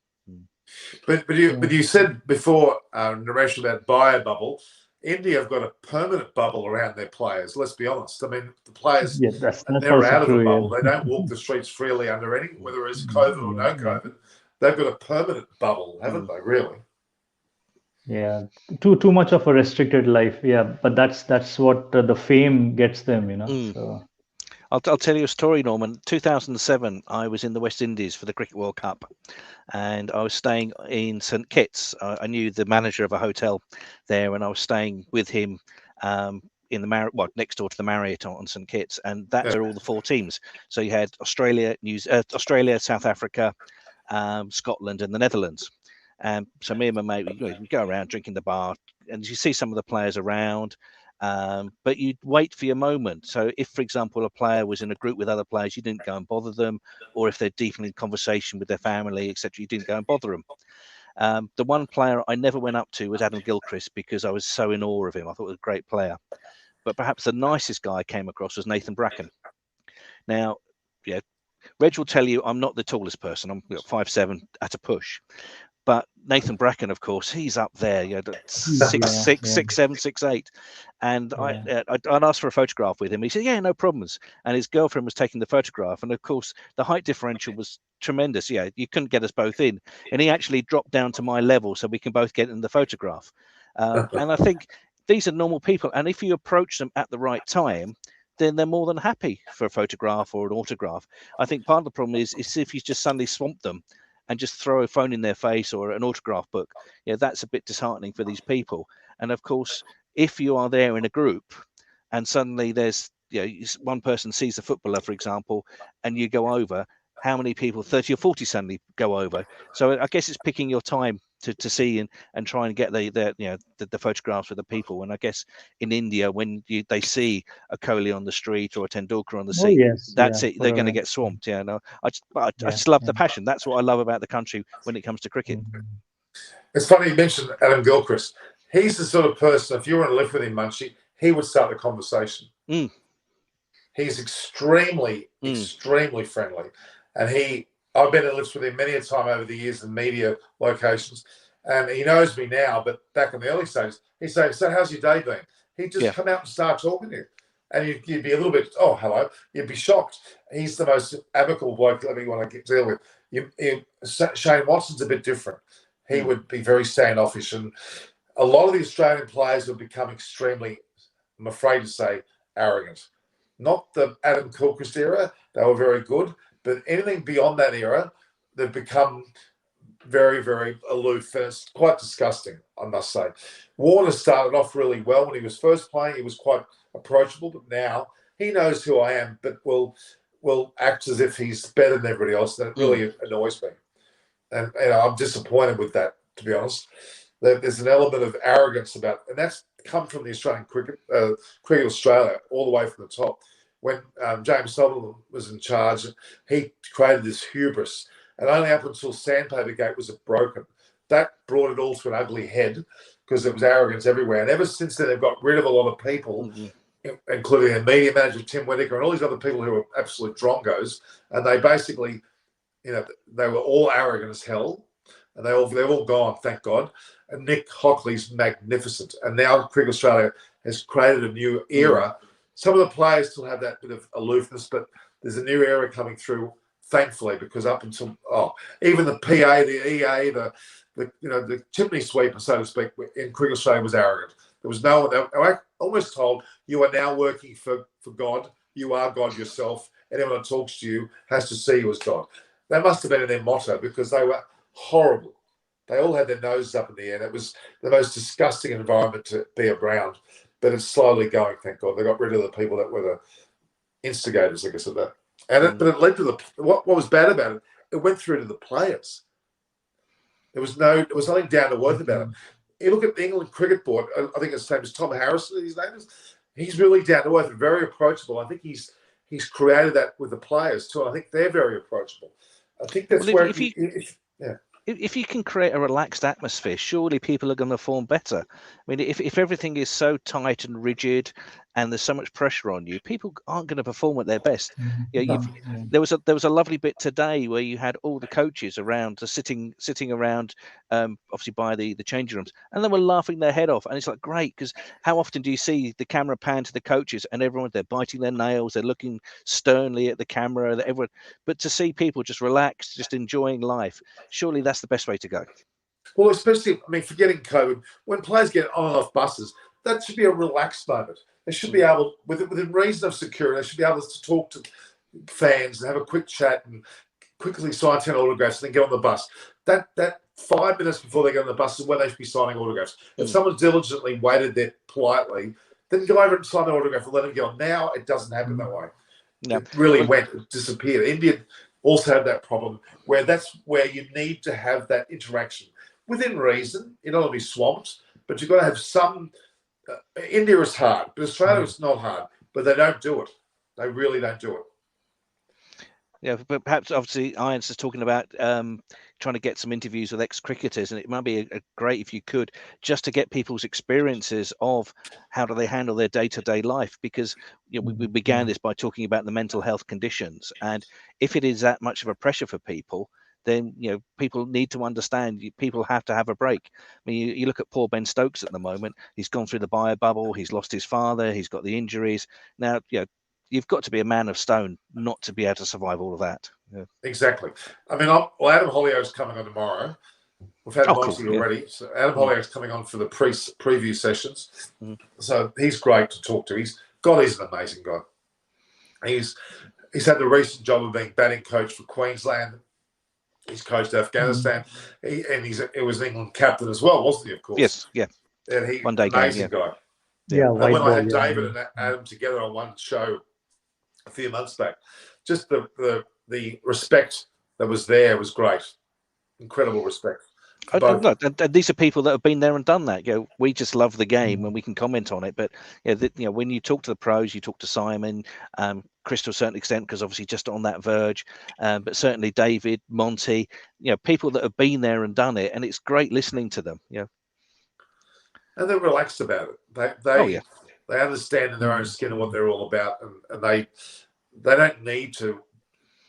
But you said before, Naresh, about bio bubble. India have got a permanent bubble around their players. Let's be honest. I mean, the players are never out of the bubble. They don't walk the streets freely under any, whether it's COVID or no COVID. They've got a permanent bubble, haven't they? Really? Yeah, too much of a restricted life. Yeah, but that's what the fame gets them. So. I'll tell you a story, Norman. 2007, I was in the West Indies for the Cricket World Cup, and I was staying in St Kitts. I knew the manager of a hotel there, and I was staying with him in the next door to the Marriott on St Kitts, and that's where all the four teams. So you had Australia, South Africa, Scotland, and the Netherlands. So me and my mate, we go around drinking the bar, and you see some of the players around. But you'd wait for your moment. So if, for example, a player was in a group with other players, you didn't go and bother them, or if they're deep in conversation with their family, etc., you didn't go and bother them. The one player I never went up to was Adam Gilchrist because I was so in awe of him. I thought he was a great player. But perhaps the nicest guy I came across was Nathan Bracken. Now, Reg will tell you I'm not the tallest person. I'm 5'7" at a push. But Nathan Bracken, of course, he's up there, 6'7", 6'8", and I'd asked for a photograph with him. He said, "Yeah, no problems." And his girlfriend was taking the photograph, and of course, the height differential was tremendous. Yeah, you couldn't get us both in, and he actually dropped down to my level so we can both get in the photograph. And I think these are normal people, and if you approach them at the right time, then they're more than happy for a photograph or an autograph. I think part of the problem is if you just suddenly swamp them and just throw a phone in their face or an autograph book, that's a bit disheartening for these people. And of course, if you are there in a group and suddenly there's, one person sees a footballer, for example, and you go over, how many people, 30 or 40 suddenly go over? So I guess it's picking your time to see and try and get the photographs with the people. And I guess in India, when they see a Kohli on the street or a Tendulkar on the seat, that's it. They're going to get swamped. I just love the passion. That's what I love about the country when it comes to cricket. It's funny you mentioned Adam Gilchrist. He's the sort of person, if you were to live with him, Munchie, he would start the conversation. He's extremely friendly. And I've been in lifts with him many a time over the years in media locations, and he knows me now, but back in the early stages, he'd say, "So how's your day been?" He'd just come out and start talking to you. And you'd be a little bit, "Oh, hello." You'd be shocked. He's the most amicable bloke anyone I deal with. Shane Watson's a bit different. He would be very standoffish, and a lot of the Australian players would become extremely, I'm afraid to say, arrogant. Not the Adam Gilchrist era. They were very good. But anything beyond that era, they've become very, very aloof, and it's quite disgusting, I must say. Warner started off really well when he was first playing. He was quite approachable, but now he knows who I am, but will act as if he's better than everybody else. And it really annoys me, and I'm disappointed with that, to be honest. There's an element of arrogance about, and that's come from the Australian Cricket Australia all the way from the top. When James Sutherland was in charge, he created this hubris, and only up until Sandpaper Gate was it broken. That brought it all to an ugly head because there was arrogance everywhere. And ever since then, they've got rid of a lot of people, including their media manager, Tim Whittaker, and all these other people who are absolute drongos. And they basically, they were all arrogant as hell. And they're all gone, thank God. And Nick Hockley's magnificent. And now Cricket Australia has created a new era. Some of the players still have that bit of aloofness, but there's a new era coming through, thankfully, because up until even the PA, the EA, the chimney sweeper, so to speak, in Cricket Australia was arrogant. There was no one. They were almost told, you are now working for God. You are God yourself. Anyone that talks to you has to see you as God. That must have been in their motto because they were horrible. They all had their noses up in the air. And it was the most disgusting environment to be around. But it's slowly going, thank God. They got rid of the people that were the instigators, I guess, of that. And but it led to what was bad about it. It went through to the players. There was nothing down to earth about it. You look at the England Cricket Board. I think his name is Tom Harrison. His name is. He's really down to earth and very approachable. I think he's created that with the players too. I think they're very approachable. I think that's if you can create a relaxed atmosphere, surely people are going to perform better. I mean, if everything is so tight and rigid and there's so much pressure on you, people aren't going to perform at their best. There was a lovely bit today where you had all the coaches around, sitting around, obviously by the changing rooms, and they were laughing their head off. And it's like, great, because how often do you see the camera pan to the coaches and everyone, they're biting their nails, they're looking sternly at the camera, but to see people just relaxed, just enjoying life, surely that's the best way to go. Well, especially, forgetting COVID, when players get on and off buses, that should be a relaxed moment. They should be able, within reason of security, they should be able to talk to fans and have a quick chat and quickly sign 10 autographs and then get on the bus. That 5 minutes before they get on the bus is when they should be signing autographs. If someone's diligently waited there politely, then go over and sign the autograph and let them get on. Now it doesn't happen that way. No. It really it disappeared. India also had that problem where that's where you need to have that interaction. Within reason, you don't want to be swamped, but you've got to have some. India is hard, but Australia is not hard. But they don't do it. They really don't do it. Yeah, but perhaps obviously Irons is talking about trying to get some interviews with ex-cricketers, and it might be great if you could, just to get people's experiences of how do they handle their day-to-day life, because we began this by talking about the mental health conditions, and if it is that much of a pressure for people, then people need to understand people have to have a break. I mean, you look at poor Ben Stokes at the moment. He's gone through the bio bubble. He's lost his father. He's got the injuries. Now, you've got to be a man of stone not to be able to survive all of that. Yeah. Exactly. I mean, Adam Hollio's coming on tomorrow. We've had Monty already. So Adam Hollio's coming on for the preview sessions. So he's great to talk to. He's an amazing guy. He's had the recent job of being batting coach for Queensland. He's coached Afghanistan. He was an England captain as well, wasn't he, of course? Yes, yeah. And he's an amazing guy. Yeah, and when I had David and Adam together on one show a few months back, just the respect that was there was great. Incredible respect. And these are people that have been there and done that. We just love the game and we can comment on it. But when you talk to the pros, you talk to Simon, Chris to a certain extent, because obviously just on that verge, but certainly David, Monty, people that have been there and done it, and it's great listening to them. And they're relaxed about it. They understand in their own skin what they're all about, and they don't need to.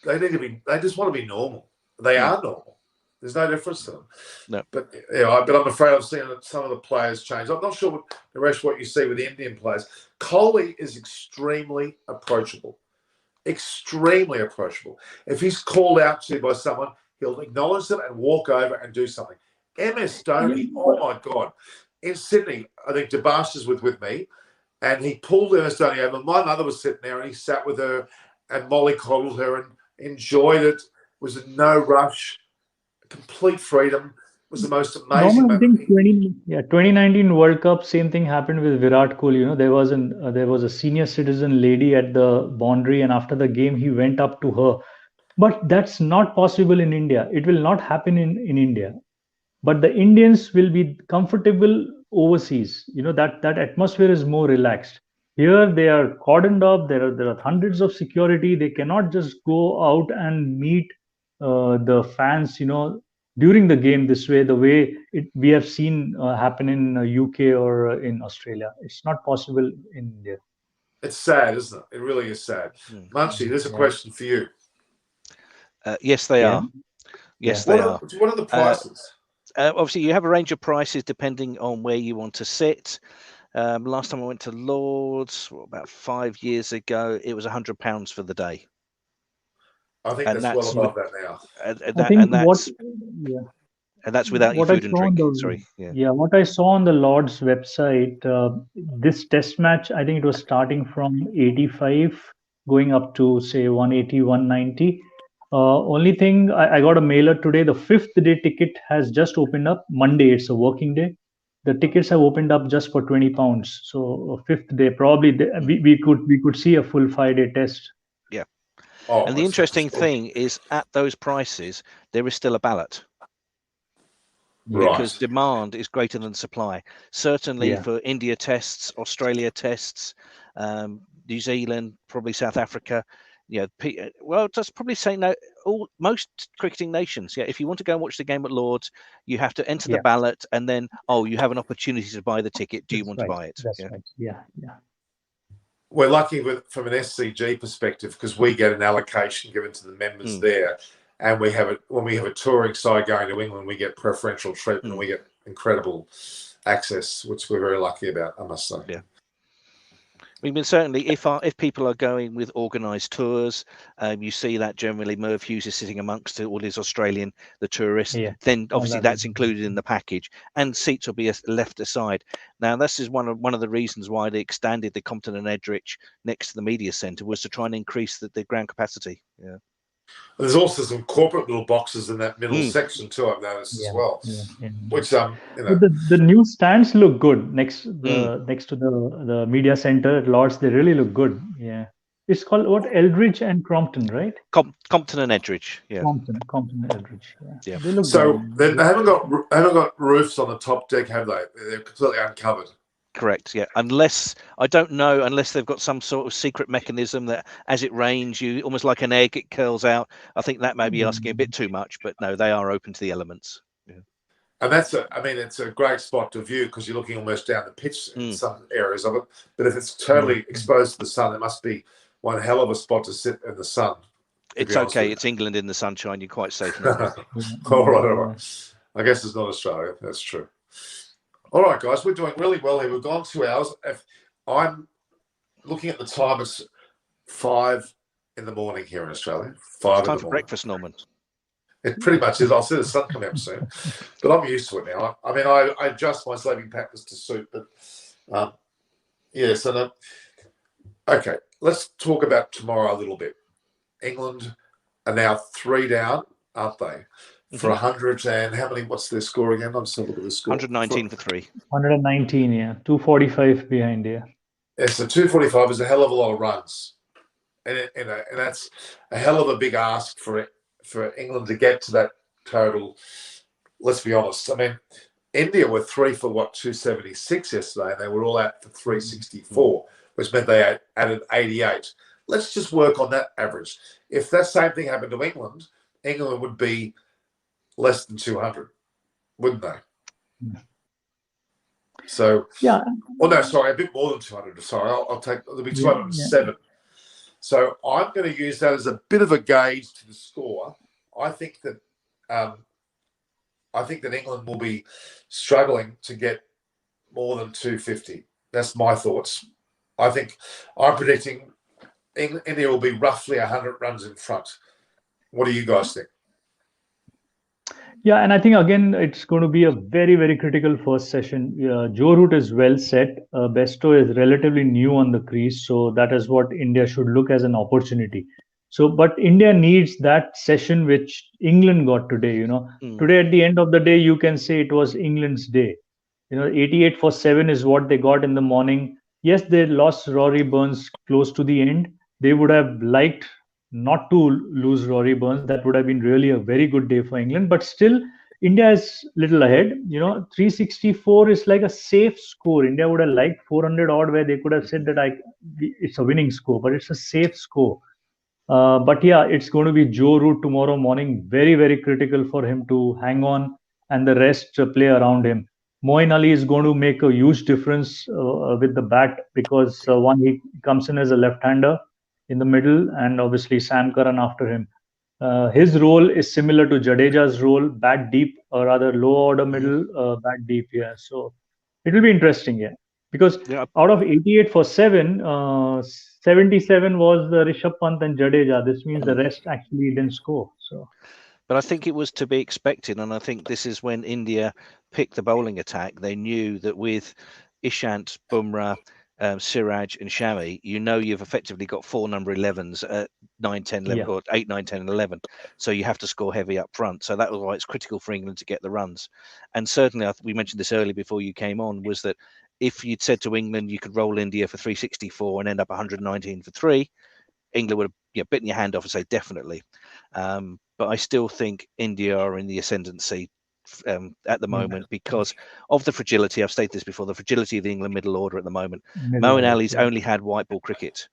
They need to be. They just want to be normal. They are normal. There's no difference to them. No. But I'm afraid I've seen some of the players change. I'm not sure, what you see with the Indian players. Kohli is extremely approachable. Extremely approachable. If he's called out to by someone, he'll acknowledge them and walk over and do something. MS Dhoni, oh my God. In Sydney, I think Debash is with me, and he pulled MS Dhoni over. My mother was sitting there, and he sat with her, and Molly coddled her and enjoyed it. Was a no rush, complete freedom. Was the most amazing Norman, I think moment. 2019 World Cup, same thing happened with Virat Kohli. You know, there was a senior citizen lady at the boundary, and after the game, he went up to her. But that's not possible in India. It will not happen in India. But the Indians will be comfortable overseas. You know, that atmosphere is more relaxed. Here they are cordoned up. There are hundreds of security. They cannot just go out and meet the fans. You know, during the game this way, the way we have seen happen in UK or in Australia. It's not possible in India. It's sad, isn't it? It really is sad. Munchie, there's a question for you. Yes, they are. Yes, they are. What are the prices? Obviously, you have a range of prices depending on where you want to sit. Last time I went to Lords, about 5 years ago, it was £100 for the day. I think that's well above that now. And that's without your food and drink. What I saw on the Lord's website, this test match, I think it was starting from 85 going up to say 180, 190. Only thing, I got a mailer today. The 5th day ticket has just opened up. Monday, it's a working day. The tickets have opened up just for £20. So 5th day, probably we could see a full 5-day test. Yeah. And the interesting thing is, at those prices, there is still a ballot. Because demand is greater than supply. Certainly for India tests, Australia tests, New Zealand, probably South Africa. Just probably say no. Most cricketing nations. Yeah, if you want to go and watch the game at Lords, you have to enter the ballot, and then you have an opportunity to buy the ticket. Do you want to buy it? That's right. Yeah. We're lucky from an SCG perspective because we get an allocation given to the members there, and when we have a touring side going to England, we get preferential treatment. We get incredible access, which we're very lucky about, I must say. Yeah. I mean, certainly, if people are going with organised tours, you see that generally Merv Hughes is sitting amongst all his Australian, the tourists. Then obviously that's included in the package, and seats will be left aside. Now, this is one of the reasons why they extended the Compton and Edrich next to the media centre, was to try and increase the ground capacity. Yeah. There's also some corporate little boxes in that middle section too, I've noticed as well. Which the new stands look good next to the media center at Lords. They really look good. Yeah, it's called what, Eldridge and Crompton, right? Compton and Edrich. Yeah. Compton and Edrich. Yeah. They look good. They haven't got roofs on the top deck, have they? They're completely uncovered. Correct. Yeah, unless they've got some sort of secret mechanism that as it rains, you almost like an egg, it curls out. I think that may be asking a bit too much, but no, they are open to the elements. Yeah. And it's a great spot to view because you're looking almost down the pitch in some areas of it. But if it's totally exposed to the sun, it must be one hell of a spot to sit in the sun. It's okay. It's England in the sunshine. You're quite safe now. All right. I guess it's not Australia. That's true. All right, guys, we're doing really well here. We've gone 2 hours. If I'm looking at the time, it's 5 in the morning here in Australia. 5 time for breakfast, Norman. It pretty much is. I'll see the sun come out soon, but I'm used to it now. I mean, I adjust my sleeping patterns to suit, but okay. Let's talk about tomorrow a little bit. England are now 3 down, aren't they? For 100 and how many? What's their score again? I'm just looking at the score. 119 for 3. 119, yeah. 245 behind, yeah. Yeah, so 245 is a hell of a lot of runs, and that's a hell of a big ask for England to get to that total. Let's be honest. I mean, India were 3 for 276 yesterday, and they were all out for 364, which meant they added 88. Let's just work on that average. If that same thing happened to England, England would be less than 200, wouldn't they? So a bit more than 200. Sorry, I'll take. It'll be 207. So I'm going to use that as a bit of a gauge to the score. I think that England will be struggling to get more than 250. That's my thoughts. I'm predicting India will be roughly 100 runs in front. What do you guys think? Yeah, and I think, again, it's going to be a very, very critical first session. Joe Root is well set. Besto is relatively new on the crease, so that is what India should look as an opportunity. So, but India needs that session which England got today. Today at the end of the day, you can say it was England's day. 88 for 7 is what they got in the morning. Yes, they lost Rory Burns close to the end. They would have liked not to lose Rory Burns. That would have been really a very good day for England. But still, India is little ahead. 364 is like a safe score. India would have liked 400 odd, where they could have said that it's a winning score, but it's a safe score. But yeah, it's going to be Joe Root tomorrow morning. Very, very critical for him to hang on and the rest play around him. Moeen Ali is going to make a huge difference with the bat, because one, he comes in as a left-hander in the middle, and obviously Sam Curran after him. His role is similar to Jadeja's role, bat deep, or rather low order middle, bat deep. Yeah, so it will be interesting. Yeah, because out of 88 for 7, 77 was the Rishabh Pant and Jadeja. This means the rest actually didn't score. So, but I think it was to be expected, and I think this is when India picked the bowling attack. They knew that with Ishant, Bumrah, Siraj and Shami, you've effectively got 4 number 11s at 9, 10, 11, or 8, 9, 10 and 11. So you have to score heavy up front. So that was why it's critical for England to get the runs. And certainly, we mentioned this earlier before you came on, was that if you'd said to England you could roll India for 364 and end up 119 for 3, England would have bitten your hand off and say definitely. But I still think India are in the ascendancy at the moment because of the fragility. I've stated this before, the fragility of the England middle order at the moment. Moeen Ali's only had white ball cricket,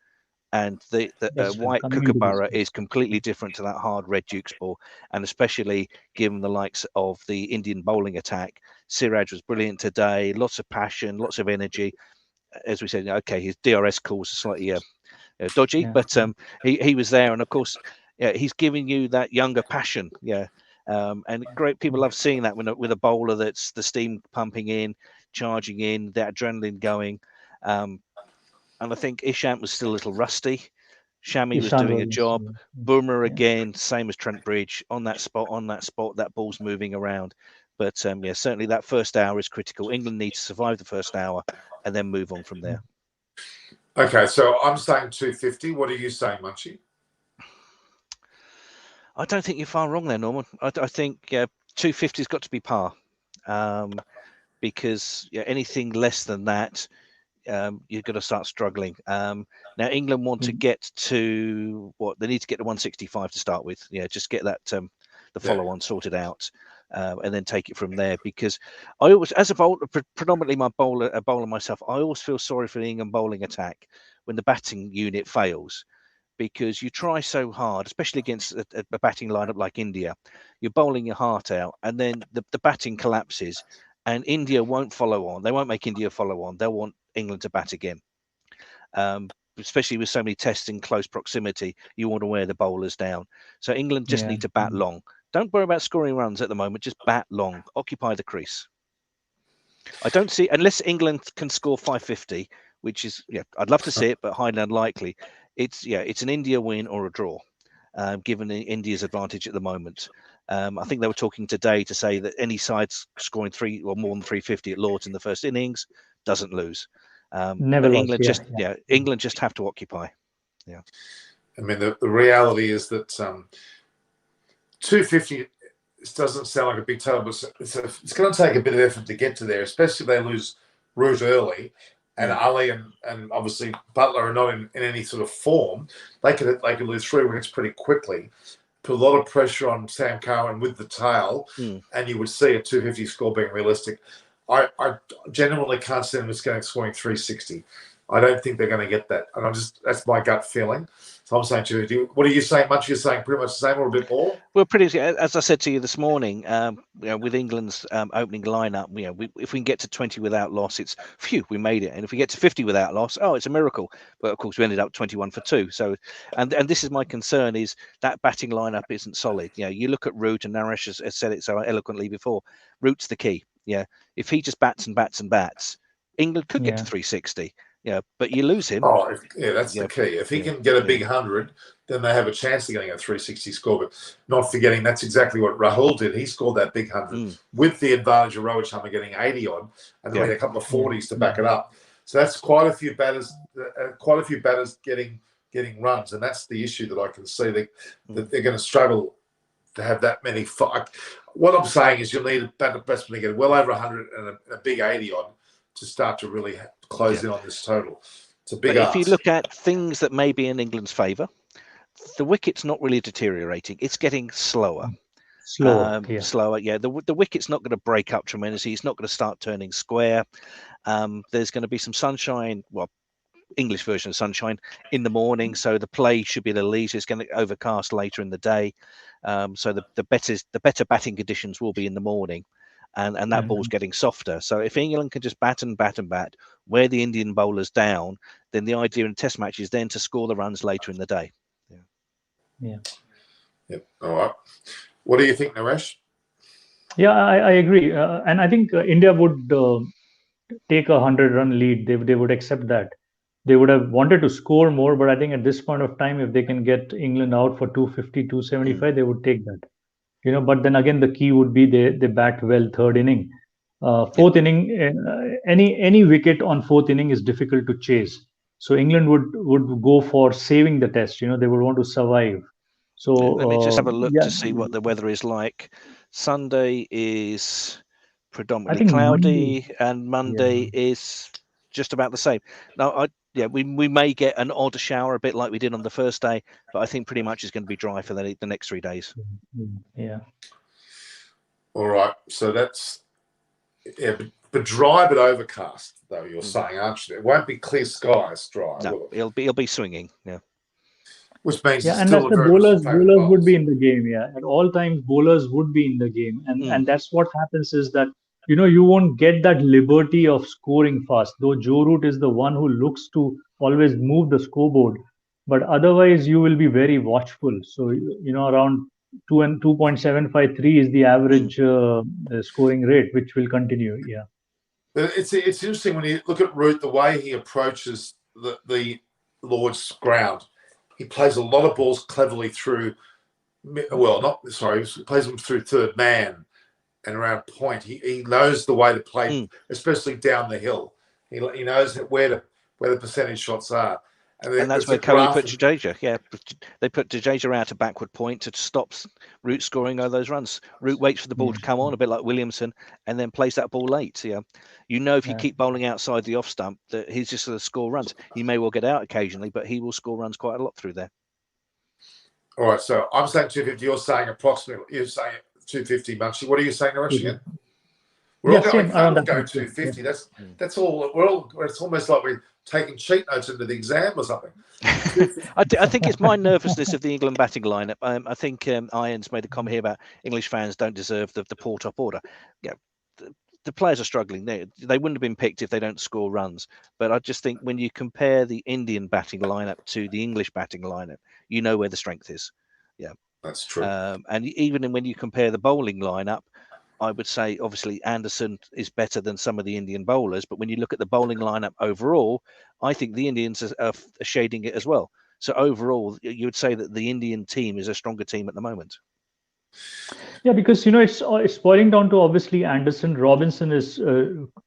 and the white Kookaburra is completely different to that hard red Duke's ball, and especially given the likes of the Indian bowling attack. Siraj was brilliant today, lots of passion, lots of energy. As we said, okay, his DRS calls are slightly dodgy, but he was there, and of course he's giving you that younger passion. And great, people love seeing that with a bowler that's the steam pumping in, charging in, the adrenaline going. And I think Ishant was still a little rusty. Shami was doing a job. Bumrah again, same as Trent Bridge, on that spot, that ball's moving around. But certainly that first hour is critical. England needs to survive the first hour and then move on from there. Okay, so I'm saying 250. What are you saying, Munchie? I don't think you're far wrong there, Norman. I think 250's got to be par, because anything less than that, you're going to start struggling. Now, England want to get to they need to get to 165 to start with. Just get that the follow-on sorted out, and then take it from there. Because I always, as a bowler, predominantly a bowler myself, I always feel sorry for the England bowling attack when the batting unit fails. Because you try so hard, especially against a batting lineup like India, you're bowling your heart out, and then the batting collapses, and India won't follow on. They won't make India follow on. They'll want England to bat again. Especially with so many tests in close proximity, you want to wear the bowlers down. So England just need to bat long. Don't worry about scoring runs at the moment. Just bat long. Occupy the crease. I don't see, unless England can score 550, which is, I'd love to see it, but highly unlikely. It's an India win or a draw, given India's advantage at the moment. I think they were talking today to say that any side scoring 3 or more than 350 at Lords in the first innings doesn't lose. Never lost, England England just have to occupy. Yeah. I mean, the reality is that 250 doesn't sound like a big total, but it's going to take a bit of effort to get to there, especially if they lose Root early. And Ali and obviously Butler are not in any sort of form. They could lose 3 wickets pretty quickly. Put a lot of pressure on Sam Curran with the tail, and you would see a 250 score being realistic. I genuinely can't see them just scoring 360. I don't think they're going to get that, and that's my gut feeling. So I'm saying 250. What are you saying, Munch? You're saying pretty much the same or a bit more? Well, pretty, as I said to you this morning, with England's opening lineup, if we can get to 20 without loss, it's phew, we made it. And if we get to 50 without loss, it's a miracle. But of course, we ended up 21 for 2. So, and this is my concern, is that batting lineup isn't solid. You look at Root, and Naresh has said it so eloquently before. Root's the key. If he just bats and bats and bats, England could get to 360. But you lose him. That's the key. If he can get a big 100, then they have a chance of getting a 360 score. But not forgetting, that's exactly what Rahul did. He scored that big 100 with the advantage of Rohit Sharma getting 80 on, and then a couple of 40s to back it up. So that's quite a few batters getting getting runs, and that's the issue that I can see that they're going to struggle to have that many. What I'm saying is you'll need a batsman to get well over 100 and a big 80 on to start to really close in on this total. It's a big ask. If you look at things that may be in England's favour, the wicket's not really deteriorating. It's getting slower. Slower. Yeah. The wicket's not going to break up tremendously. It's not going to start turning square. There's going to be some sunshine. Well, English version of sunshine in the morning, so the play should be a little easier. It's going to overcast later in the day, so the better batting conditions will be in the morning, and that ball's getting softer. So if England can just bat and bat and bat, wear the Indian bowlers down, then the idea in Test match is then to score the runs later in the day. All right. What do you think, Naresh? Yeah, I agree, and I think India would take a 100-run lead. They would accept that. They would have wanted to score more, but I think at this point of time, if they can get England out for 250, 275, they would take that. But then again, the key would be they bat well third inning. Fourth inning, any wicket on fourth inning is difficult to chase. So England would go for saving the test. They would want to survive. So let me just have a look to see what the weather is like. Sunday is predominantly cloudy, and Monday is just about the same. Now, we may get an odd shower, a bit like we did on the first day, but I think pretty much it's going to be dry for the next 3 days. Yeah. All right. So that's but dry but overcast, though. You're saying, aren't you? It won't be clear skies dry. No, it'll be swinging. Yeah. Which means and that the bowlers would be in the game. Yeah, at all times bowlers would be in the game, and that's what happens is that you won't get that liberty of scoring fast. Though Joe Root is the one who looks to always move the scoreboard, but otherwise you will be very watchful. So around 2.753 is the average scoring rate, which will continue. Yeah, it's interesting when you look at Root, the way he approaches the Lord's ground. He plays a lot of balls cleverly through. Well, he plays them through third man and around point. He knows the way to play, especially down the hill. He knows where the percentage shots are. And that's where Coe put Jadeja. Yeah, they put Jadeja out to backward point to stop Root scoring all those runs. Root waits for the ball to come on, a bit like Williamson, and then plays that ball late. Yeah, if you keep bowling outside the off stump, that he's just going to score runs. He may well get out occasionally, but he will score runs quite a lot through there. All right, so I'm saying 250. You're saying approximately. You're saying 250, Munchie. What are you saying, Naresh, again? We're all going 250. That's all. It's almost like we're taking cheat notes into the exam or something. I think it's my nervousness of the England batting lineup. I think Irons made a comment here about English fans don't deserve the poor top order. Yeah, the players are struggling. They wouldn't have been picked if they don't score runs. But I just think when you compare the Indian batting lineup to the English batting lineup, you know where the strength is. Yeah, that's true. And even when you compare the bowling lineup, I would say obviously Anderson is better than some of the Indian bowlers, but when you look at the bowling lineup overall, I think the Indians are shading it as well. So overall, you would say that the Indian team is a stronger team at the moment. Yeah, because it's boiling down to obviously Anderson. Robinson is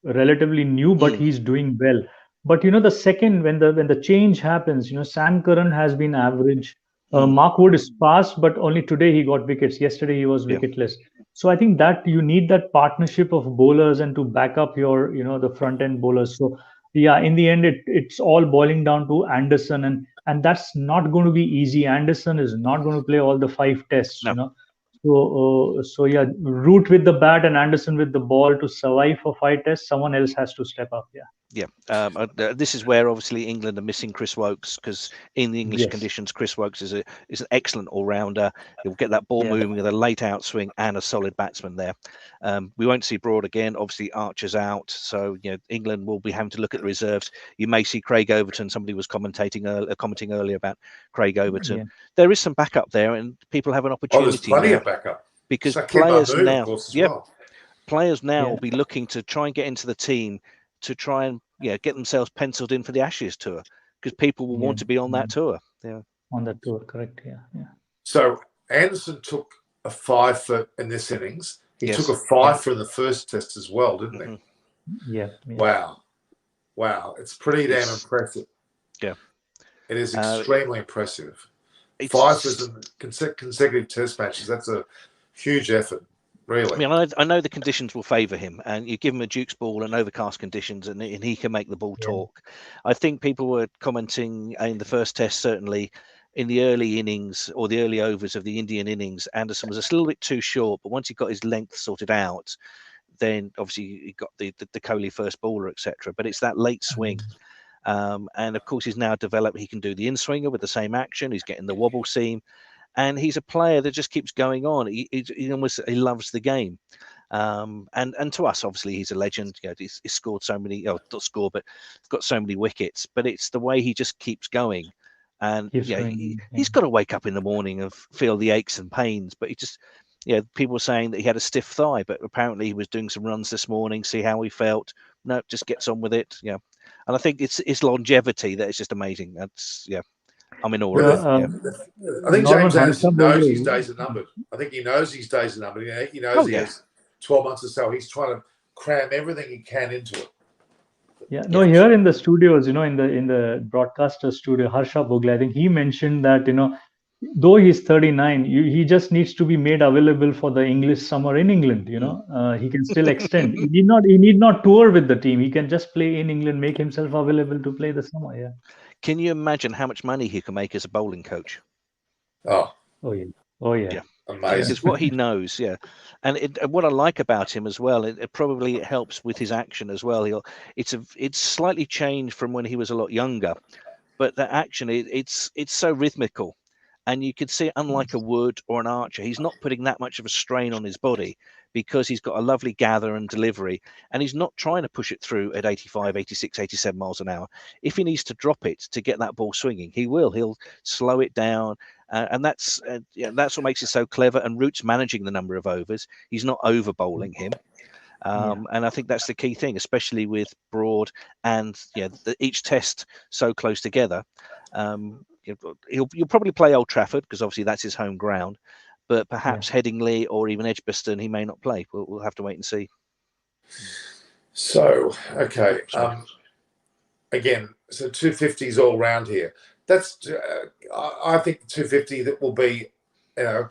relatively new, but he's doing well. But the second when the change happens, Sam Curran has been average. Mark Wood is fast, but only today he got wickets. Yesterday he was wicketless. So I think that you need that partnership of bowlers and to back up your, the front end bowlers. So yeah, in the end, it's all boiling down to Anderson, and that's not going to be easy. Anderson is not going to play all the 5 tests, So yeah, Root with the bat and Anderson with the ball to survive for 5 tests. Someone else has to step up. Yeah, this is where obviously England are missing Chris Woakes, because in the English conditions, Chris Woakes is an excellent all-rounder. He'll get that ball moving with a late outswing and a solid batsman there. We won't see Broad again. Obviously, Archer's out, so England will be having to look at the reserves. You may see Craig Overton. Somebody was commenting earlier about Craig Overton. Yeah. There is some backup there, and people have an opportunity. There's plenty of backup because players now, players now will be looking to try and get into the team to try and get themselves penciled in for the Ashes tour, because people will want to be on that tour. Yeah, on that tour, correct. Yeah. So Anderson took a 5 in this innings. He took a 5 for the first test as well, didn't he? Yeah. Wow, it's pretty damn impressive. Yeah. It is extremely impressive. It's 5 consecutive test matches. That's a huge effort, really. I mean, I know the conditions will favour him, and you give him a Duke's ball and overcast conditions, and he can make the ball talk. I think people were commenting in the first test, certainly in the early innings or the early overs of the Indian innings, Anderson was a little bit too short, but once he got his length sorted out, then obviously he got the Kohli first bowler, etc. But it's that late swing. And of course, he's now developed. He can do the in-swinger with the same action. He's getting the wobble seam. And he's a player that just keeps going on. He loves the game, and to us, obviously, he's a legend. You know, he's scored so many, not score, but got so many wickets. But it's the way he just keeps going, and he's got to wake up in the morning and feel the aches and pains. But he just, people were saying that he had a stiff thigh, but apparently he was doing some runs this morning, see how he felt. No, just gets on with it. And I think it's longevity that is just amazing. That's I'm in awe of it. I think James Anderson knows his days are numbered. I think he knows his days are numbered. He knows he has 12 months or so. He's trying to cram everything he can into it. Here in the studios, in the broadcaster studio, Harsha Bogle, I think he mentioned that, though he's 39, he just needs to be made available for the English summer in England. He can still extend. He need not tour with the team. He can just play in England, make himself available to play the summer. Yeah. Can you imagine how much money he can make as a bowling coach? Oh yeah. Amazing. It's what he knows, and what I like about him as well, it probably helps with his action as well. It's slightly changed from when he was a lot younger, but that action it's so rhythmical, and you could see, unlike a Wood or an Archer, he's not putting that much of a strain on his body because he's got a lovely gather and delivery, and he's not trying to push it through at 85, 86, 87 miles an hour. If he needs to drop it to get that ball swinging, he will. He'll slow it down, and that's what makes it so clever. And Root's managing the number of overs. He's not over bowling him. And I think that's the key thing, especially with Broad and each test so close together. You'll probably play Old Trafford because obviously that's his home ground. But perhaps Headingley or even Edgbaston, he may not play. We'll have to wait and see. So, okay. Again, so 250s all round here. That's, I think 250 that will be, an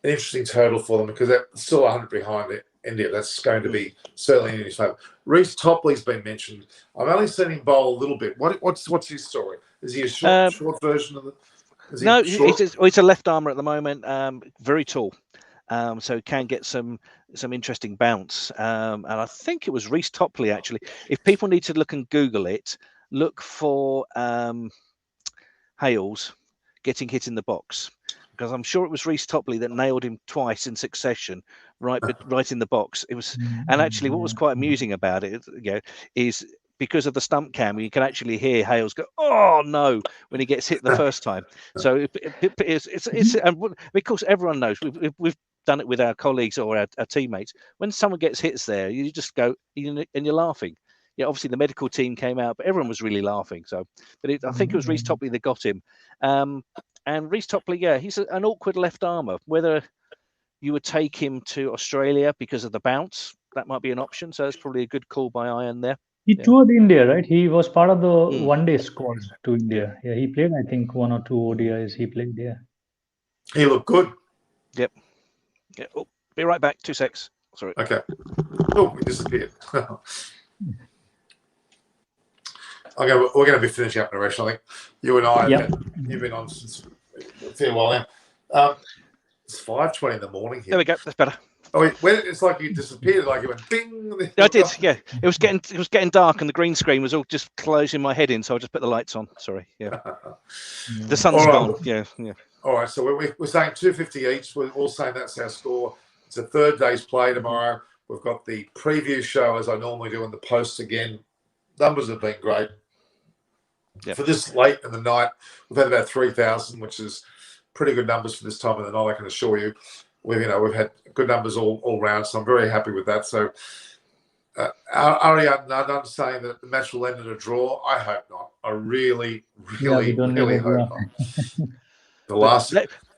interesting total for them because they're still 100 behind India. That's going to be certainly in his favour. Reece Topley's been mentioned. I've only seen him bowl a little bit. What's his story? Is he a short version of the? No, he's a left armer at the moment. Very tall, so can get some interesting bounce. And I think it was Reece Topley actually. If people need to look and Google it, look for Hales getting hit in the box, because I'm sure it was Reece Topley that nailed him twice in succession, right in the box. It was, and actually, what was quite amusing about it, is because of the stump cam, you can actually hear Hales go, "Oh no!" when he gets hit the first time. So it's and of course everyone knows we've done it with our colleagues or our teammates. When someone gets hits there, you just go and you're laughing. Obviously the medical team came out, but everyone was really laughing. So, but I think it was Reece Topley that got him. And Reece Topley, he's an awkward left armer. Whether you would take him to Australia because of the bounce, that might be an option. So it's probably a good call by Ian there. He toured India, right? He was part of the one-day squad to India. Yeah, he played, I think, 1 or 2 ODIs. He played, He looked good. Yep. Yeah. Oh, be right back. 2 secs. Sorry. Okay. Oh, we disappeared. Okay, we're going to be finishing up, Naresh. I think you and I, you've been on since a fair while now. It's 5:20 in the morning here. There we go. That's better. Oh, it's like you disappeared, like you went ding. I did, yeah. It was getting dark, and the green screen was all just closing my head in, so I just put the lights on. Sorry, the sun's gone. Yeah. All right, so we're saying 250 each. We're all saying that's our score. It's a third day's play tomorrow. We've got the preview show as I normally do in the posts again. Numbers have been great. Yep. For this late in the night, we've had about 3,000, which is pretty good numbers for this time of the night. I can assure you. We've had good numbers all round, so I'm very happy with that. So, Ariane, I'm saying that the match will end in a draw. I hope not. I really hope not. The last,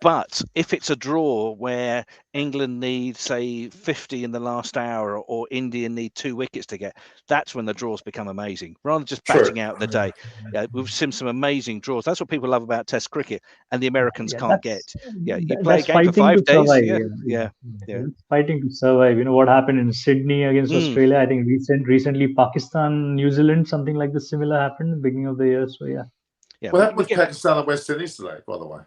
But if it's a draw where England need, say, 50 in the last hour, or India need 2 wickets to get, that's when the draws become amazing. Rather than just batting out the day. Yeah, we've seen some amazing draws. That's what people love about Test cricket, and the Americans can't get. Yeah, you play a game for 5 days. Yeah. Fighting to survive. You know what happened in Sydney against Australia? I think recently Pakistan, New Zealand, something like this similar happened at the beginning of the year. So yeah. What happened with Pakistan and West Indies today, by the way?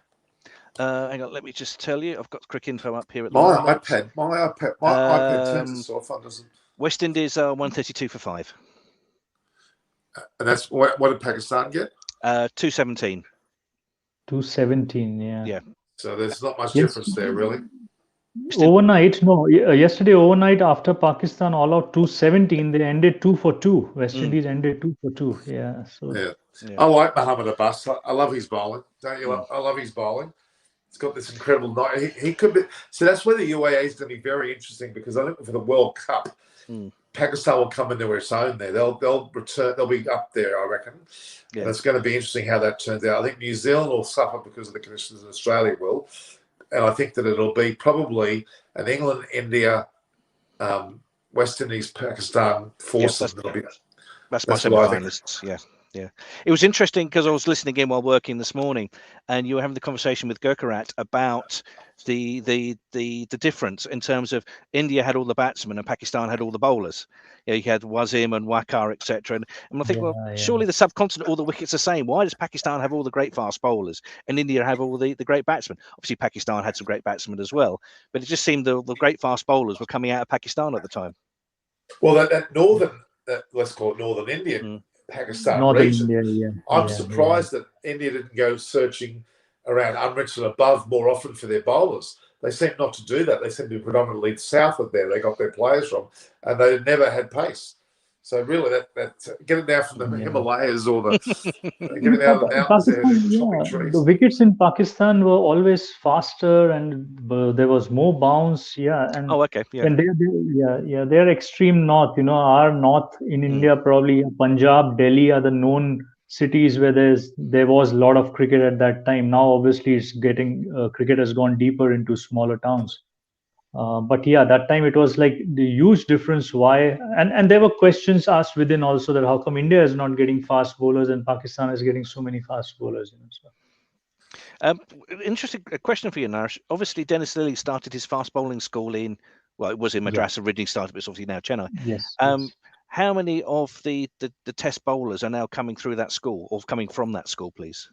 Hang on, let me just tell you. I've got cricket info up here at the my moment. iPad turns itself on, doesn't. West Indies are 132 for 5. And that's what did Pakistan get? 217. 217, yeah. Yeah. So there's not much difference there, really. Overnight, no. Yesterday overnight, after Pakistan all out 217, they ended 2 for 2. West Indies ended 2 for 2. Yeah. So. Yeah. I like Mohammad Abbas. I love his bowling. Don't you? I love his bowling. He's got this incredible night. He could be. So that's where the UAE is going to be very interesting, because I think for the World Cup, Pakistan will come into its own there. They'll return. They'll be up there, I reckon. Yeah. And it's going to be interesting how that turns out. I think New Zealand will suffer because of the conditions, and Australia will. And I think that it'll be probably an England, India, West Indies, Pakistan foursome. That's my semi-finalists. Yeah. It was interesting because I was listening in while working this morning, and you were having the conversation with Qriket about the difference in terms of India had all the batsmen and Pakistan had all the bowlers. You had Wasim and Waqar, etc. And I think, surely the subcontinent, all the wickets are the same. Why does Pakistan have all the great fast bowlers and India have all the great batsmen? Obviously, Pakistan had some great batsmen as well, but it just seemed the great fast bowlers were coming out of Pakistan at the time. Well, that northern, let's call it northern India, Pakistan region. India, I'm surprised that India didn't go searching around Unrich and above more often for their bowlers. They seem not to do that. They seem to be predominantly south of there. They got their players from, and they never had pace. So really, that getting down from the Himalayas or getting out of the mountains, the wickets in Pakistan were always faster, and there was more bounce. And and they're extreme north. Our north in India, probably Punjab, Delhi are the known cities where there was a lot of cricket at that time. Now, obviously, it's getting cricket has gone deeper into smaller towns. But that time it was like the huge difference. Why? And there were questions asked within also that how come India is not getting fast bowlers and Pakistan is getting so many fast bowlers? Interesting question for you, Naresh. Obviously, Dennis Lillee started his fast bowling school it was in Madras originally started, but it's obviously now Chennai. Yes. How many of the test bowlers are now coming through that school or coming from that school, please?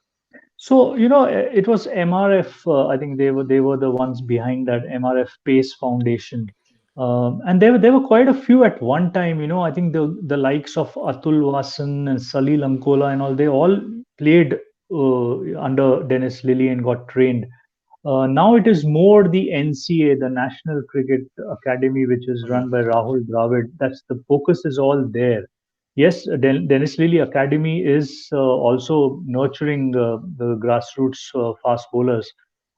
So it was MRF. I think they were the ones behind that MRF Pace Foundation, and there were quite a few at one time. I think the likes of Atul Vasan and Salil Ankola and all, they all played under Dennis Lillee and got trained. Now it is more the NCA, the National Cricket Academy, which is run by Rahul Dravid. That's the focus is all there. Yes, Dennis Lillee Academy is also nurturing the grassroots fast bowlers,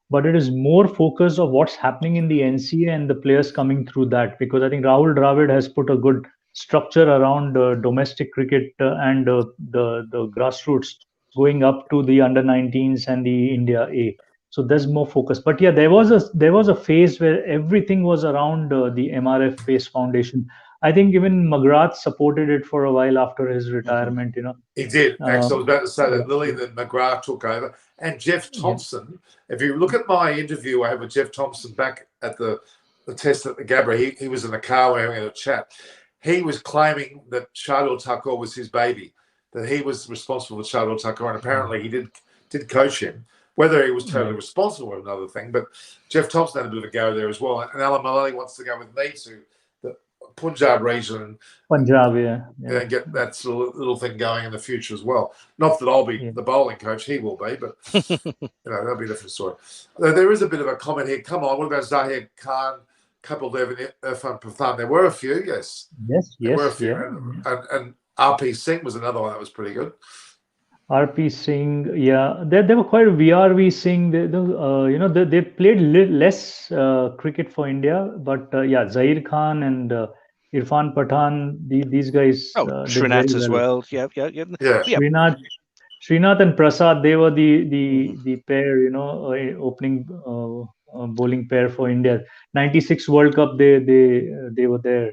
but it is more focus of what's happening in the NCA and the players coming through that, because I think Rahul Dravid has put a good structure around domestic cricket and the grassroots going up to the under-19s and the India A. So there's more focus. But there was a phase where everything was around the MRF Pace Foundation. I think even McGrath supported it for a while after his retirement. He did. Actually, I was about to say that Lillee, that McGrath took over, and Jeff Thompson. If you look at my interview I had with Jeff Thompson back at the test at the Gabba, he was in the car having a chat. He was claiming that Shardul Thakur was his baby, that he was responsible for Shardul Thakur, and apparently he did coach him. Whether he was totally responsible was another thing, but Jeff Thompson had a bit of a go there as well. And Alan Mullally wants to go with me to the Punjab region. Punjab, and get that sort of little thing going in the future as well. Not that I'll be the bowling coach, he will be, but that'll be a different story. There is a bit of a comment here. Come on, what about Zahir Khan, Kapil Dev, and Irfan Pathan? There were a few, yes. There were a few. And RP Singh was another one that was pretty good. RP Singh, there were quite a VRV Singh. They played less cricket for India, but Zahir Khan and Irfan Pathan, these guys. Srinath as well. Yeah. Srinath. Srinath and Prasad, they were the pair, opening bowling pair for India. 96 World Cup, they were there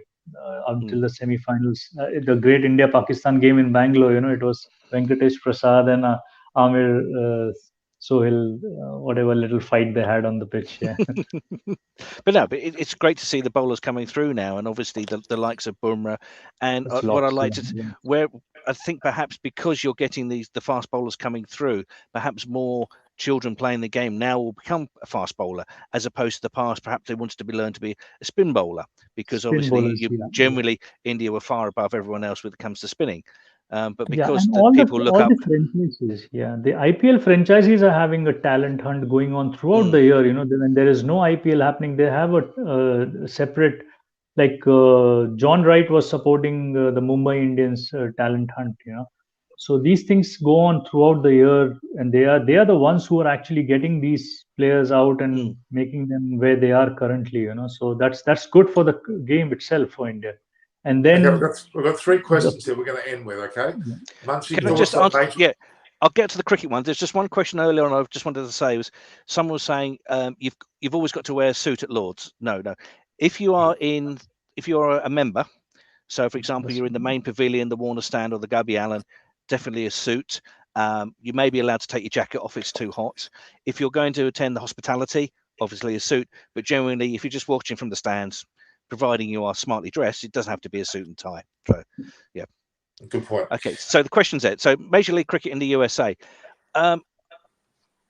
until the semi-finals. The great India-Pakistan game in Bangalore, it was Venkatesh Prasad and Amir Sohail, whatever little fight they had on the pitch. Yeah. But it's great to see the bowlers coming through now, and obviously the likes of Bumrah. And It's what I lots, like yeah, to yeah. where I think perhaps because you're getting the fast bowlers coming through, perhaps more children playing the game now will become a fast bowler, as opposed to the past. Perhaps they wanted to be learned to be a spin bowler, because Spin obviously bowlers, yeah, yeah. generally India were far above everyone else when it comes to spinning. But Yeah, because and the people look all up, the franchises, yeah, the IPL franchises are having a talent hunt going on throughout the year. When there is no IPL happening, they have a separate, like John Wright was supporting the Mumbai Indians talent hunt. So these things go on throughout the year, and they are the ones who are actually getting these players out and making them where they are currently. So that's good for the game itself for India. And then Okay, we've got 3 questions here we're going to end with, okay? Munchie, can I just answer? Yeah, I'll get to the cricket one. There's just one question earlier on I just wanted to say was someone was saying you've always got to wear a suit at Lords. No. If you are a member, so for example you're in the main pavilion, the Warner Stand or the Gubby Allen, definitely a suit. You may be allowed to take your jacket off, it's too hot. If you're going to attend the hospitality, obviously a suit, but generally if you're just watching from the stands, providing you are smartly dressed, it doesn't have to be a suit and tie. So yeah. Good point. Okay, so the question's there. So Major League Cricket in the USA.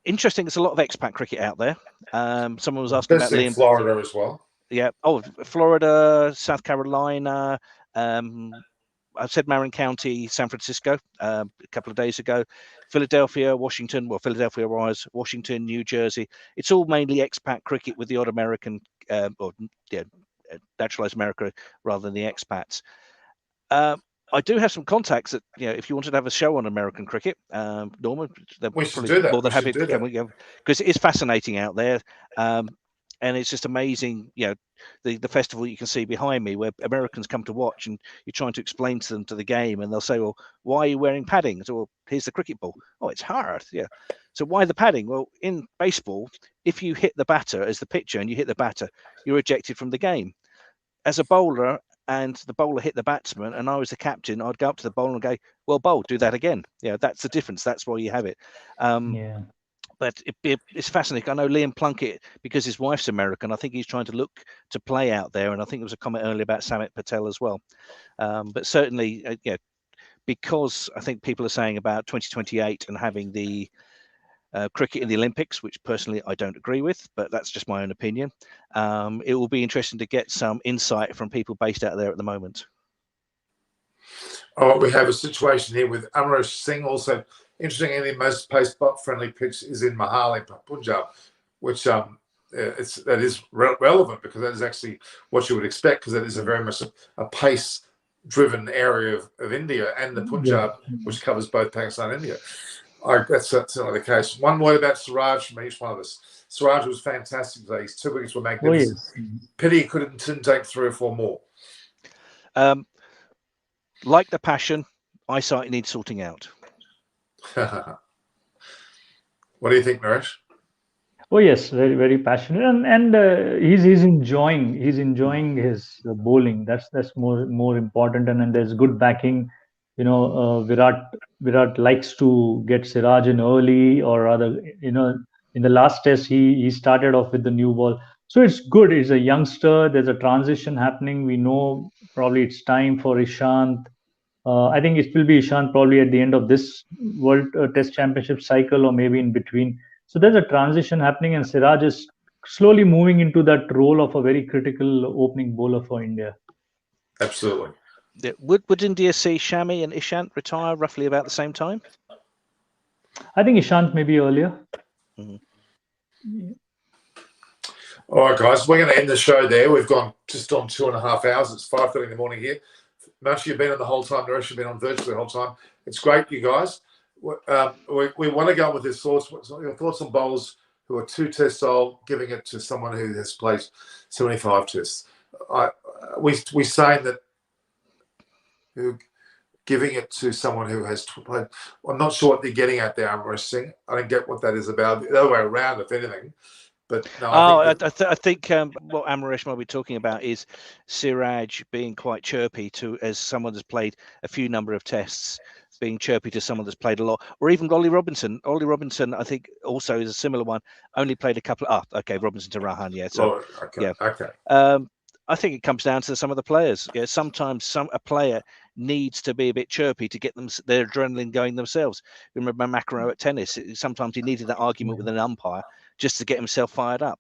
Interesting, there's a lot of expat cricket out there. Someone was asking about Liam. Florida as well. Yeah. Oh, Florida, South Carolina. I said Marin County, San Francisco a couple of days ago. Philadelphia, Washington. Well, Philadelphia was Washington, New Jersey. It's all mainly expat cricket with the odd American naturalized America rather than the expats. I do have some contacts that, if you wanted to have a show on American cricket, Norman, they're probably more than happy to come, because it is fascinating out there. And it's just amazing, the festival you can see behind me where Americans come to watch, and you're trying to explain to them to the game, and they'll say, well, why are you wearing padding? So, well, here's the cricket ball. Oh, it's hard. Yeah. So why the padding? Well, in baseball, if you hit the batter as the pitcher and you hit the batter, you're ejected from the game. As a bowler, and the bowler hit the batsman, and I was the captain, I'd go up to the bowler and go, well, bowl, do that again. Yeah, that's the difference. That's why you have it. But it's fascinating. I know Liam Plunkett, because his wife's American, I think he's trying to look to play out there. And I think there was a comment earlier about Samit Patel as well. But certainly, because I think people are saying about 2028 and having the cricket in the Olympics, which personally I don't agree with, but that's just my own opinion. It will be interesting to get some insight from people based out there at the moment. Oh, we have a situation here with Amrish Singh. Also, interestingly, the most pace-friendly pitch is in Mohali, Punjab, which that is relevant, because that is actually what you would expect, because that is a very much a pace-driven area of India, and the Punjab, which covers both Pakistan and India. That's certainly the case. One word about Siraj from each one of us. Siraj was fantastic today. His 2 wickets were magnificent. Pity he couldn't take 3 or 4 more. Like the passion, eyesight needs sorting out. What do you think, Naresh? Oh yes, very very passionate, and he's enjoying his bowling. That's more important, and there's good backing. Virat likes to get Siraj in early, or rather, in the last test he started off with the new ball. So it's good. He's a youngster. There's a transition happening. We know probably it's time for Ishant. I think it will be Ishant probably at the end of this World Test Championship cycle, or maybe in between. So there's a transition happening, and Siraj is slowly moving into that role of a very critical opening bowler for India. Absolutely. Yeah. Would India see Shami and Ishant retire roughly about the same time? I think Ishant may be earlier. All right, guys, we're going to end the show there. We've gone just on 2.5 hours. It's 5:30 in the morning here. Much you've been on the whole time. Naresh, you've been on virtually the whole time. It's great, you guys. We want to go with his thoughts. Your thoughts on bowlers who are 2 tests old, giving it to someone who has played 75 tests. We saying that giving it to someone who has played. I'm not sure what they're getting at there, arm wrestling. I don't get what that is about. The other way around, if anything. But no, I think what Amarish might be talking about is Siraj being quite chirpy as someone that's played a few number of tests, being chirpy to someone that's played a lot, or even Ollie Robinson. Ollie Robinson, I think, also is a similar one. Only played a couple. Okay, Robinson to Rahan, yeah. So okay. I think it comes down to some of the players. Yeah, sometimes a player needs to be a bit chirpy to get their adrenaline going themselves. Remember McEnroe at tennis? Sometimes he needed that argument with an umpire just to get himself fired up.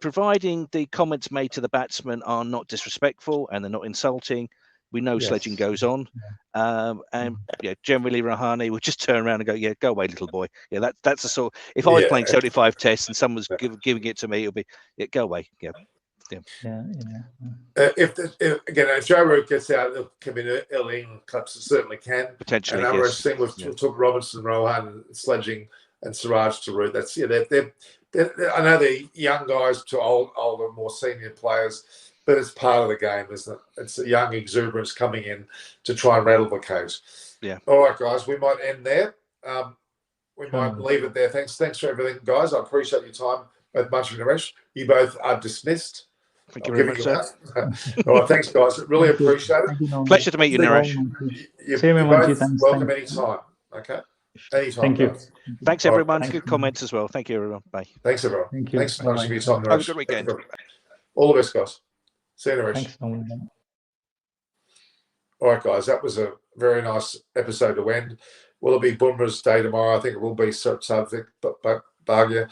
Providing the comments made to the batsman are not disrespectful and they're not insulting, we know sledging goes on. And generally Rahane would just turn around and go, yeah, go away, little boy. Yeah, that's the sort. If I was playing 75 tests and someone was giving it to me, it'll be, go away. If Joe Root gets out, it'll come in early England clubs. It certainly can. Potentially, and yes. Thing we've took Robinson, Rohan, sledging, and Siraj to Root. That's they're I know they're young guys to older, more senior players, but it's part of the game, isn't it? It's a young exuberance coming in to try and rattle the cage. Yeah. All right, guys, we might end there. We might leave it there. Thanks for everything, guys. I appreciate your time, both Munch and Naresh. You both are dismissed. Thank you very much, sir. All right, thanks, guys. Really appreciate it. Pleasure to meet you, Naresh. You're both welcome anytime. Okay. Anytime. Thank you. Guys. Thanks, everyone. Good comments as well. Thank you, everyone. Bye. Thanks, everyone. Thank you. Thanks so much for your time, Naresh. Have a good weekend. All the best, guys. See you, Naresh. Thanks. All right, guys. That was a very nice episode to end. Will it be Bumrah's day tomorrow? I think it will be Savik, Bagaria.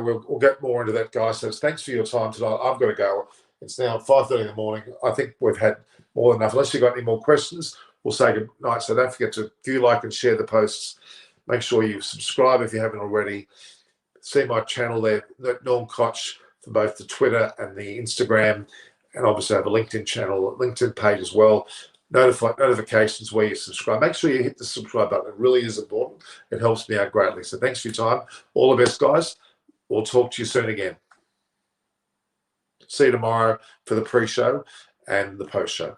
We'll get more into that, guys. So thanks for your time tonight. I've got to go. It's now 5:30 in the morning. I think we've had more than enough. Unless you've got any more questions, we'll say good night. So don't forget to view, like, and share the posts. Make sure you subscribe if you haven't already. See my channel there, Norm Koch, for both the Twitter and the Instagram, and obviously I have a LinkedIn channel, LinkedIn page as well. Notifications where you subscribe. Make sure you hit the subscribe button. It really is important. It helps me out greatly. So thanks for your time. All the best, guys. We'll talk to you soon again. See you tomorrow for the pre-show and the post-show.